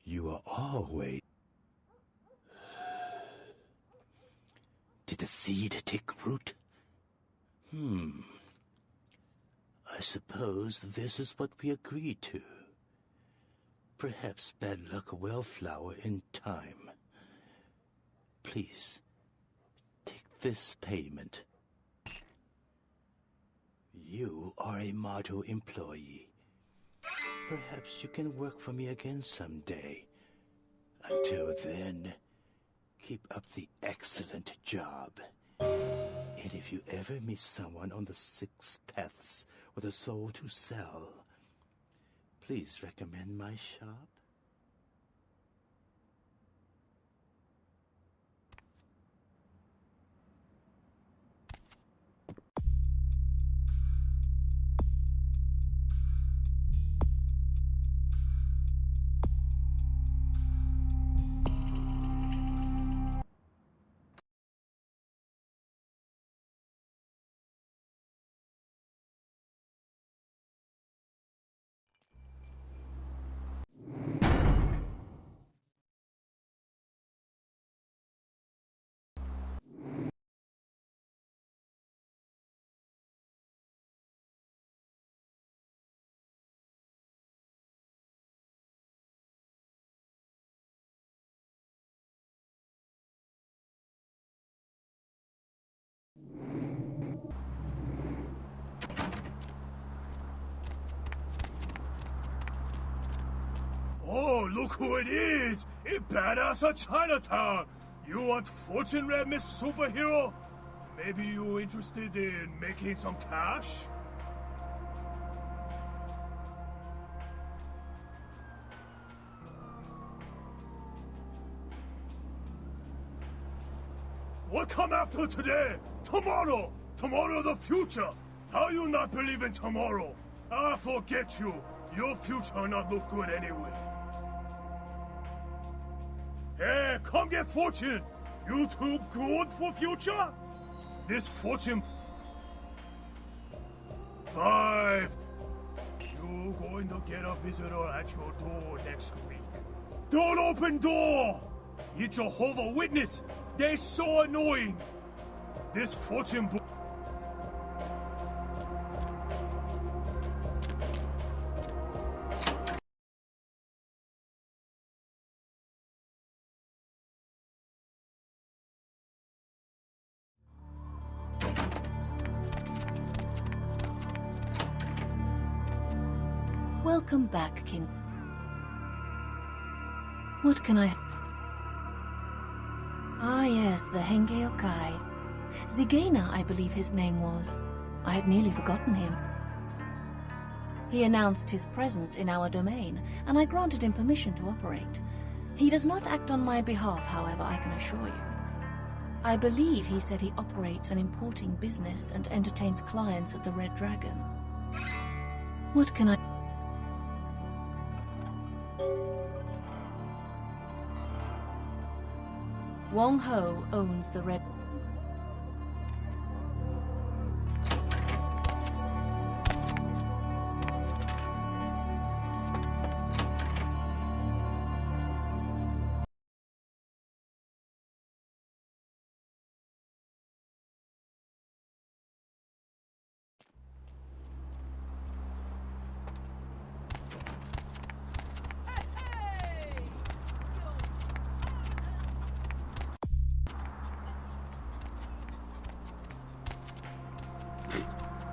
You are always... Did the seed take root? I suppose this is what we agreed to. Perhaps bad luck will flower in time. Please, take this payment. You are a Motto employee. Perhaps you can work for me again someday. Until then, keep up the excellent job. And if you ever meet someone on the 6 paths with a soul to sell, please recommend my shop. Oh, look who it is! A badass of Chinatown! You want fortune red, Miss Superhero? Maybe you interested in making some cash? What come after today? Tomorrow! Tomorrow the future! How you not believe in tomorrow? Ah, forget you. Your future not look good anyway. Hey, come get fortune! You too good for future? This fortune... 5. You going to get a visitor at your door next week. Don't open door! You Jehovah Witness! They so annoying! This fortune... Welcome back, King. What can I... Ah, yes, the Henge Yokai. Zigena, I believe his name was. I had nearly forgotten him. He announced his presence in our domain, and I granted him permission to operate. He does not act on my behalf, however, I can assure you. I believe he said he operates an importing business and entertains clients at the Red Dragon. What can I... Wong Ho owns the Red...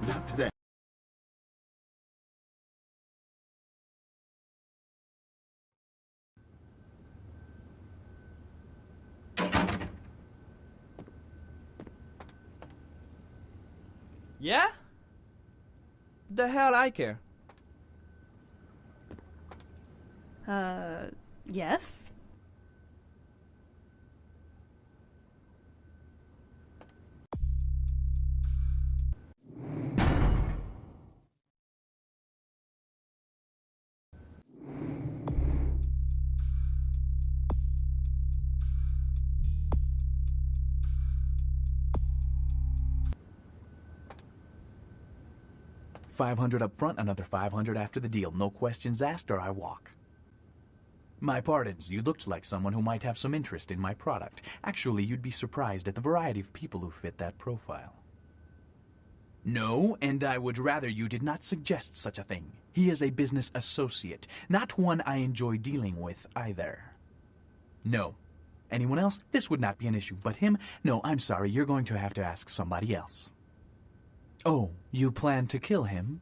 Not today. Yeah? The hell I care? Yes? $500 up front, another $500 after the deal. No questions asked or I walk. My pardons, you looked like someone who might have some interest in my product. Actually, you'd be surprised at the variety of people who fit that profile. No, and I would rather you did not suggest such a thing. He is a business associate, not one I enjoy dealing with either. No. Anyone else? This would not be an issue, but him? No, I'm sorry, you're going to have to ask somebody else. Oh, you plan to kill him?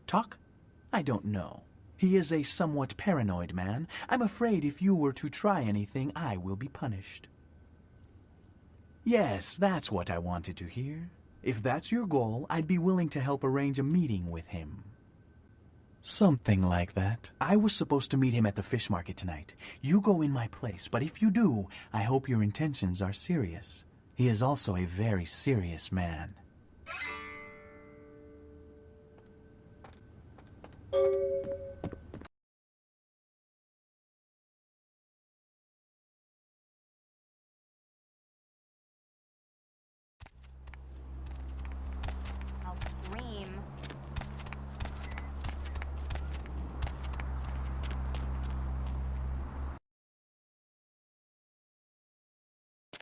Talk? I don't know. He is a somewhat paranoid man. I'm afraid if you were to try anything, I will be punished. Yes, that's what I wanted to hear. If that's your goal, I'd be willing to help arrange a meeting with him. Something like that. I was supposed to meet him at the fish market tonight. You go in my place, but if you do, I hope your intentions are serious. He is also a very serious man. I'll scream.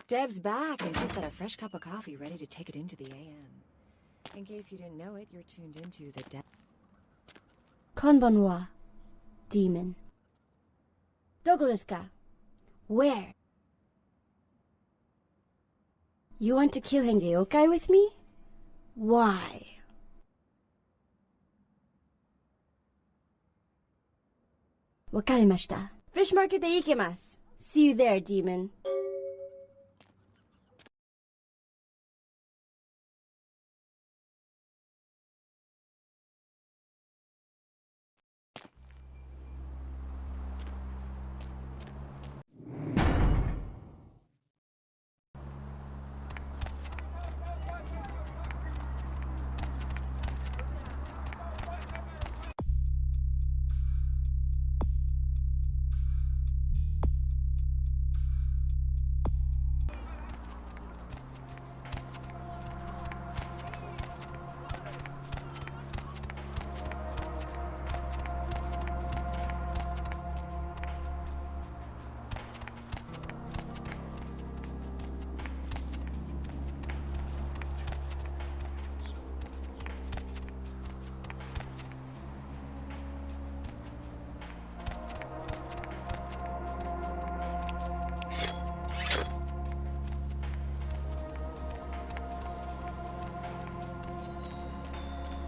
Deb's back, and she's got a fresh cup of coffee ready to take it into the AM. In case you didn't know it, you're tuned into the Deb... Konbanwa. Demon. Doko desu ka? Where? You want to kill Henge Yokai with me? Why? Wakarimashita. Fish market de ikemasu. See you there, demon.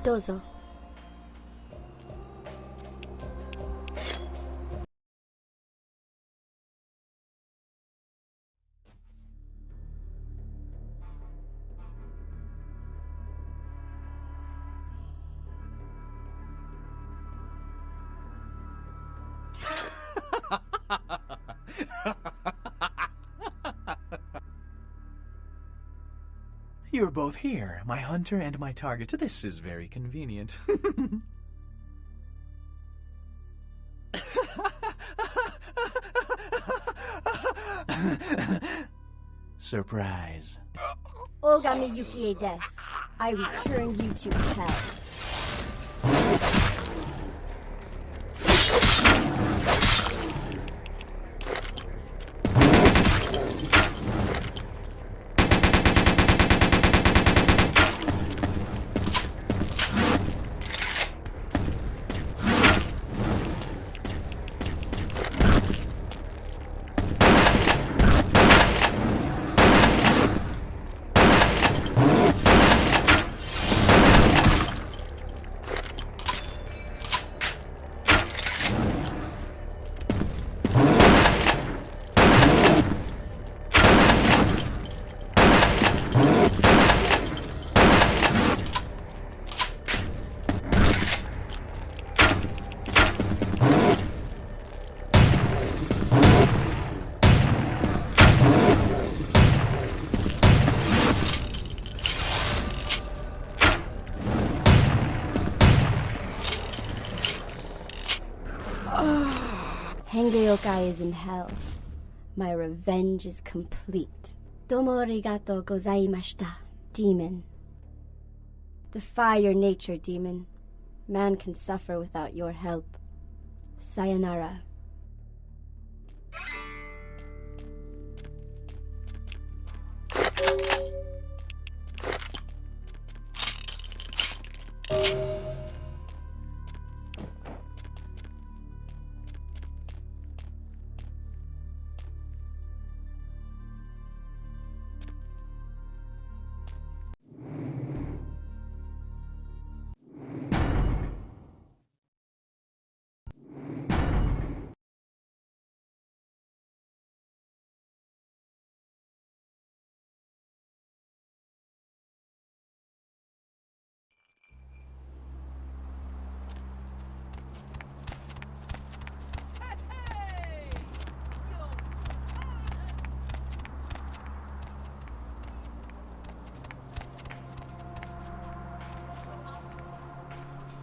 Dozo. You're both here, my hunter and my target. This is very convenient. Surprise. Ogami Yukie desu. I return you to hell. Hengeyokai is in hell. My revenge is complete. Domo arigato gozaimashita, demon. Defy your nature, demon. Man can suffer without your help. Sayonara.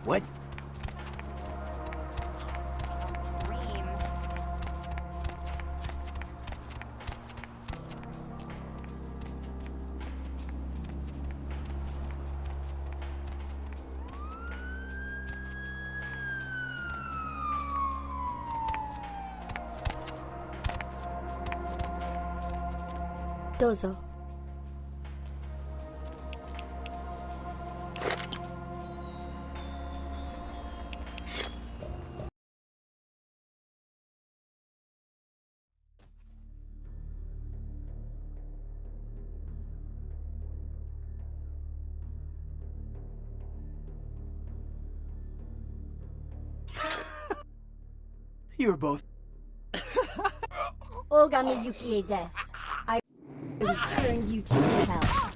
What? Scream. Dozo. You're both. Ogami Yukie desu. I return you to hell.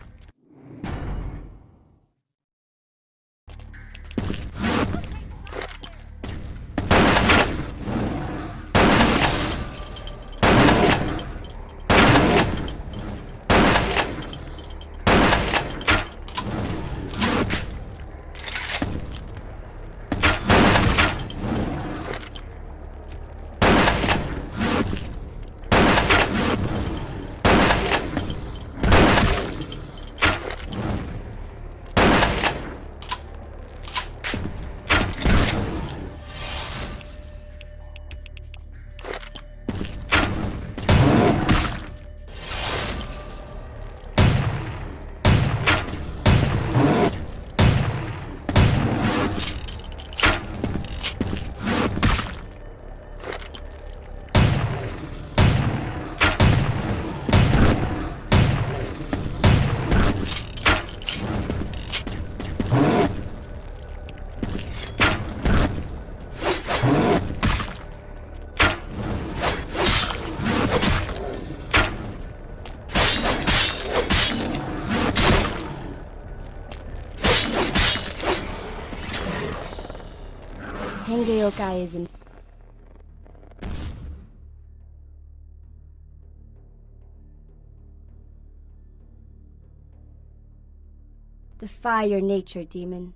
Hengeyokai is in. Defy your nature, demon.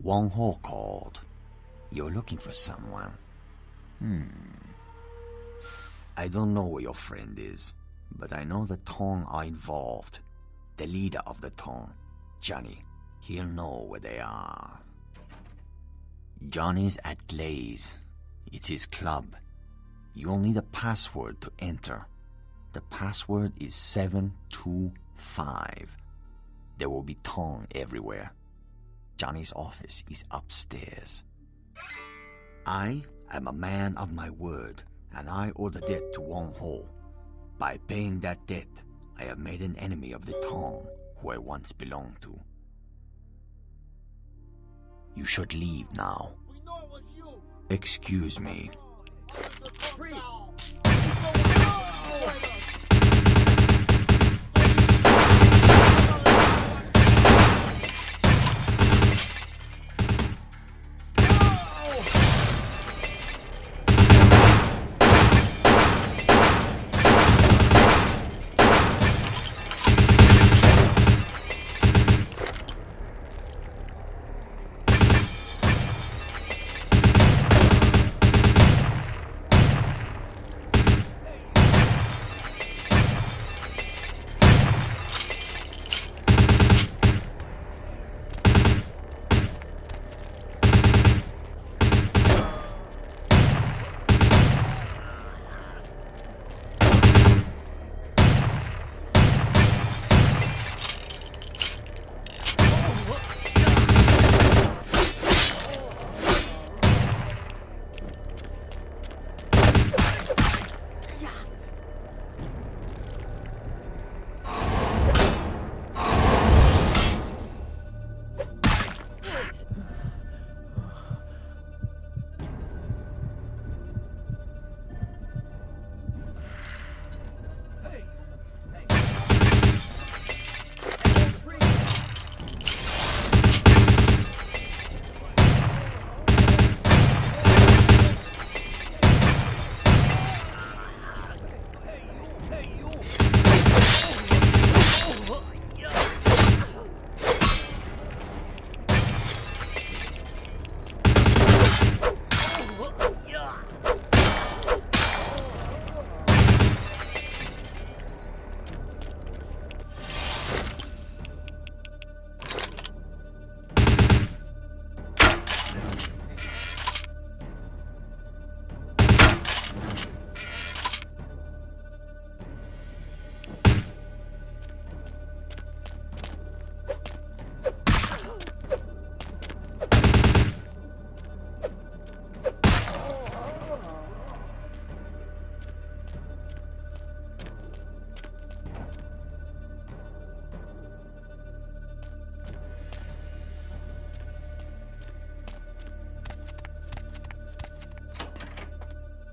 Wong Ho called. You're looking for someone. I don't know where your friend is, but I know the Tong are involved. The leader of the Tong, Johnny, he'll know where they are. Johnny's at Glaze. It's his club. You'll need a password to enter. The password is 725. There will be Tong everywhere. Johnny's office is upstairs. I am a man of my word, and I owe the debt to Wong Ho. By paying that debt, I have made an enemy of the Tong, who I once belonged to. You should leave now. Excuse me.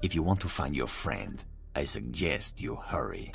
If you want to find your friend, I suggest you hurry.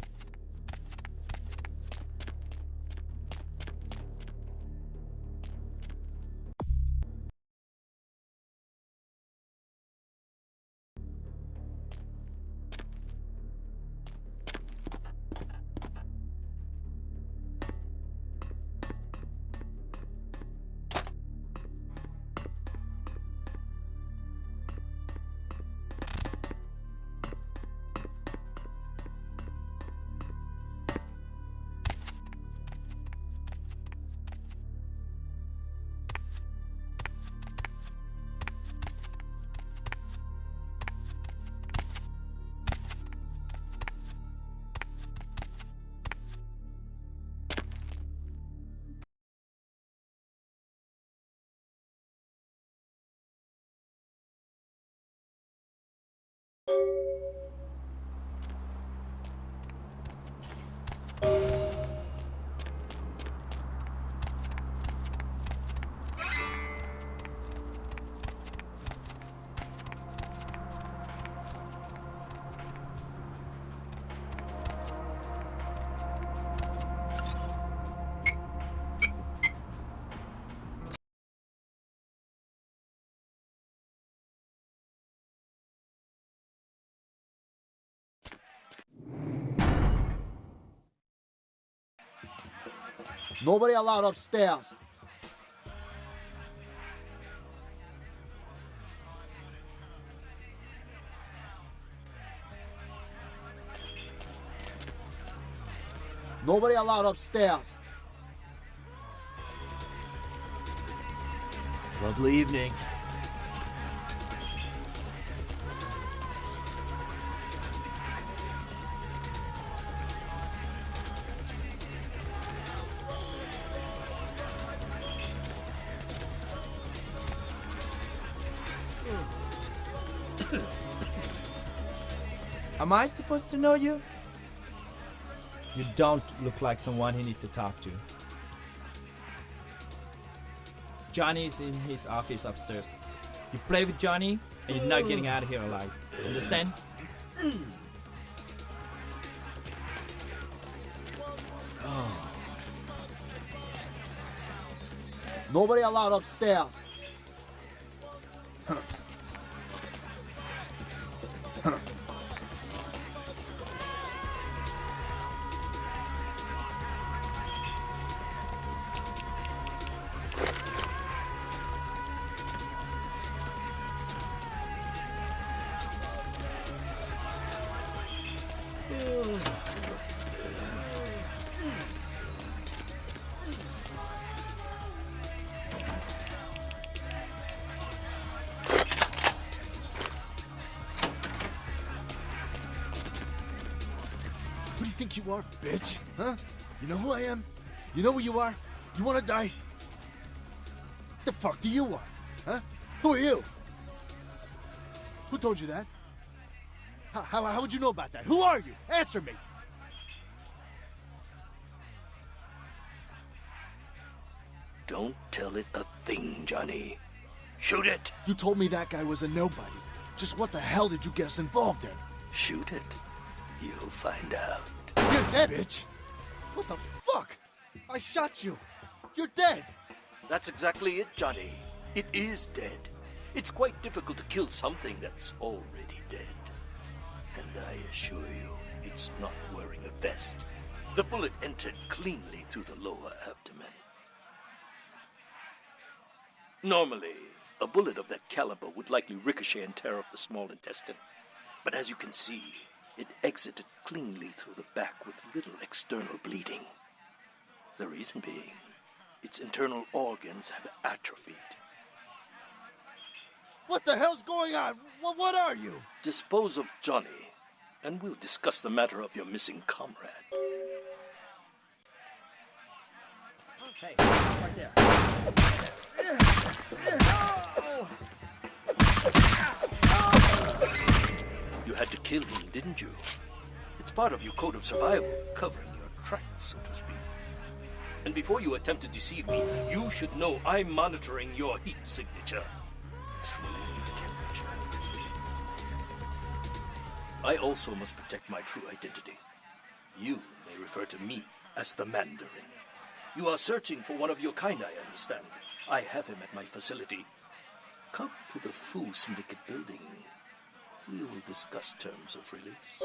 Nobody allowed upstairs. Nobody allowed upstairs. Lovely evening. Am I supposed to know you? You don't look like someone he needs to talk to. Johnny is in his office upstairs. You play with Johnny, and you're not getting out of here alive. Understand? Nobody allowed upstairs. Who do you think you are, bitch? Huh? You know who I am? You know who you are? You wanna die? The fuck do you want? Huh? Who are you? Who told you that? How would you know about that? Who are you? Answer me! Don't tell it a thing, Johnny. Shoot it! You told me that guy was a nobody. Just what the hell did you get us involved in? Shoot it. You'll find out. You're dead, bitch! What the fuck? I shot you! You're dead! That's exactly it, Johnny. It is dead. It's quite difficult to kill something that's already dead. And I assure you, it's not wearing a vest. The bullet entered cleanly through the lower abdomen. Normally, a bullet of that caliber would likely ricochet and tear up the small intestine. But as you can see, it exited cleanly through the back with little external bleeding. The reason being, its internal organs have atrophied. What the hell's going on? What are you? Dispose of Johnny, and we'll discuss the matter of your missing comrade. Hey, right there. You had to kill him, didn't you? It's part of your code of survival, covering your tracks, so to speak. And before you attempt to deceive me, you should know I'm monitoring your heat signature. True temperature. I also must protect my true identity. You may refer to me as the Mandarin. You are searching for one of your kind, I understand. I have him at my facility. Come to the Fu Syndicate building. We will discuss terms of release.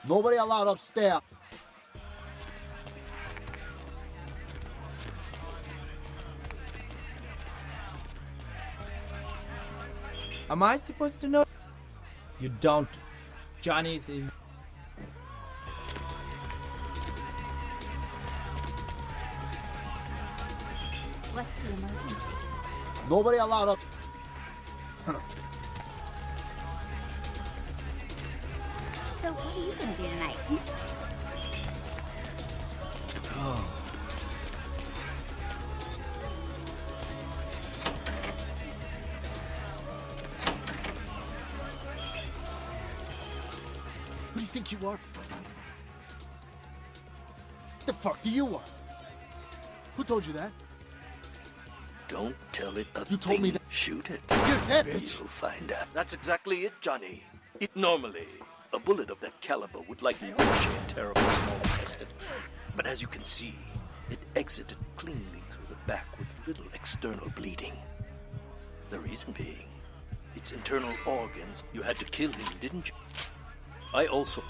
Nobody allowed upstairs. Am I supposed to know? You don't. Johnny's in. What's the emergency? Nobody allowed up. So what are you gonna do tonight? Who do you think you are? The fuck do you want? Who told you that? Don't tell it a You told me thing. that. Shoot it. You're dead, bitch. You'll find out. That's exactly it, Johnny. Normally, a bullet of that caliber would likely ricochet a terrible small past it. But as you can see, it exited cleanly through the back with little external bleeding. The reason being, its internal organs. You had to kill him, didn't you? I also...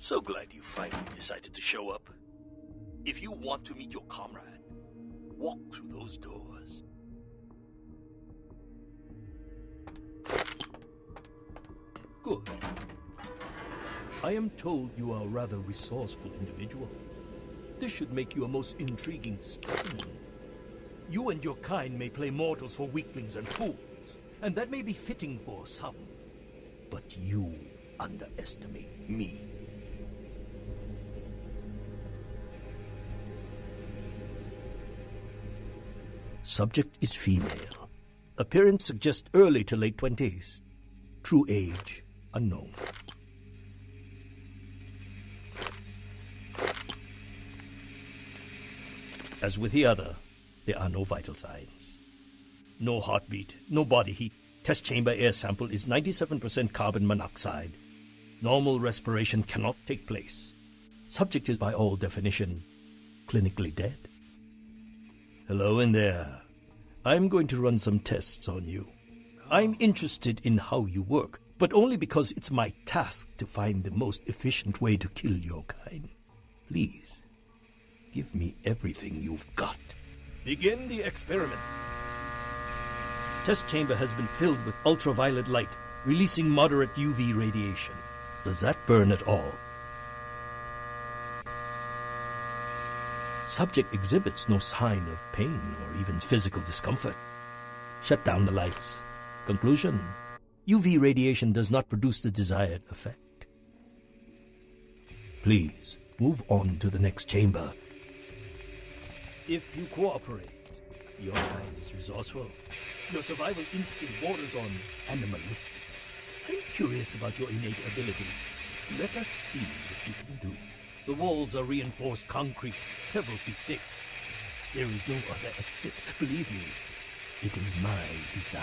So glad you finally decided to show up. If you want to meet your comrade, walk through those doors. Good. I am told you are a rather resourceful individual. This should make you a most intriguing specimen. You and your kind may play mortals for weaklings and fools, and that may be fitting for some. But you underestimate me. Subject is female. Appearance suggests early to late 20s. True age, unknown. As with the other, there are no vital signs. No heartbeat, no body heat. Test chamber air sample is 97% carbon monoxide. Normal respiration cannot take place. Subject is by all definition clinically dead. Hello in there. I'm going to run some tests on you. I'm interested in how you work, but only because it's my task to find the most efficient way to kill your kind. Please, give me everything you've got. Begin the experiment. Test chamber has been filled with ultraviolet light, releasing moderate UV radiation. Does that burn at all? Subject exhibits no sign of pain or even physical discomfort. Shut down the lights. Conclusion: UV radiation does not produce the desired effect. Please, move on to the next chamber. If you cooperate, your kind is resourceful. Your survival instinct borders on animalistic. I'm curious about your innate abilities. Let us see what you can do. The walls are reinforced concrete, several feet thick. There is no other exit. Believe me, it is my design.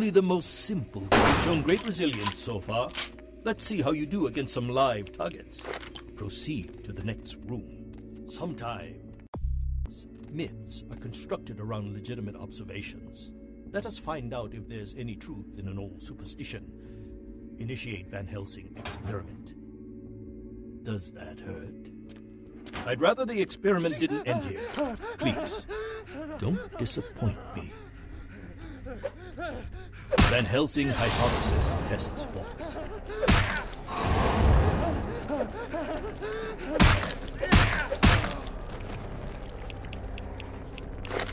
only the most simple. You've shown great resilience so far. Let's see how you do against some live targets. Proceed to the next room. Sometimes myths are constructed around legitimate observations. Let us find out if there's any truth in an old superstition. Initiate Van Helsing experiment. Does that hurt? I'd rather the experiment didn't end here. Please, don't disappoint me. Van Helsing hypothesis tests false.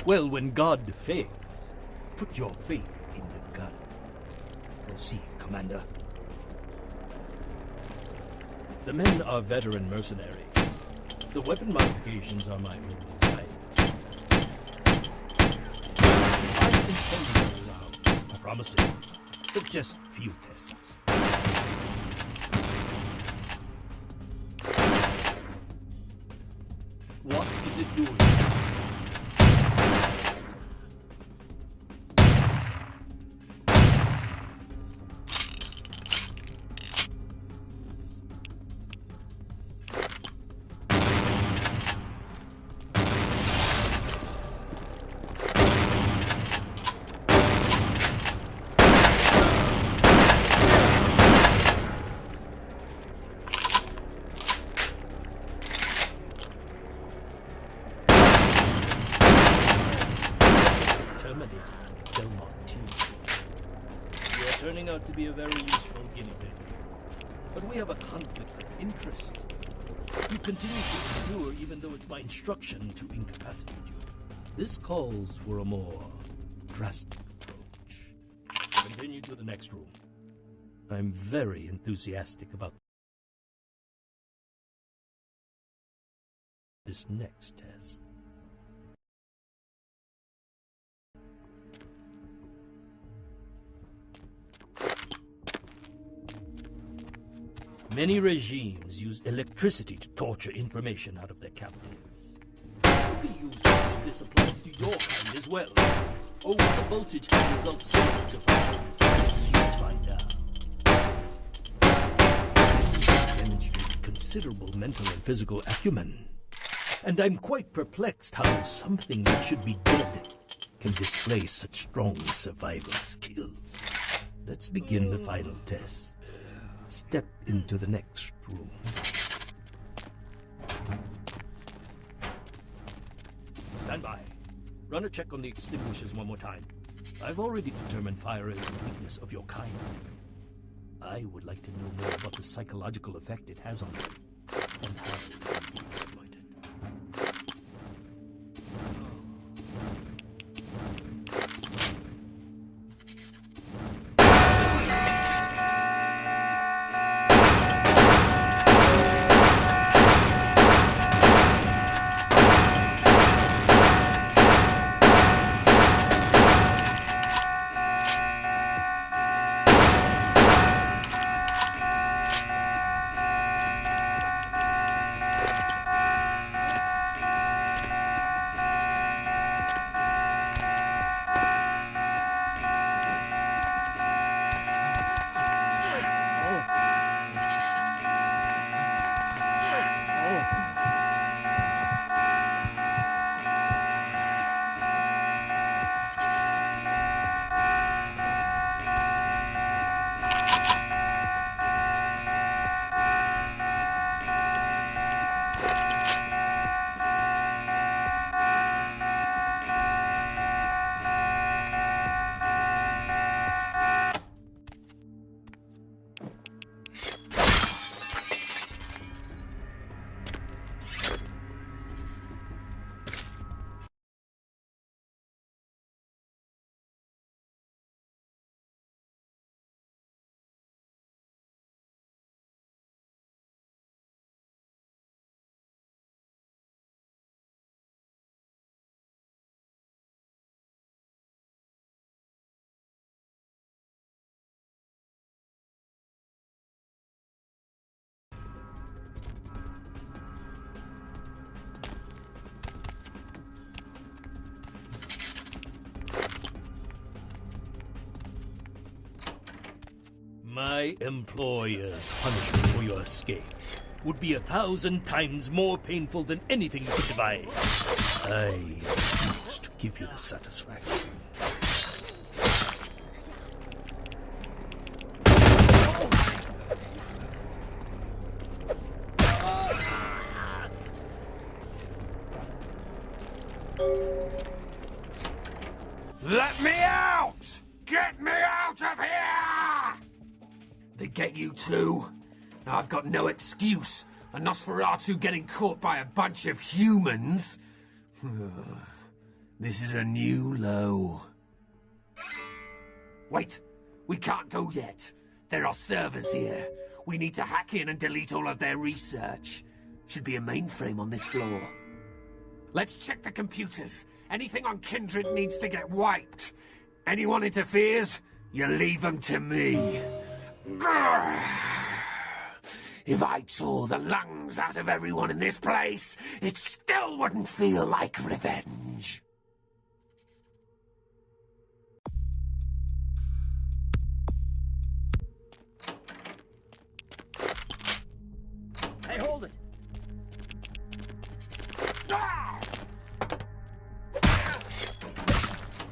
Well, when God fails, put your faith in the gun. Proceed, Commander. The men are veteran mercenaries. The weapon modifications are my only design. Find incendiary rounds. Promising. Suggest field tests. What is it doing? Turning out to be a very useful guinea pig. But we have a conflict of interest. You continue to endure even though it's my instruction to incapacitate you. This calls for a more drastic approach. Continue to the next room. I'm very enthusiastic about this next test. Many regimes use electricity to torture information out of their captives. It would be useful if this applies to your kind as well. Or would the voltage have results similar to fire? Let's find out. Demonstrate considerable mental and physical acumen. And I'm quite perplexed how something that should be dead can display such strong survival skills. Let's begin the final test. Step into the next room. Stand by. Run a check on the extinguishers one more time. I've already determined fire is a weakness of your kind. I would like to know more about the psychological effect it has on you and how it can be exploited. My employer's punishment for your escape would be 1,000 times more painful than anything you could devise. I refuse to give you the satisfaction. Let me out! Get me out of here! They get you too? I've got no excuse. A Nosferatu getting caught by a bunch of humans? This is a new low. Wait, we can't go yet. There are servers here. We need to hack in and delete all of their research. Should be a mainframe on this floor. Let's check the computers. Anything on Kindred needs to get wiped. Anyone interferes, you leave them to me. Grr. If I tore the lungs out of everyone in this place, it still wouldn't feel like revenge. Hey, hold it! Ah!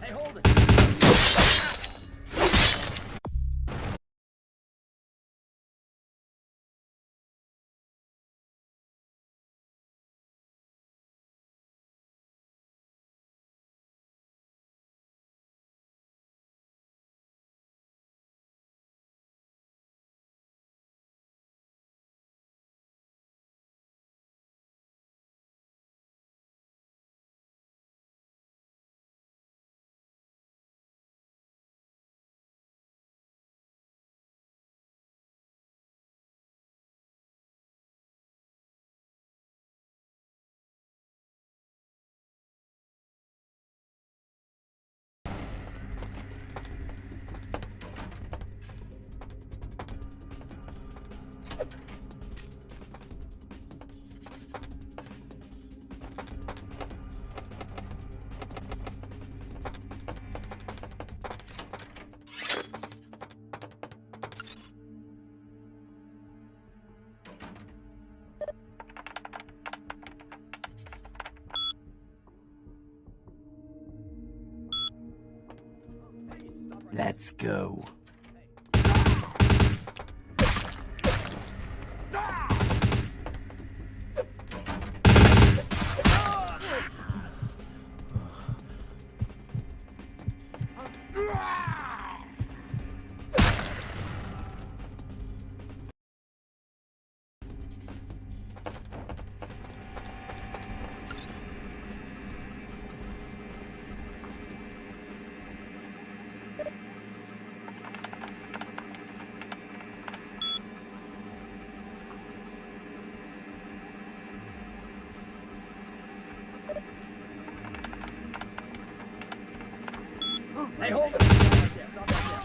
Hey, hold it! Let's go. Hey, hold it! Stop right there, stop right there.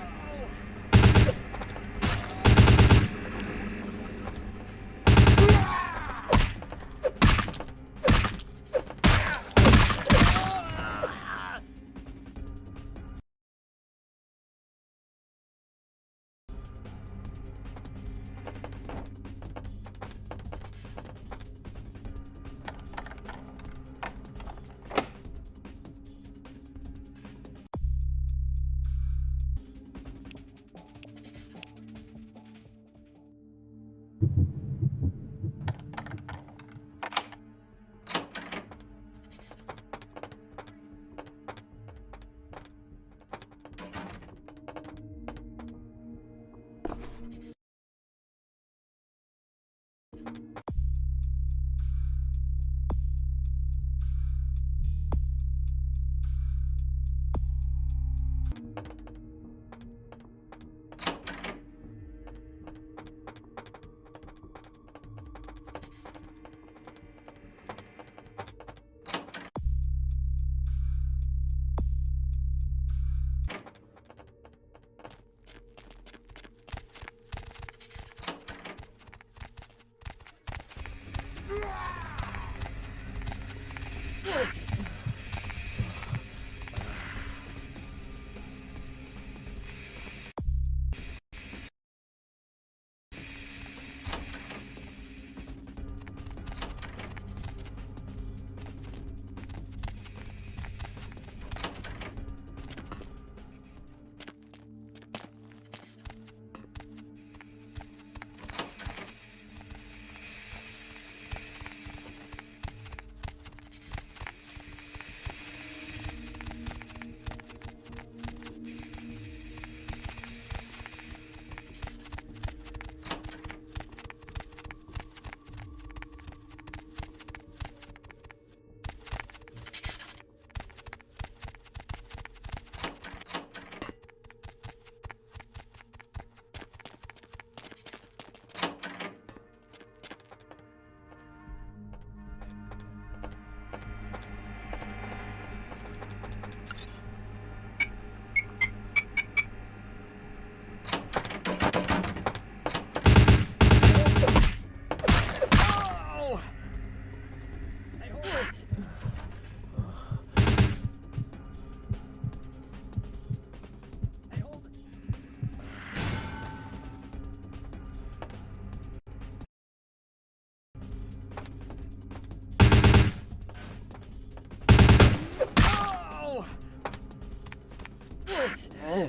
Stop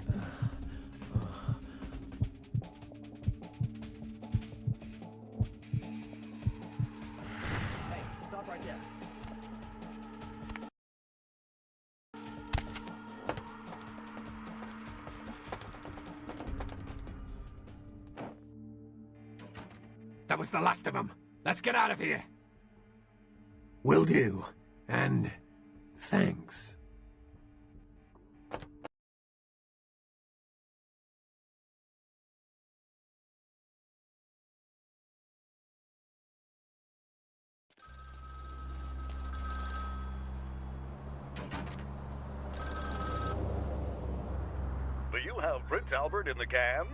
right there. That was the last of them. Let's get out of here. Will do. And thanks. Do you have Prince Albert in the can?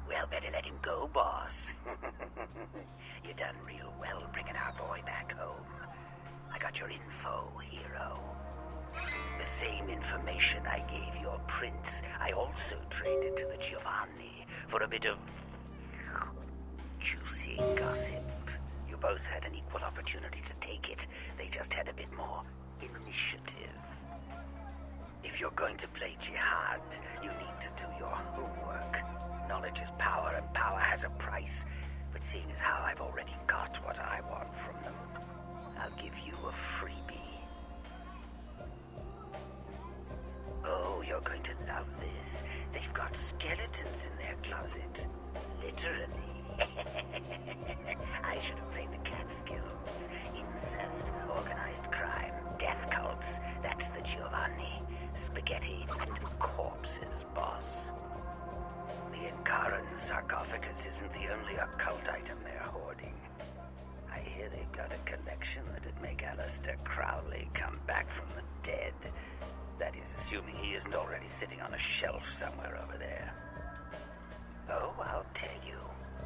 Well, better let him go, boss. You done real well bringing our boy back home. I got your info, hero. The same information I gave your prince, I also traded to the Giovanni for a bit of juicy gossip. You both had an equal opportunity to take it. They just had a bit more initiative. If you're going to play jihad, you need to do your homework. Knowledge is power, and power has a price. But seeing as how I've already got what I want from them, I'll give you a freebie. Oh, you're going to love this. They've got skeletons in their closet. Literally. I should have played the Catskills. Incest, organized crime, death cults. That's the Giovanni. Spaghetti and corpses, boss. The Inkaran sarcophagus isn't the only occult item they're hoarding. I hear they've got a collection that'd make Aleister Crowley come back from the dead. That is, assuming he isn't already sitting on a shelf somewhere over there. Oh, I'll tell you.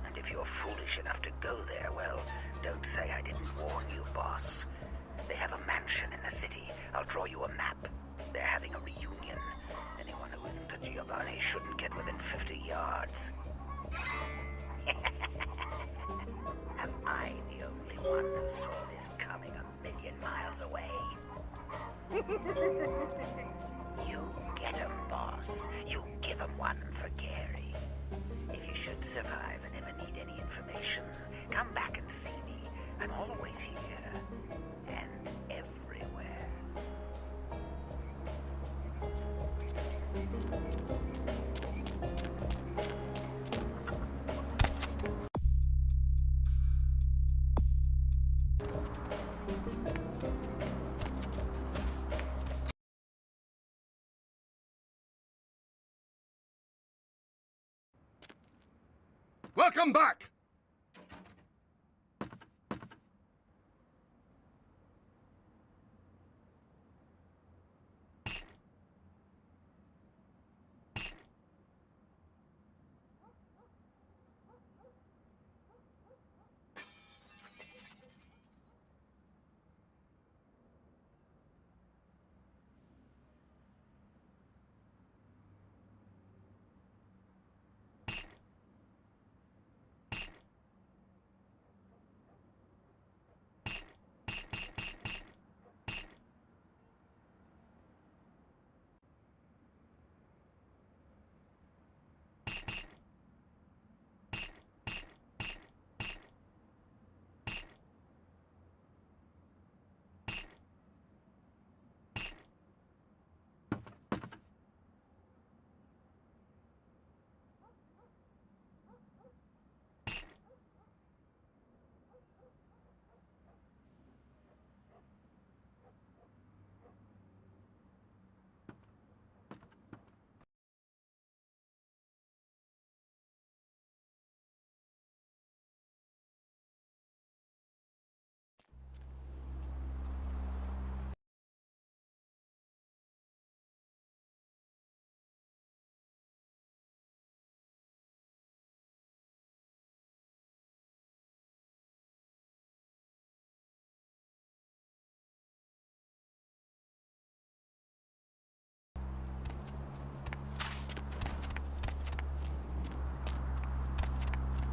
And if you're foolish enough to go there, well, don't say I didn't warn you, boss. They have a mansion in the city. I'll draw you a map. They're having a reunion. Anyone who isn't a Giovanni shouldn't get within 50 yards. Am I the only one who saw this coming a million miles away? You get 'em, boss. You give 'em one for Gary. If you should survive and ever need any information, come back and see me. I'm always here. And everywhere. Welcome back!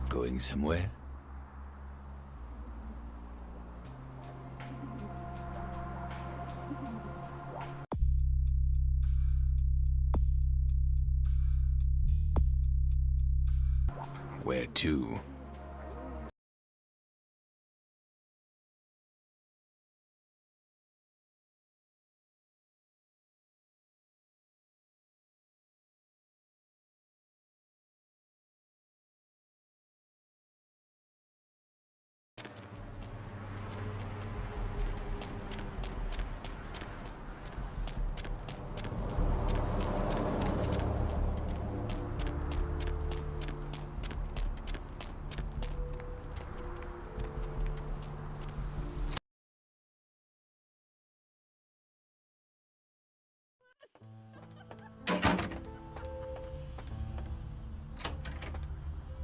Going somewhere? Where to?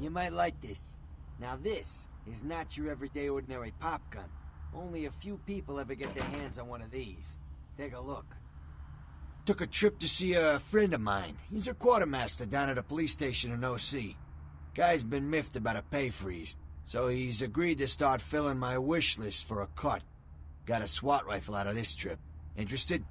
You might like this. Now this is not your everyday ordinary pop gun. Only a few people ever get their hands on one of these. Take a look. Took a trip to see a friend of mine. He's a quartermaster down at a police station in OC. Guy's been miffed about a pay freeze, so he's agreed to start filling my wish list for a cut. Got a SWAT rifle out of this trip. Interested?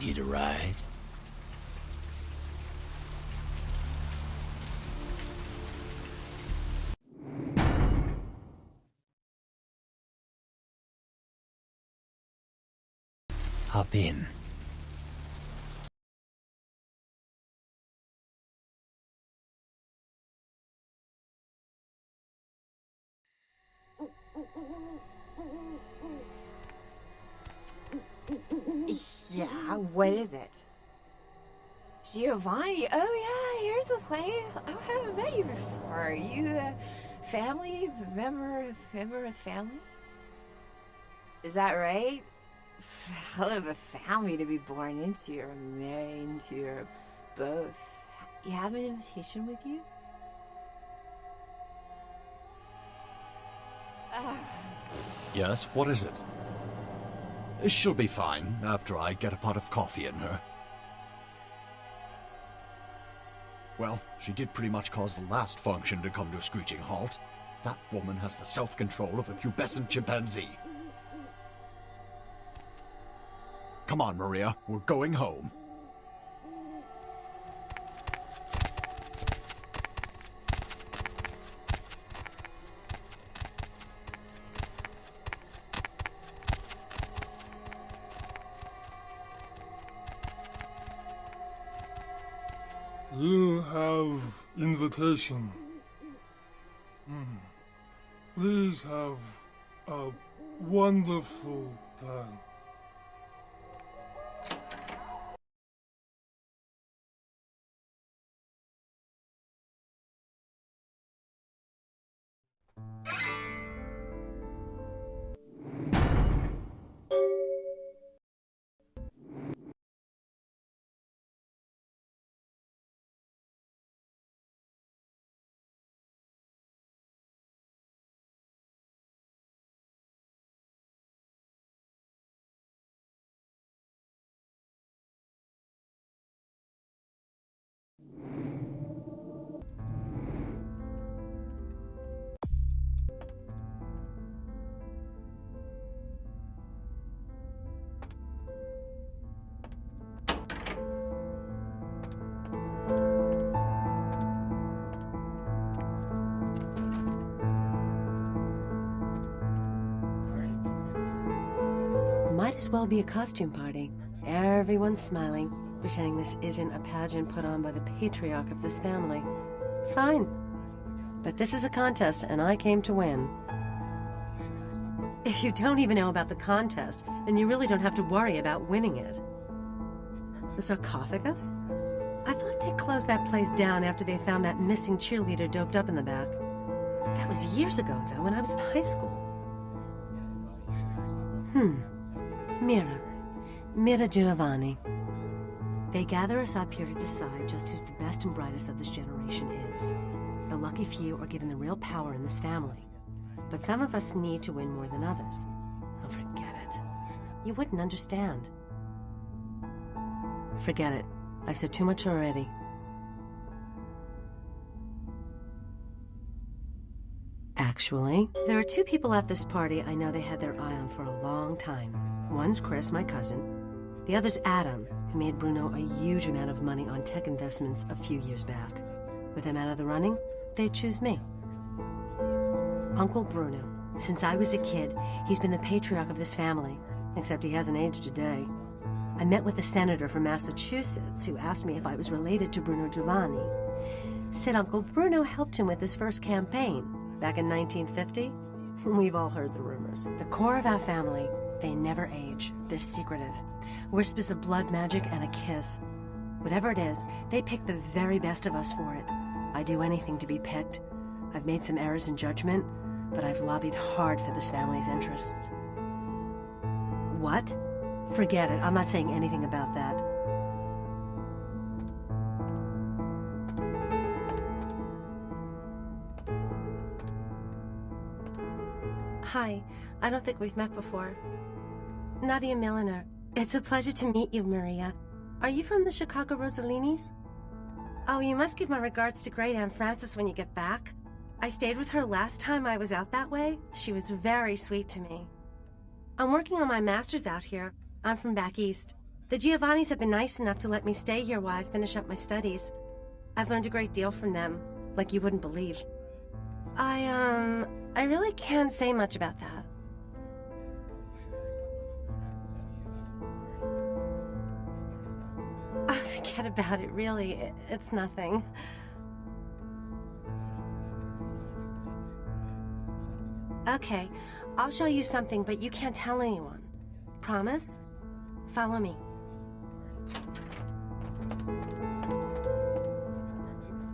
Need a ride? Hop in. Yeah, what is it? Giovanni, oh yeah, here's the place. I haven't met you before. Are you a family member of family? Is that right? Hell of a family to be born into or married into or both. You have an invitation with you? Yes, what is it? She'll be fine after I get a pot of coffee in her. Well, she did pretty much cause the last function to come to a screeching halt. That woman has the self-control of a pubescent chimpanzee. Come on, Maria, we're going home. You have invitation. Please have a wonderful time. Might as well be a costume party. Everyone's smiling, pretending this isn't a pageant put on by the patriarch of this family. Fine. But this is a contest, and I came to win. If you don't even know about the contest, then you really don't have to worry about winning it. The sarcophagus? I thought they closed that place down after they found that missing cheerleader doped up in the back. That was years ago, though, when I was in high school. Mira Giovanni. They gather us up here to decide just who's the best and brightest of this generation is. The lucky few are given the real power in this family. But some of us need to win more than others. Oh, forget it. You wouldn't understand. Forget it. I've said too much already. Actually, there are two people at this party I know they had their eye on for a long time. One's Chris, my cousin. The other's Adam, who made Bruno a huge amount of money on tech investments a few years back. With him out of the running, they'd choose me. Uncle Bruno. Since I was a kid, he's been the patriarch of this family, except he hasn't aged a day. I met with a senator from Massachusetts who asked me if I was related to Bruno Giovanni. Said Uncle Bruno helped him with his first campaign back in 1950. We've all heard the rumors. The core of our family, they never age. They're secretive. Whispers of blood magic and a kiss. Whatever it is, they pick the very best of us for it. I'd do anything to be picked. I've made some errors in judgment, but I've lobbied hard for this family's interests. What? Forget it. I'm not saying anything about that. Hi. I don't think we've met before. Nadia Milliner. It's a pleasure to meet you, Maria. Are you from the Chicago Rosalinis? Oh, you must give my regards to Great Aunt Frances when you get back. I stayed with her last time I was out that way. She was very sweet to me. I'm working on my master's out here. I'm from back east. The Giovannis have been nice enough to let me stay here while I finish up my studies. I've learned a great deal from them, like you wouldn't believe. I really can't say much about that. Oh, forget about it, really. It's nothing. Okay, I'll show you something, but you can't tell anyone. Promise? Follow me.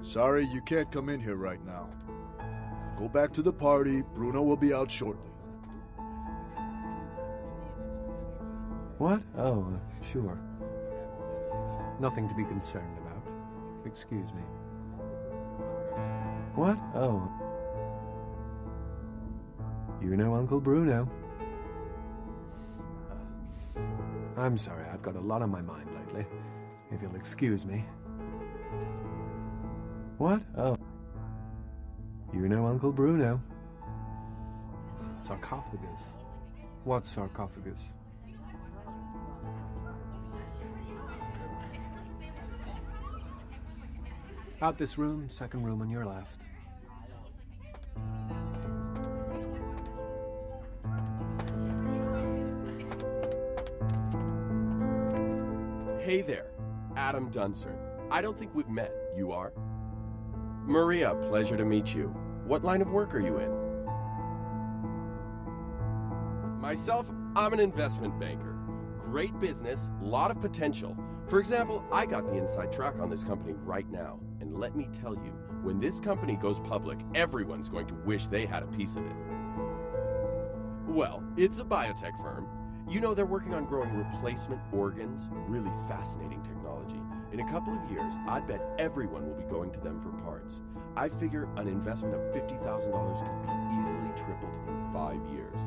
Sorry, you can't come in here right now. Go back to the party. Bruno will be out shortly. What? Oh, sure. Nothing to be concerned about. Excuse me. What? Oh. You know Uncle Bruno. I'm sorry, I've got a lot on my mind lately. If you'll excuse me. What? Oh. You know Uncle Bruno. Sarcophagus. What sarcophagus? Out this room, second room on your left. Hey there, Adam Dunsern. I don't think we've met. You are? Maria, pleasure to meet you. What line of work are you in? Myself, I'm an investment banker. Great business, lot of potential. For example, I got the inside track on this company right now. And let me tell you, when this company goes public, everyone's going to wish they had a piece of it. Well, it's a biotech firm. You know, they're working on growing replacement organs. Really fascinating technology. In a couple of years, I'd bet everyone will be going to them for parts. I figure an investment of $50,000 could be easily tripled in 5 years.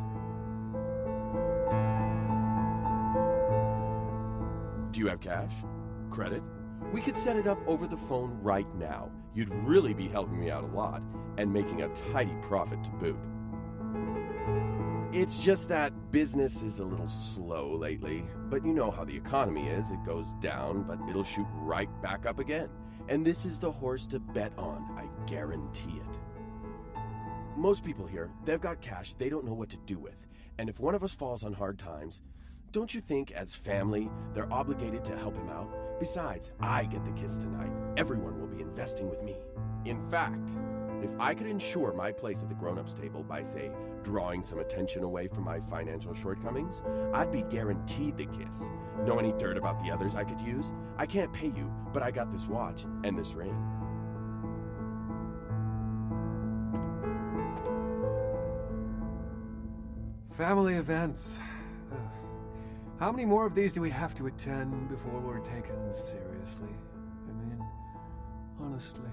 Do you have cash? Credit? We could set it up over the phone right now. You'd really be helping me out a lot, and making a tidy profit to boot. It's just that business is a little slow lately, but you know how the economy is. It goes down, but it'll shoot right back up again. And this is the horse to bet on, I guarantee it. Most people here, they've got cash they don't know what to do with. And if one of us falls on hard times, don't you think as family, they're obligated to help him out? Besides, I get the kiss tonight. Everyone will be investing with me. In fact, if I could ensure my place at the grown-ups table by, say, drawing some attention away from my financial shortcomings, I'd be guaranteed the kiss. Know any dirt about the others I could use? I can't pay you, but I got this watch and this ring. Family events. How many more of these do we have to attend before we're taken seriously? I mean, honestly.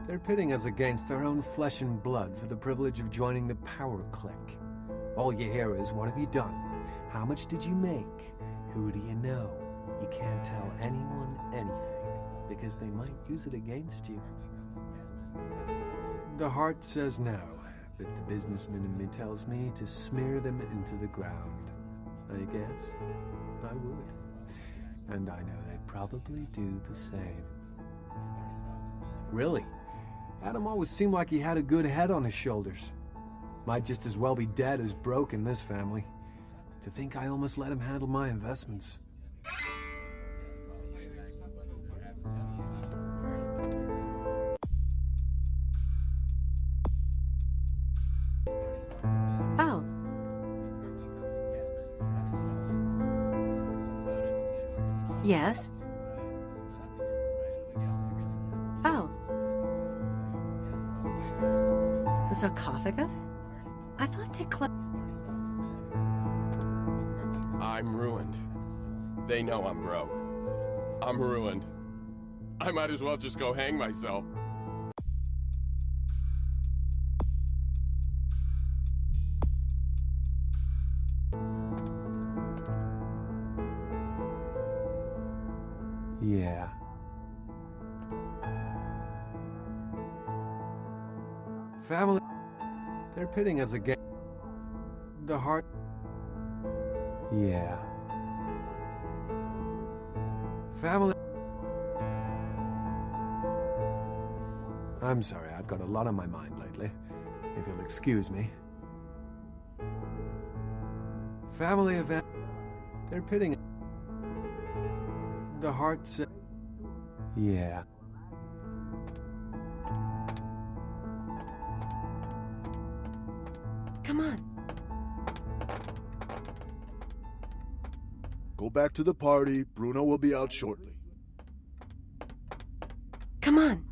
They're pitting us against our own flesh and blood for the privilege of joining the power clique. All you hear is, what have you done? How much did you make? Who do you know? You can't tell anyone anything, because they might use it against you. The heart says no, but the businessman in me tells me to smear them into the ground. I guess I would. And I know they'd probably do the same. Really? Adam always seemed like he had a good head on his shoulders. Might just as well be dead as broke in this family. To think I almost let him handle my investments. Oh. Yes. Oh. The sarcophagus? I thought they I'm ruined. They know I'm broke. I'm ruined. I might as well just go hang myself. Yeah. Family. They're pitting us against the heart. Yeah. Family. I'm sorry, I've got a lot on my mind lately. If you'll excuse me. Family event. They're pitting the heart said. Yeah. Come on. Go back to the party. Bruno will be out shortly. Come on.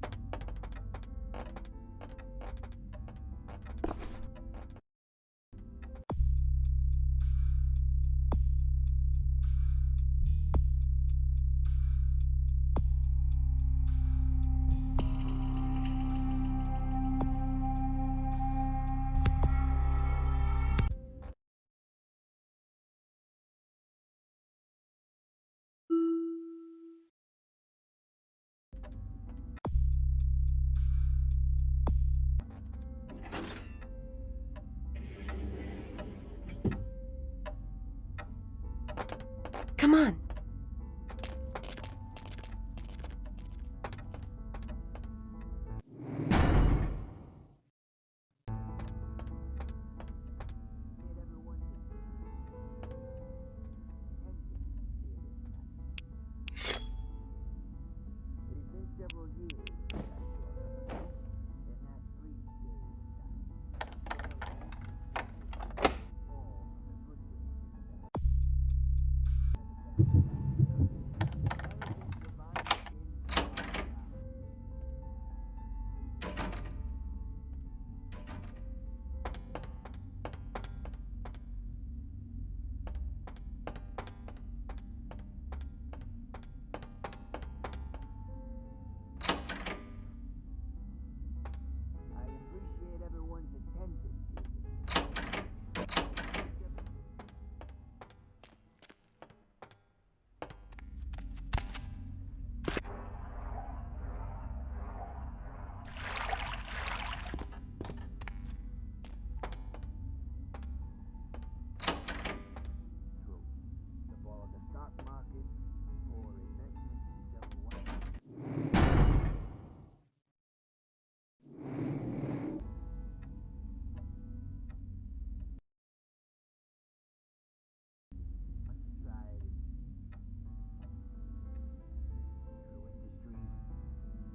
Come on.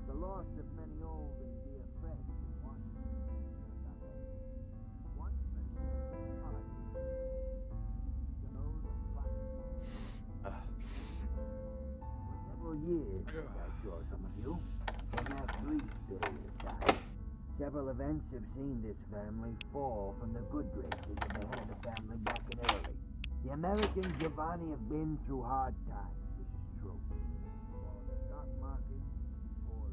The loss of many old and dear friends in Washington. One for several years, I'm sure some of you, and have grief during this time. Several events have seen this family fall from the good graces of the head of the family back in early. The American Giovanni have been through hard times, this is true. While the stock market or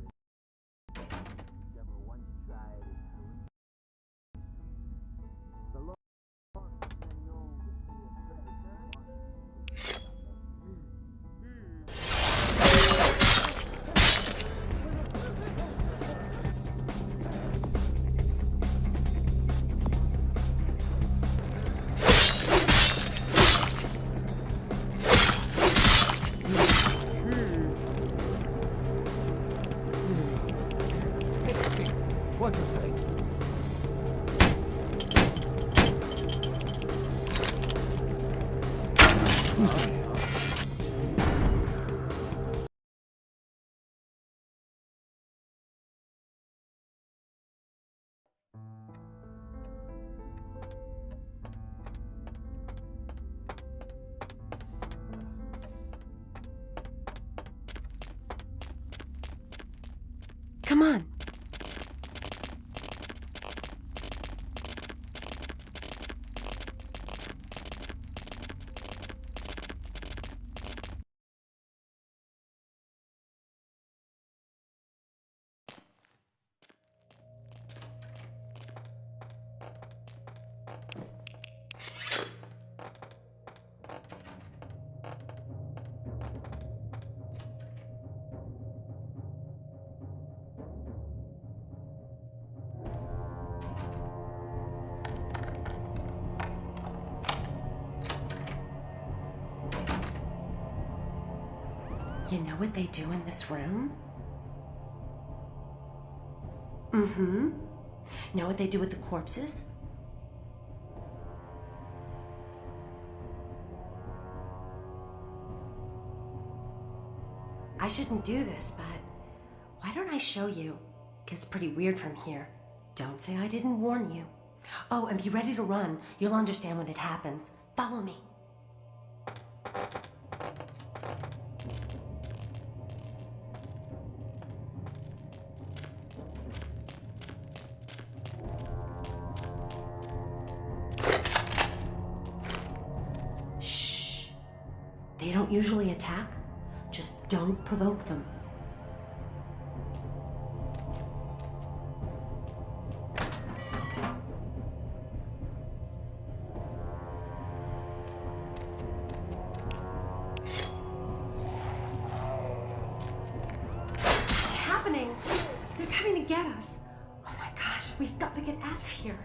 several once tried and true. The loss of many old and dear friends. What was that? Who's that? Come on. You know what they do in this room? Mm-hmm. Know what they do with the corpses? I shouldn't do this, but why don't I show you? Gets pretty weird from here. Don't say I didn't warn you. Oh, and be ready to run. You'll understand when it happens. Follow me. Shh. They don't usually attack. Just don't provoke them. What's happening? They're coming to get us. Oh my gosh, we've got to get out of here.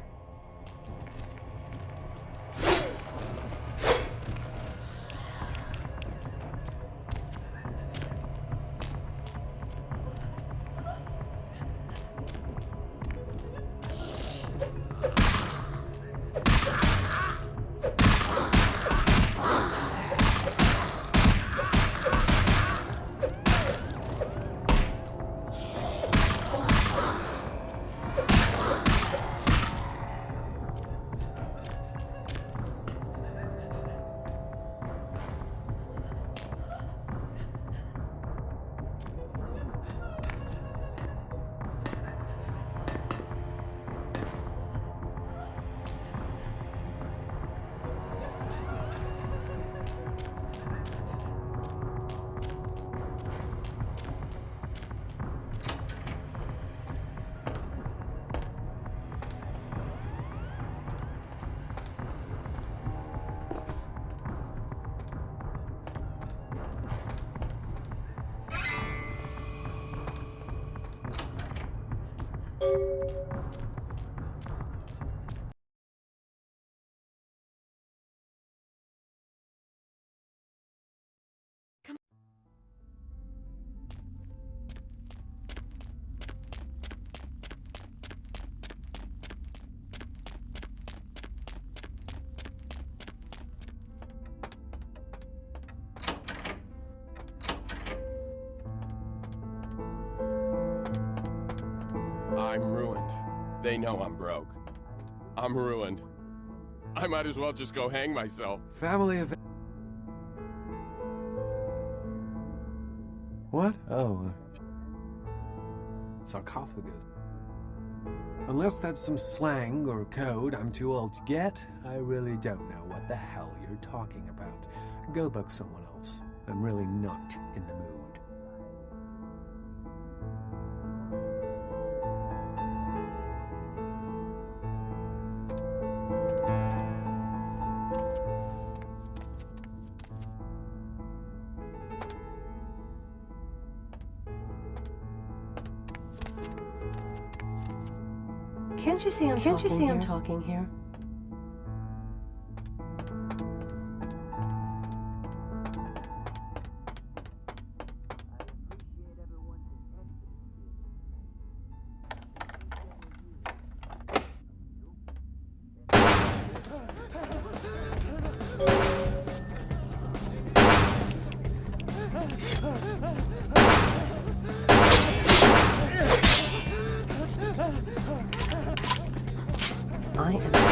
I'm ruined. They know I'm broke. I'm ruined. I might as well just go hang myself. Family of... What? Oh. Sarcophagus. Unless that's some slang or code I'm too old to get, I really don't know what the hell you're talking about. Go bug someone else. I'm really not in the mood. Can't you see I'm talking here? I am...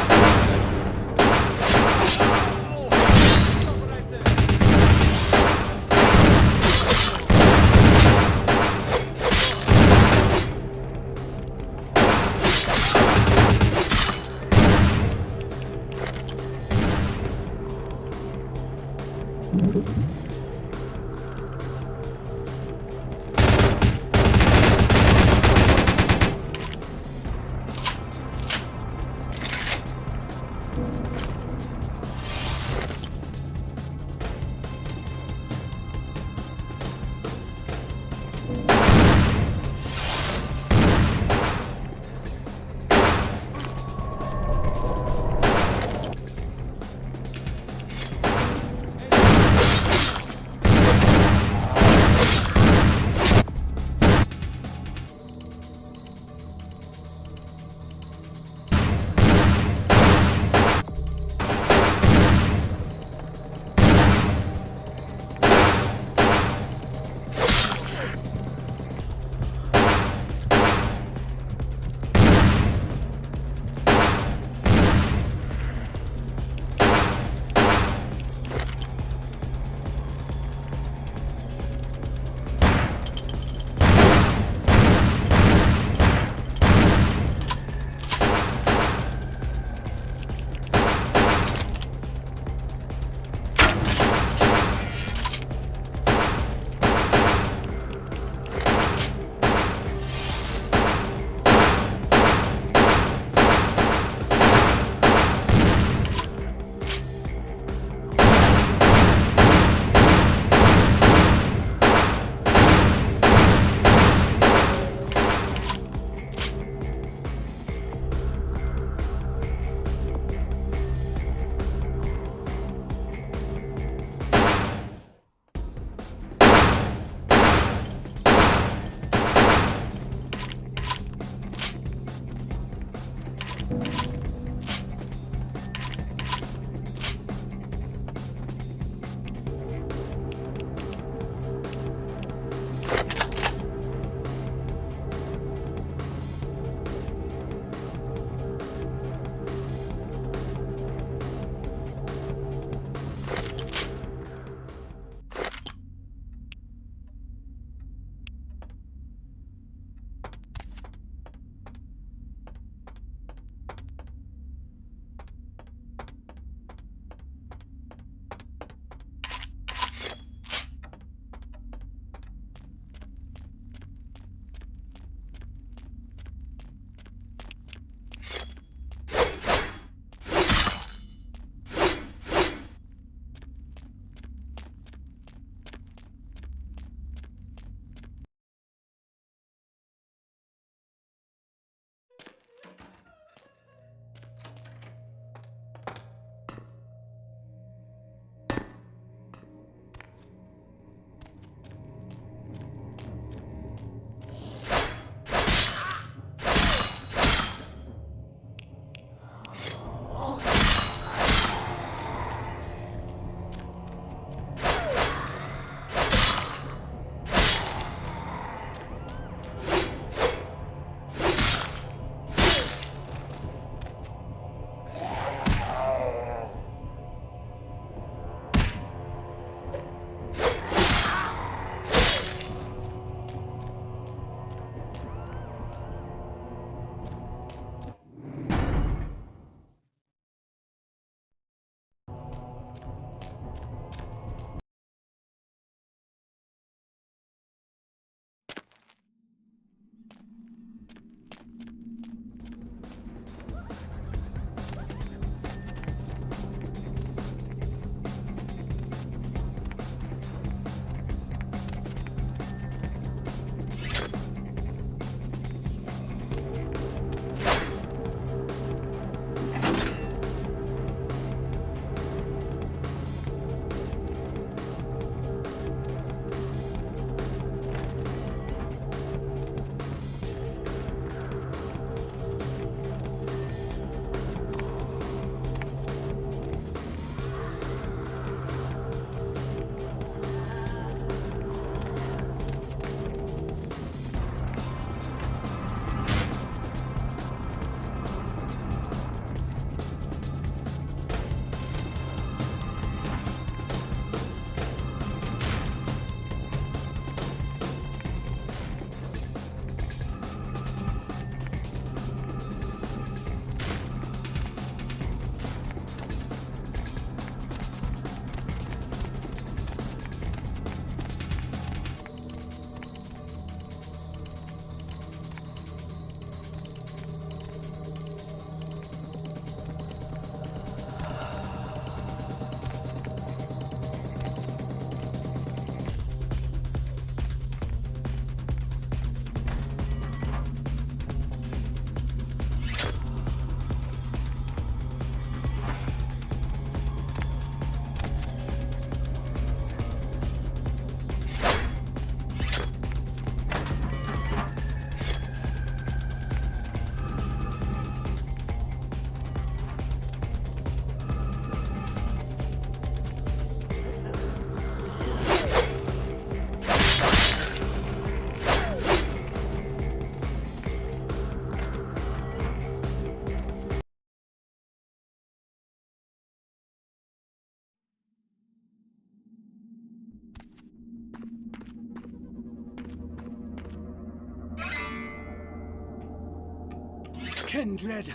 kindred.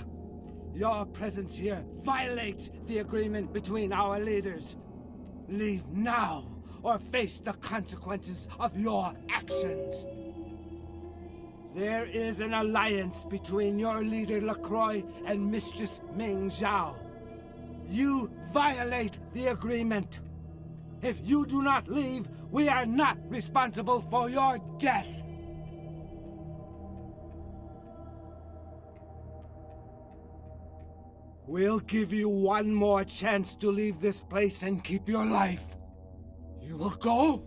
Your presence here violates the agreement between our leaders. Leave now, or face the consequences of your actions. There is an alliance between your leader LaCroix and Mistress Ming Zhao. You violate the agreement. If you do not leave, we are not responsible for your death. We'll give you one more chance to leave this place and keep your life. You will go?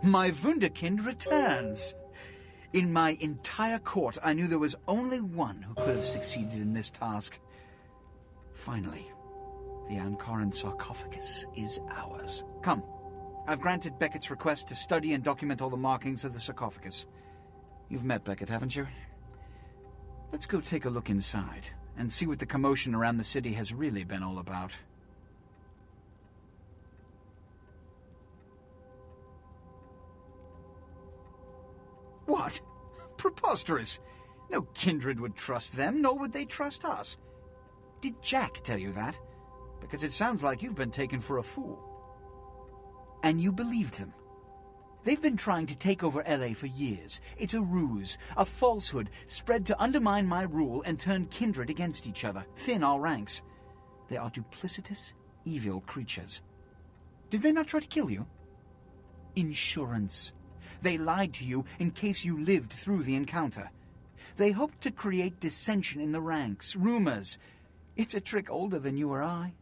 My Wunderkind returns. In my entire court, I knew there was only one who could have succeeded in this task. Finally, The Ankaran sarcophagus is ours. Come. I've granted Beckett's request to study and document all the markings of the sarcophagus. You've met Beckett, haven't you? Let's go take a look inside and see what the commotion around the city has really been all about. What? Preposterous! No kindred would trust them, nor would they trust us. Did Jack tell you that? Because it sounds like you've been taken for a fool. And you believed them. They've been trying to take over LA for years. It's a ruse, a falsehood, spread to undermine my rule and turn kindred against each other, thin our ranks. They are duplicitous, evil creatures. Did they not try to kill you? Insurance. They lied to you in case you lived through the encounter. They hoped to create dissension in the ranks, rumors. It's a trick older than you or I.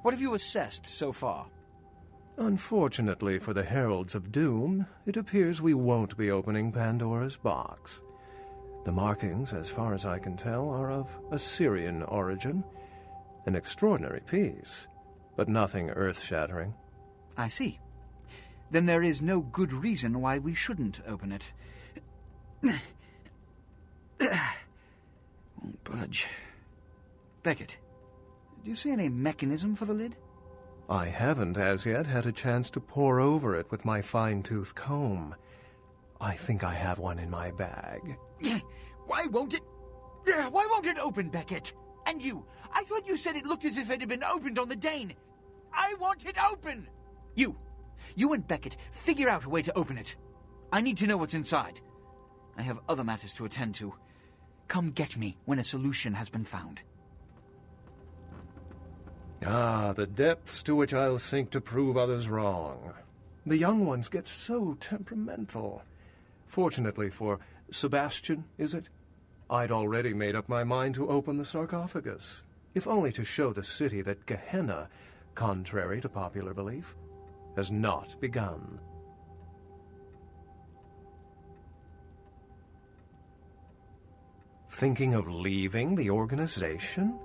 What have you assessed so far? Unfortunately for the Heralds of Doom, it appears we won't be opening Pandora's box. The markings, as far as I can tell, are of Assyrian origin. An extraordinary piece, but nothing earth-shattering. I see. Then there is no good reason why we shouldn't open it. Won't budge. Beckett, do you see any mechanism for the lid? I haven't as yet had a chance to pore over it with my fine-tooth comb. I think I have one in my bag. Why won't it open, Beckett? And you, I thought you said it looked as if it had been opened on the Dane. I want it open! You and Beckett, figure out a way to open it. I need to know what's inside. I have other matters to attend to. Come get me when a solution has been found. Ah, the depths to which I'll sink to prove others wrong. The young ones get so temperamental. Fortunately for Sebastian, is it? I'd already made up my mind to open the sarcophagus, if only to show the city that Gehenna, contrary to popular belief, has not begun. Thinking of leaving the organization?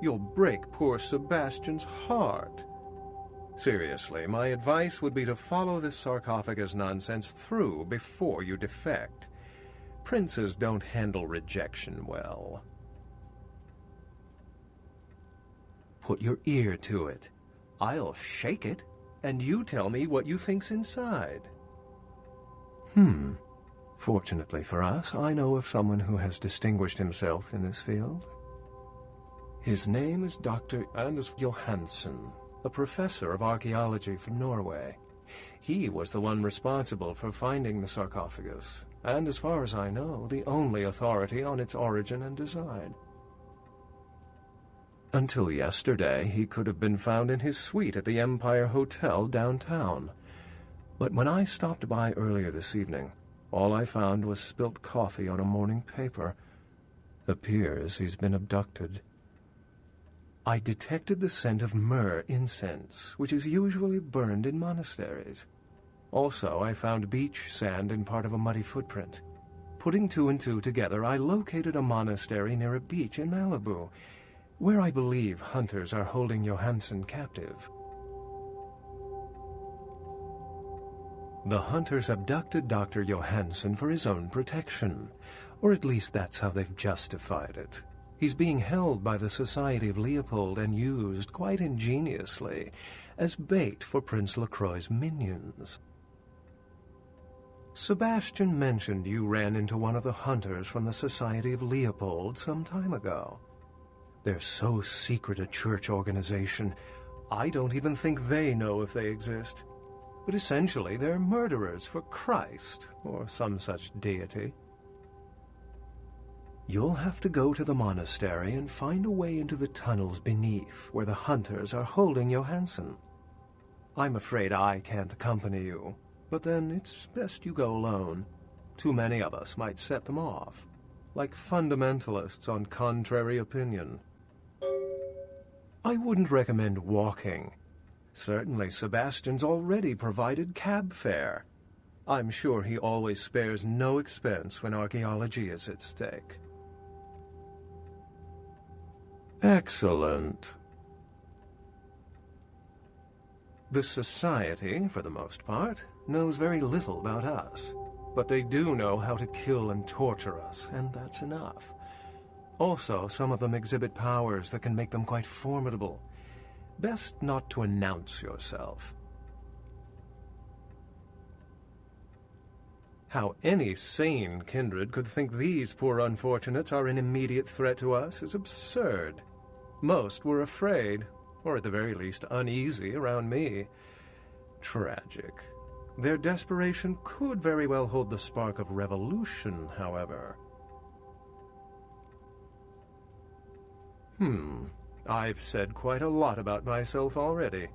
You'll break poor Sebastian's heart. Seriously, my advice would be to follow this sarcophagus nonsense through before you defect. Princes don't handle rejection well. Put your ear to it. I'll shake it, and you tell me what you think's inside. Fortunately for us, I know of someone who has distinguished himself in this field. His name is Dr. Anders Johansen, a professor of archaeology from Norway. He was the one responsible for finding the sarcophagus, and as far as I know, the only authority on its origin and design. Until yesterday, he could have been found in his suite at the Empire Hotel downtown. But when I stopped by earlier this evening, all I found was spilt coffee on a morning paper. Appears he's been abducted. I detected the scent of myrrh incense, which is usually burned in monasteries. Also, I found beach sand in part of a muddy footprint. Putting two and two together, I located a monastery near a beach in Malibu, where I believe hunters are holding Johansen captive. The hunters abducted Dr. Johansen for his own protection, or at least that's how they've justified it. He's being held by the Society of Leopold and used, quite ingeniously, as bait for Prince LaCroix's minions. Sebastian mentioned you ran into one of the hunters from the Society of Leopold some time ago. They're so secret a church organization, I don't even think they know if they exist. But essentially, they're murderers for Christ, or some such deity. You'll have to go to the monastery and find a way into the tunnels beneath, where the hunters are holding Johansen. I'm afraid I can't accompany you, but then it's best you go alone. Too many of us might set them off, like fundamentalists on contrary opinion. I wouldn't recommend walking. Certainly Sebastian's already provided cab fare. I'm sure he always spares no expense when archaeology is at stake. Excellent. The Society, for the most part, knows very little about us, but they do know how to kill and torture us, and that's enough. Also, some of them exhibit powers that can make them quite formidable. Best not to announce yourself. How any sane kindred could think these poor unfortunates are an immediate threat to us is absurd. Most were afraid, or at the very least uneasy around me. Tragic. Their desperation could very well hold the spark of revolution, however. I've said quite a lot about myself already.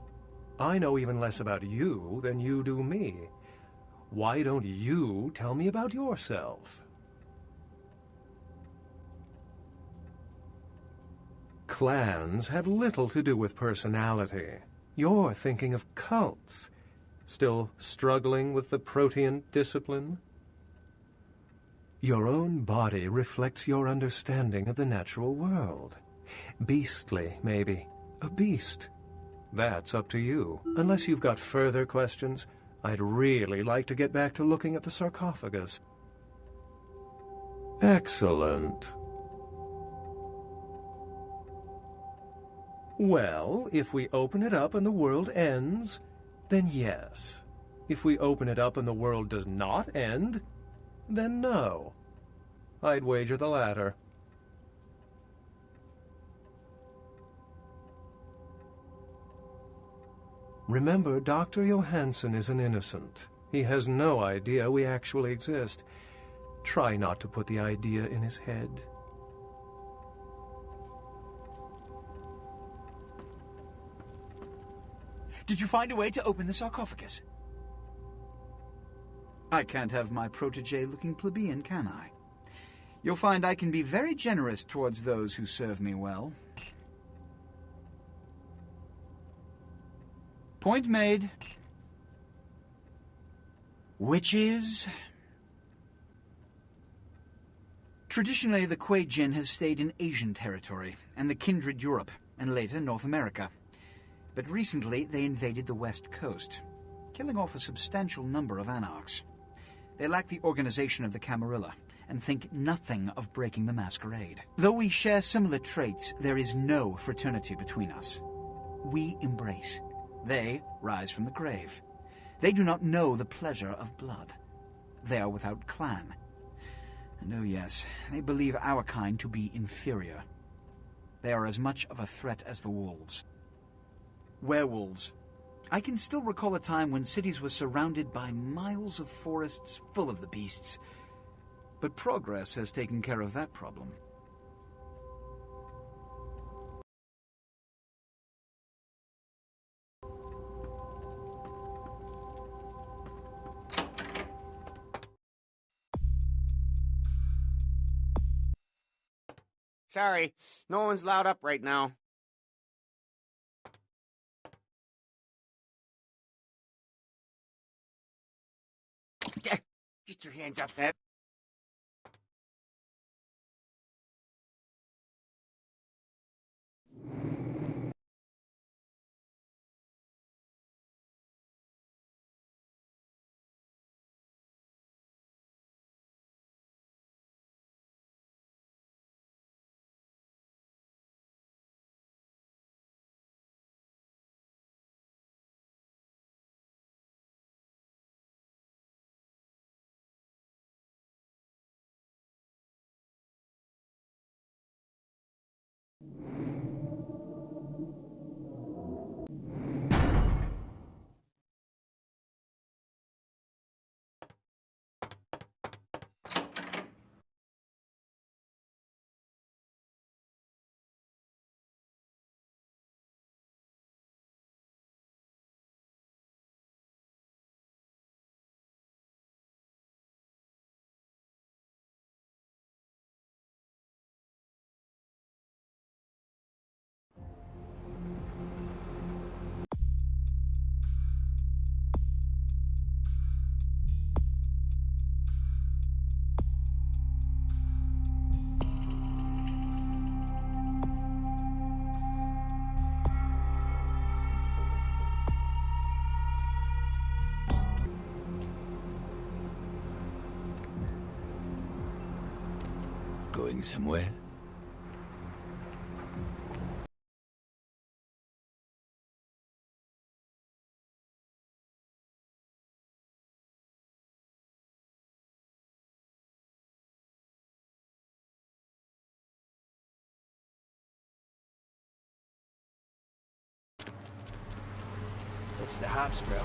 I know even less about you than you do me. Why don't you tell me about yourself? Clans have little to do with personality. You're thinking of cults. Still struggling with the protean discipline? Your own body reflects your understanding of the natural world. Beastly, maybe. A beast. That's up to you. Unless you've got further questions, I'd really like to get back to looking at the sarcophagus. Excellent. Well, if we open it up and the world ends, then yes. If we open it up and the world does not end, then no. I'd wager the latter. Remember, Dr. Johansson is an innocent. He has no idea we actually exist. Try not to put the idea in his head. Did you find a way to open the sarcophagus? I can't have my protege looking plebeian, can I? You'll find I can be very generous towards those who serve me well. Point made. Which is... Traditionally, the Kuei Jin has stayed in Asian territory, and the kindred Europe, and later North America. But recently, they invaded the West Coast, killing off a substantial number of anarchs. They lack the organization of the Camarilla, and think nothing of breaking the Masquerade. Though we share similar traits, there is no fraternity between us. We embrace. They rise from the grave. They do not know the pleasure of blood. They are without clan. And oh yes, they believe our kind to be inferior. They are as much of a threat as the wolves. Werewolves. I can still recall a time when cities were surrounded by miles of forests full of the beasts. But progress has taken care of that problem. Sorry, no one's loud up right now. Get your hands up, Ed. Going somewhere? It's the hops, bro.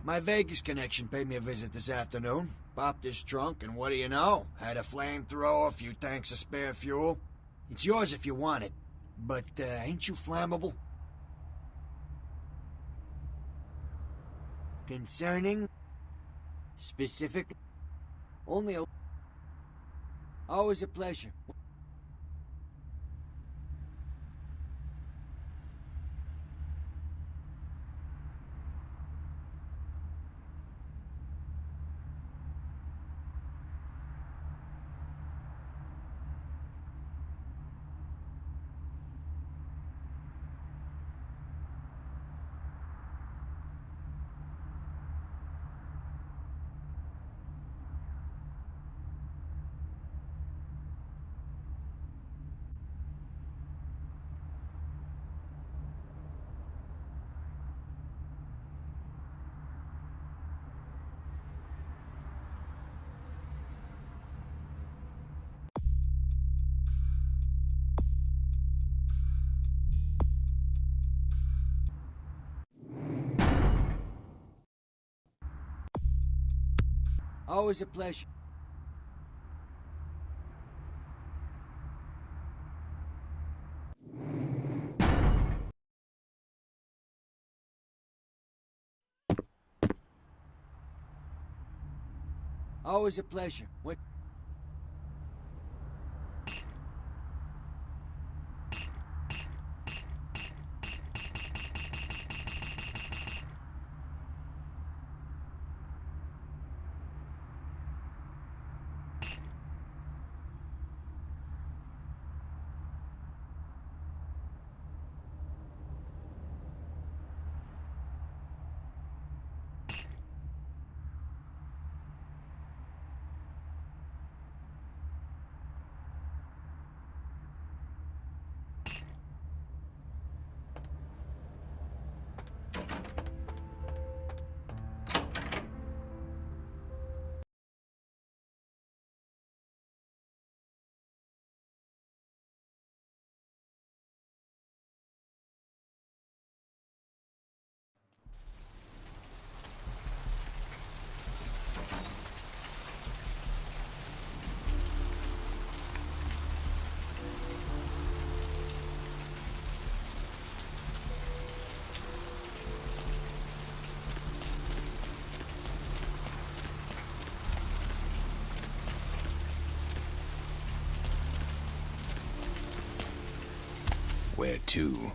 My Vegas connection paid me a visit this afternoon. Popped his trunk, and what do you know? Had a flamethrower, a few tanks of spare fuel. It's yours if you want it. But, ain't you flammable? Concerning? Specific? Only a... Always a pleasure. Always a pleasure. Always a pleasure. What? Where to?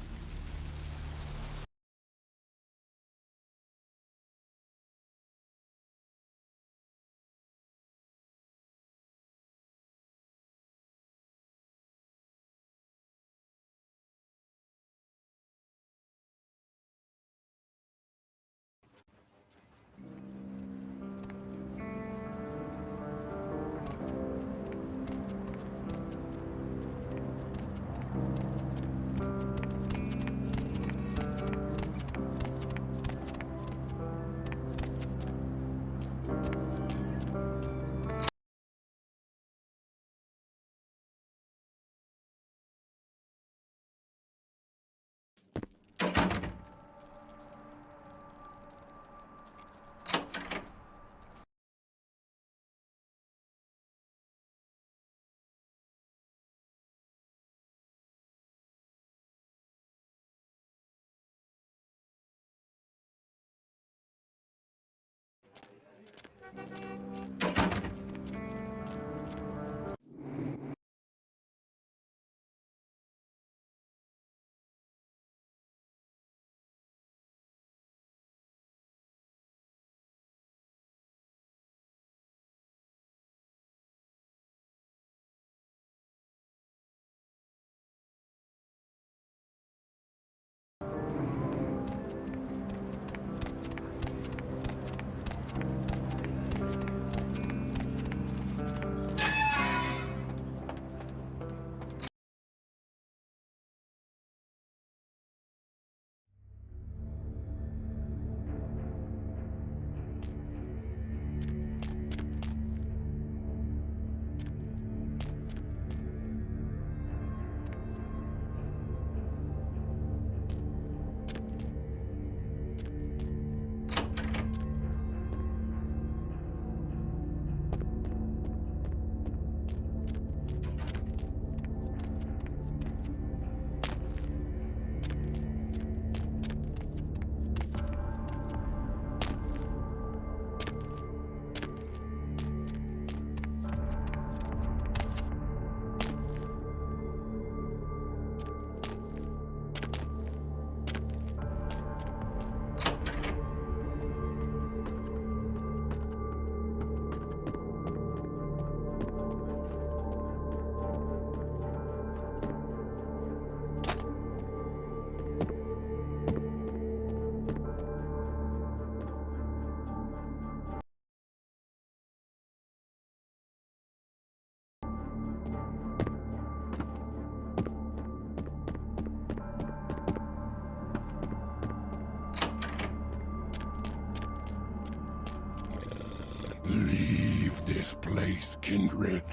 Leave this place, kindred.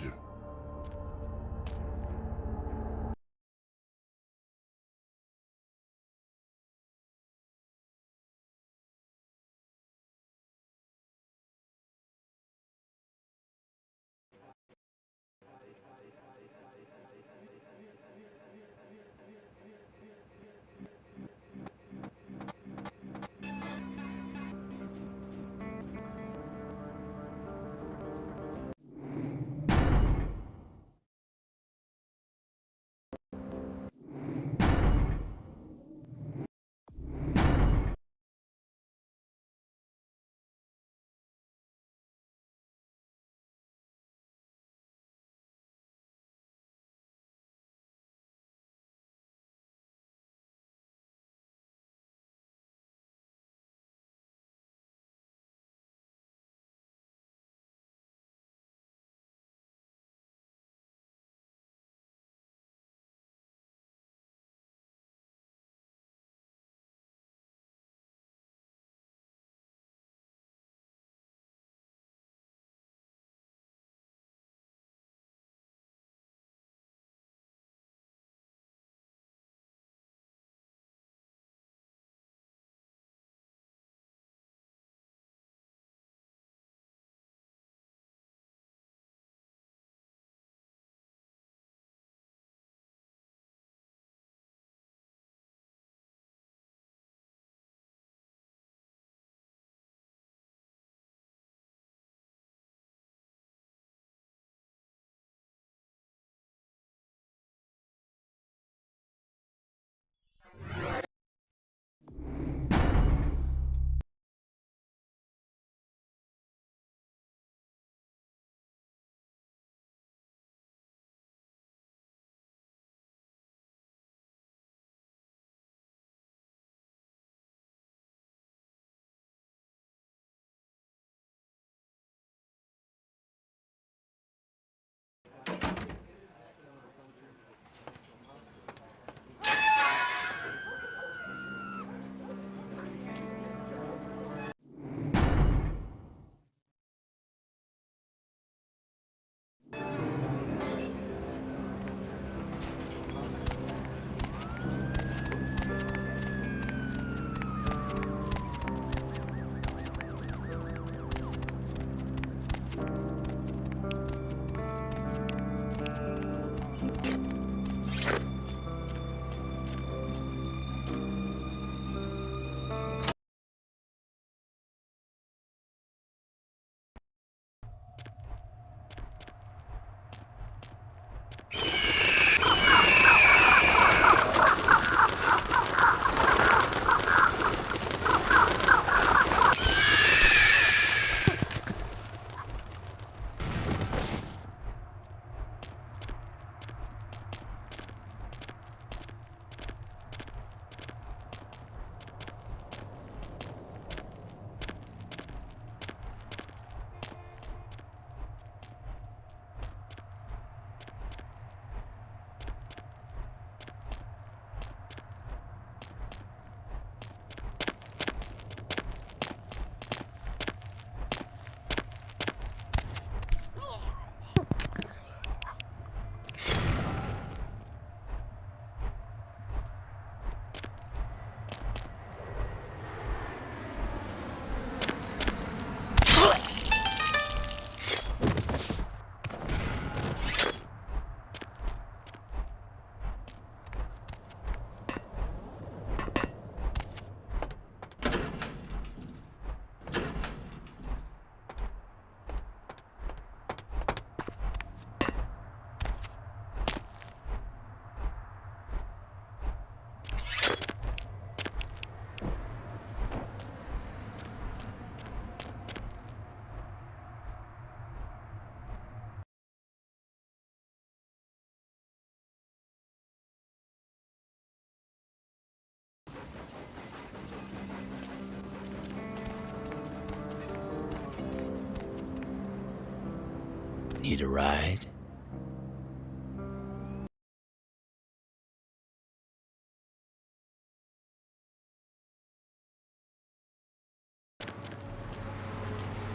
Need a ride?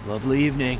Lovely evening.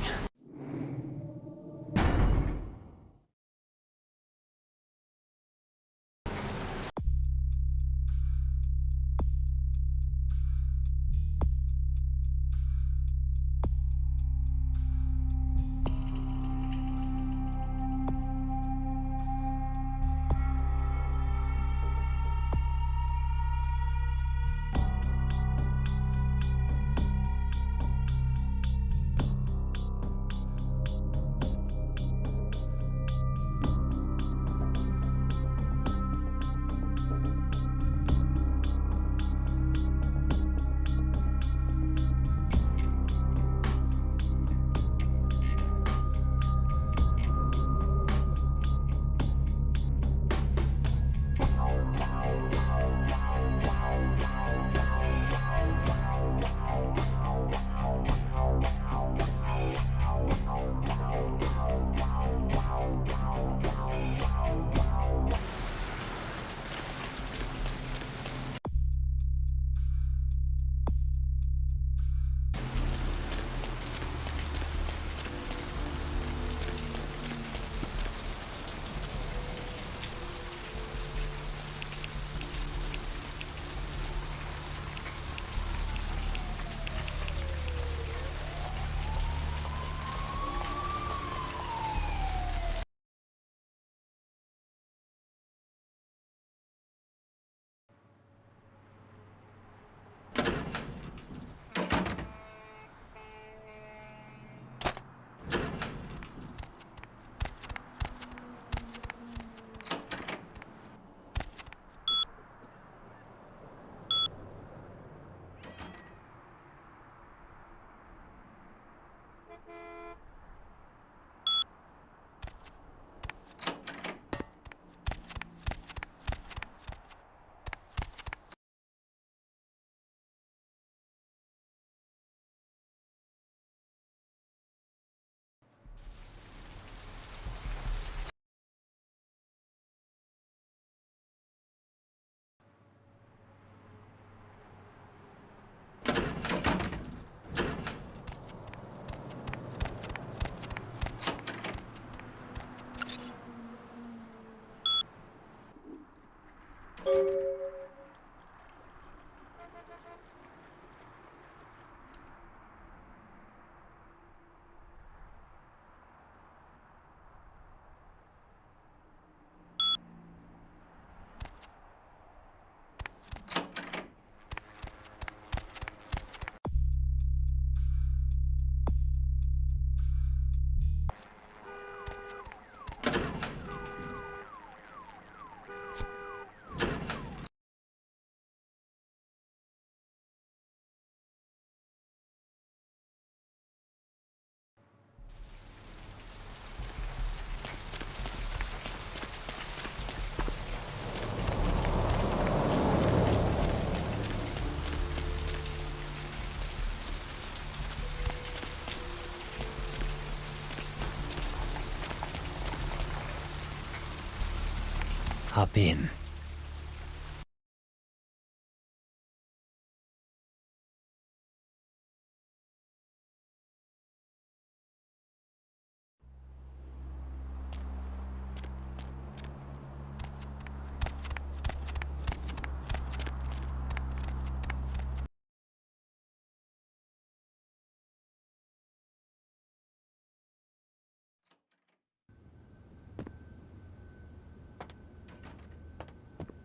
Hop in.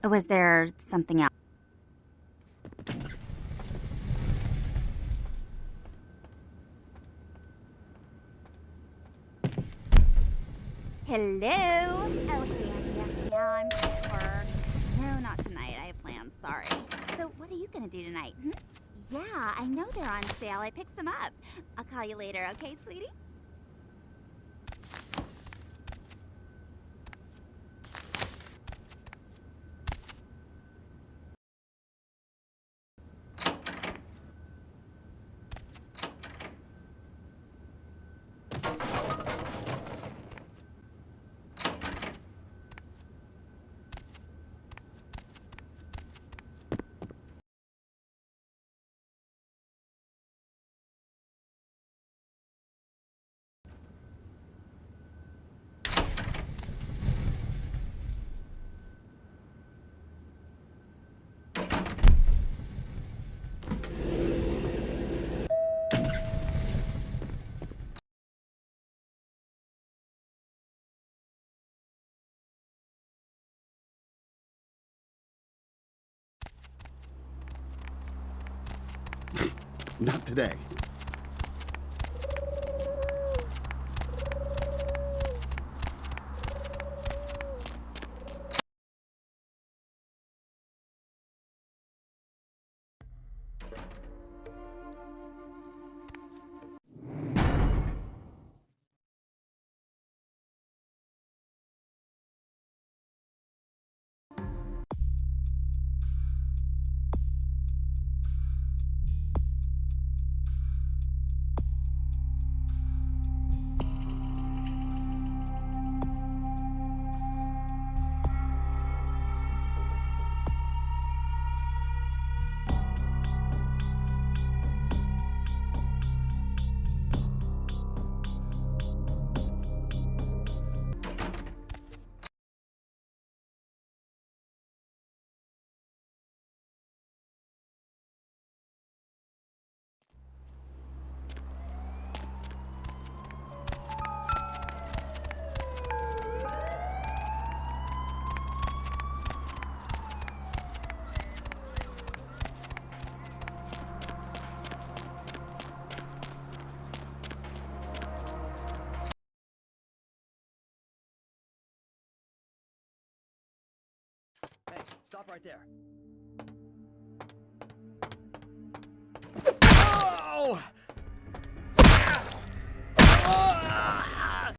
Was there something else? Hello? Oh, hey, Andrea. Yeah, I'm still at work. No, not tonight. I have plans. Sorry. So, what are you gonna do tonight? Yeah, I know they're on sale. I picked some up. I'll call you later, okay, sweetie? Not today. Hey, stop right there. Oh! Ah!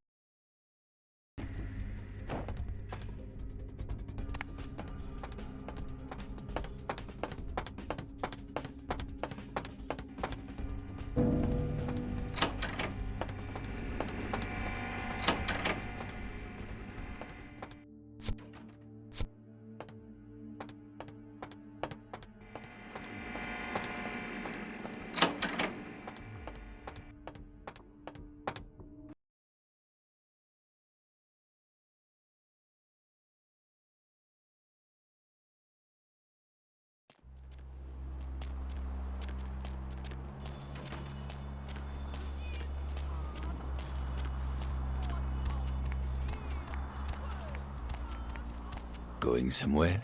Going somewhere?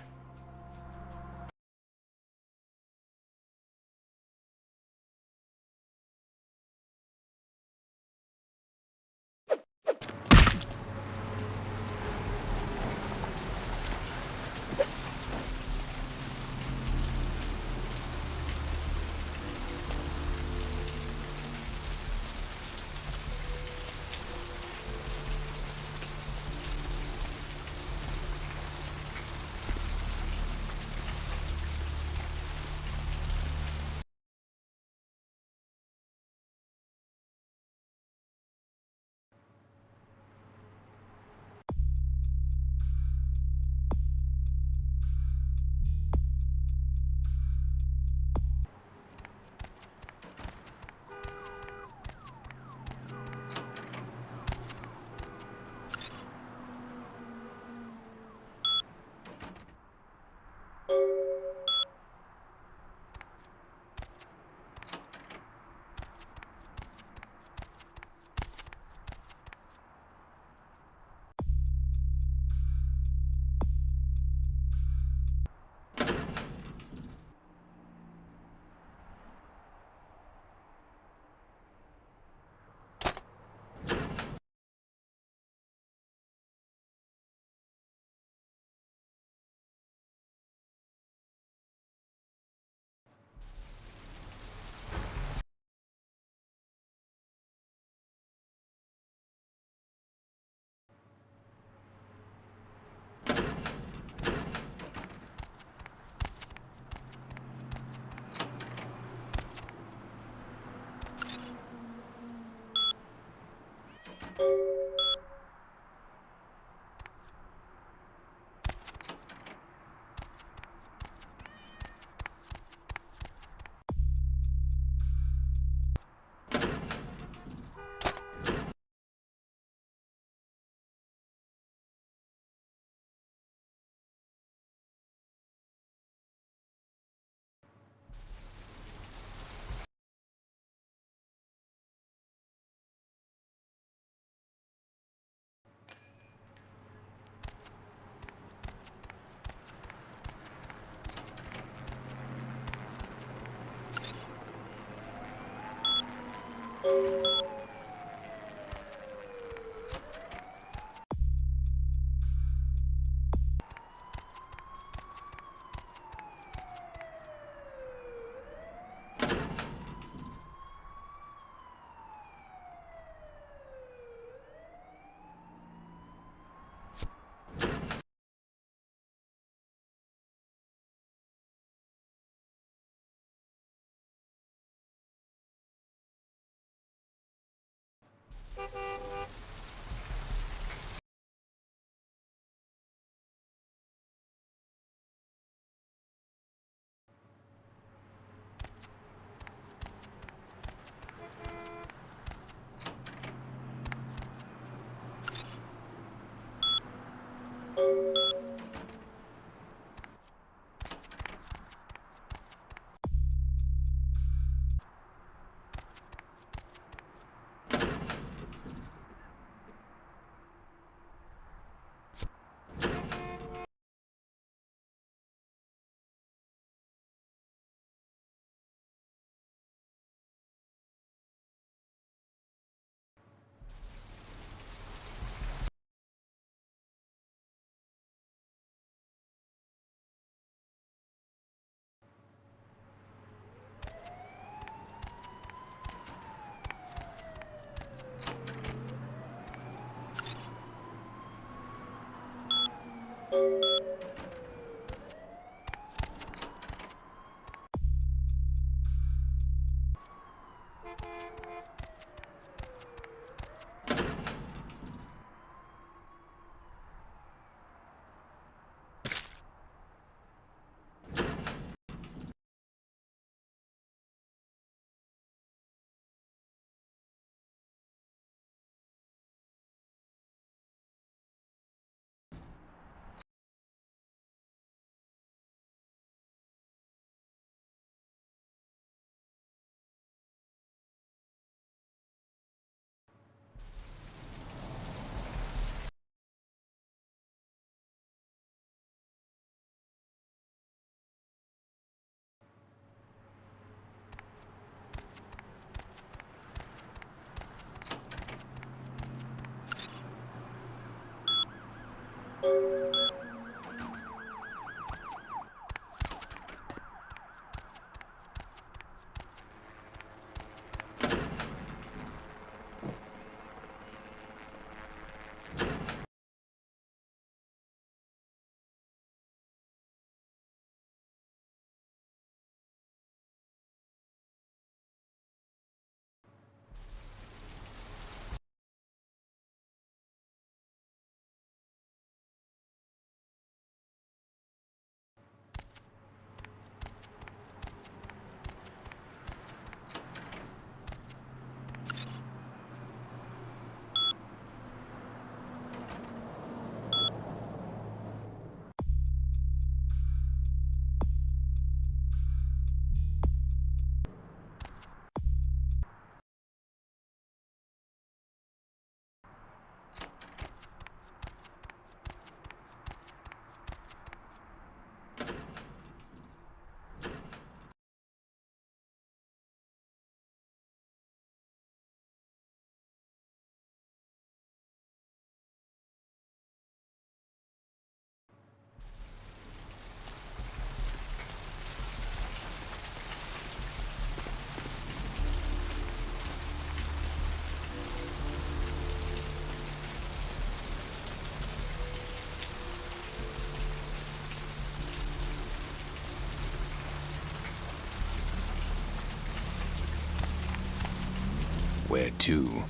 Where to?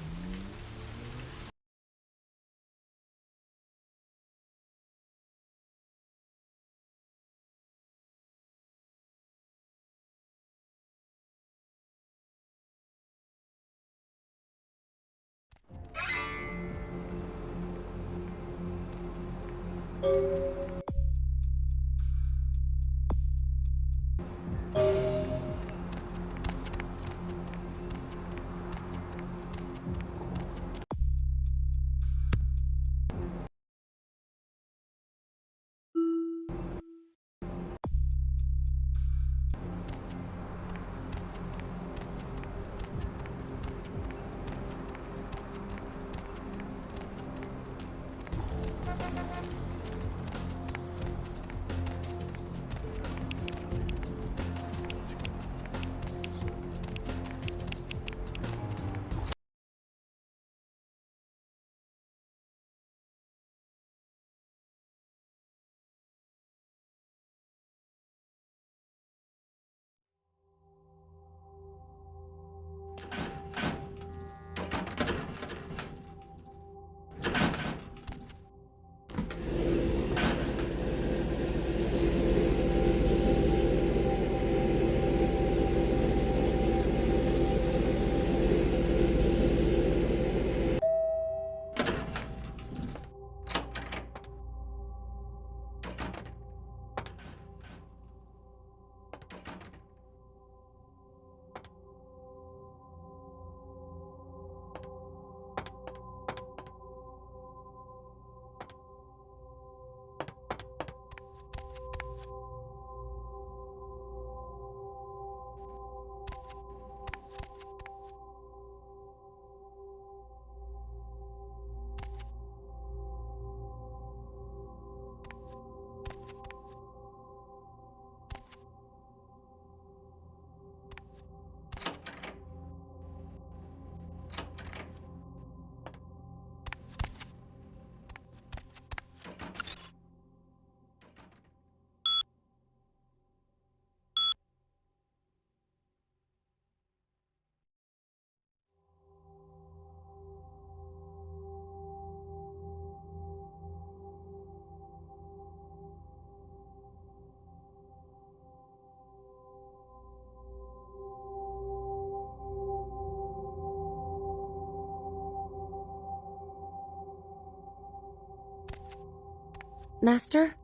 Master?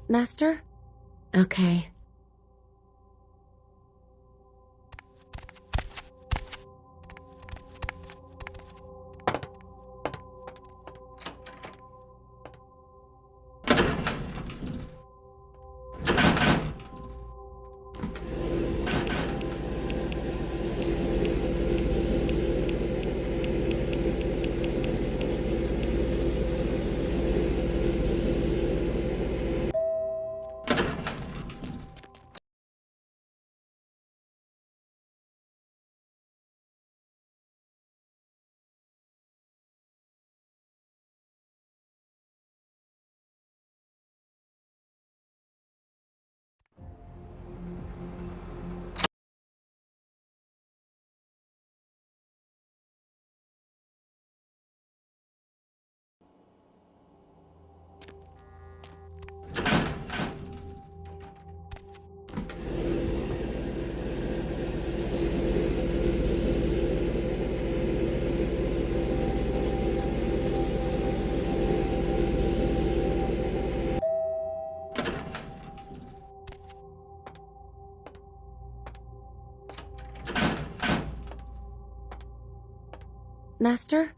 Master? Okay. Master?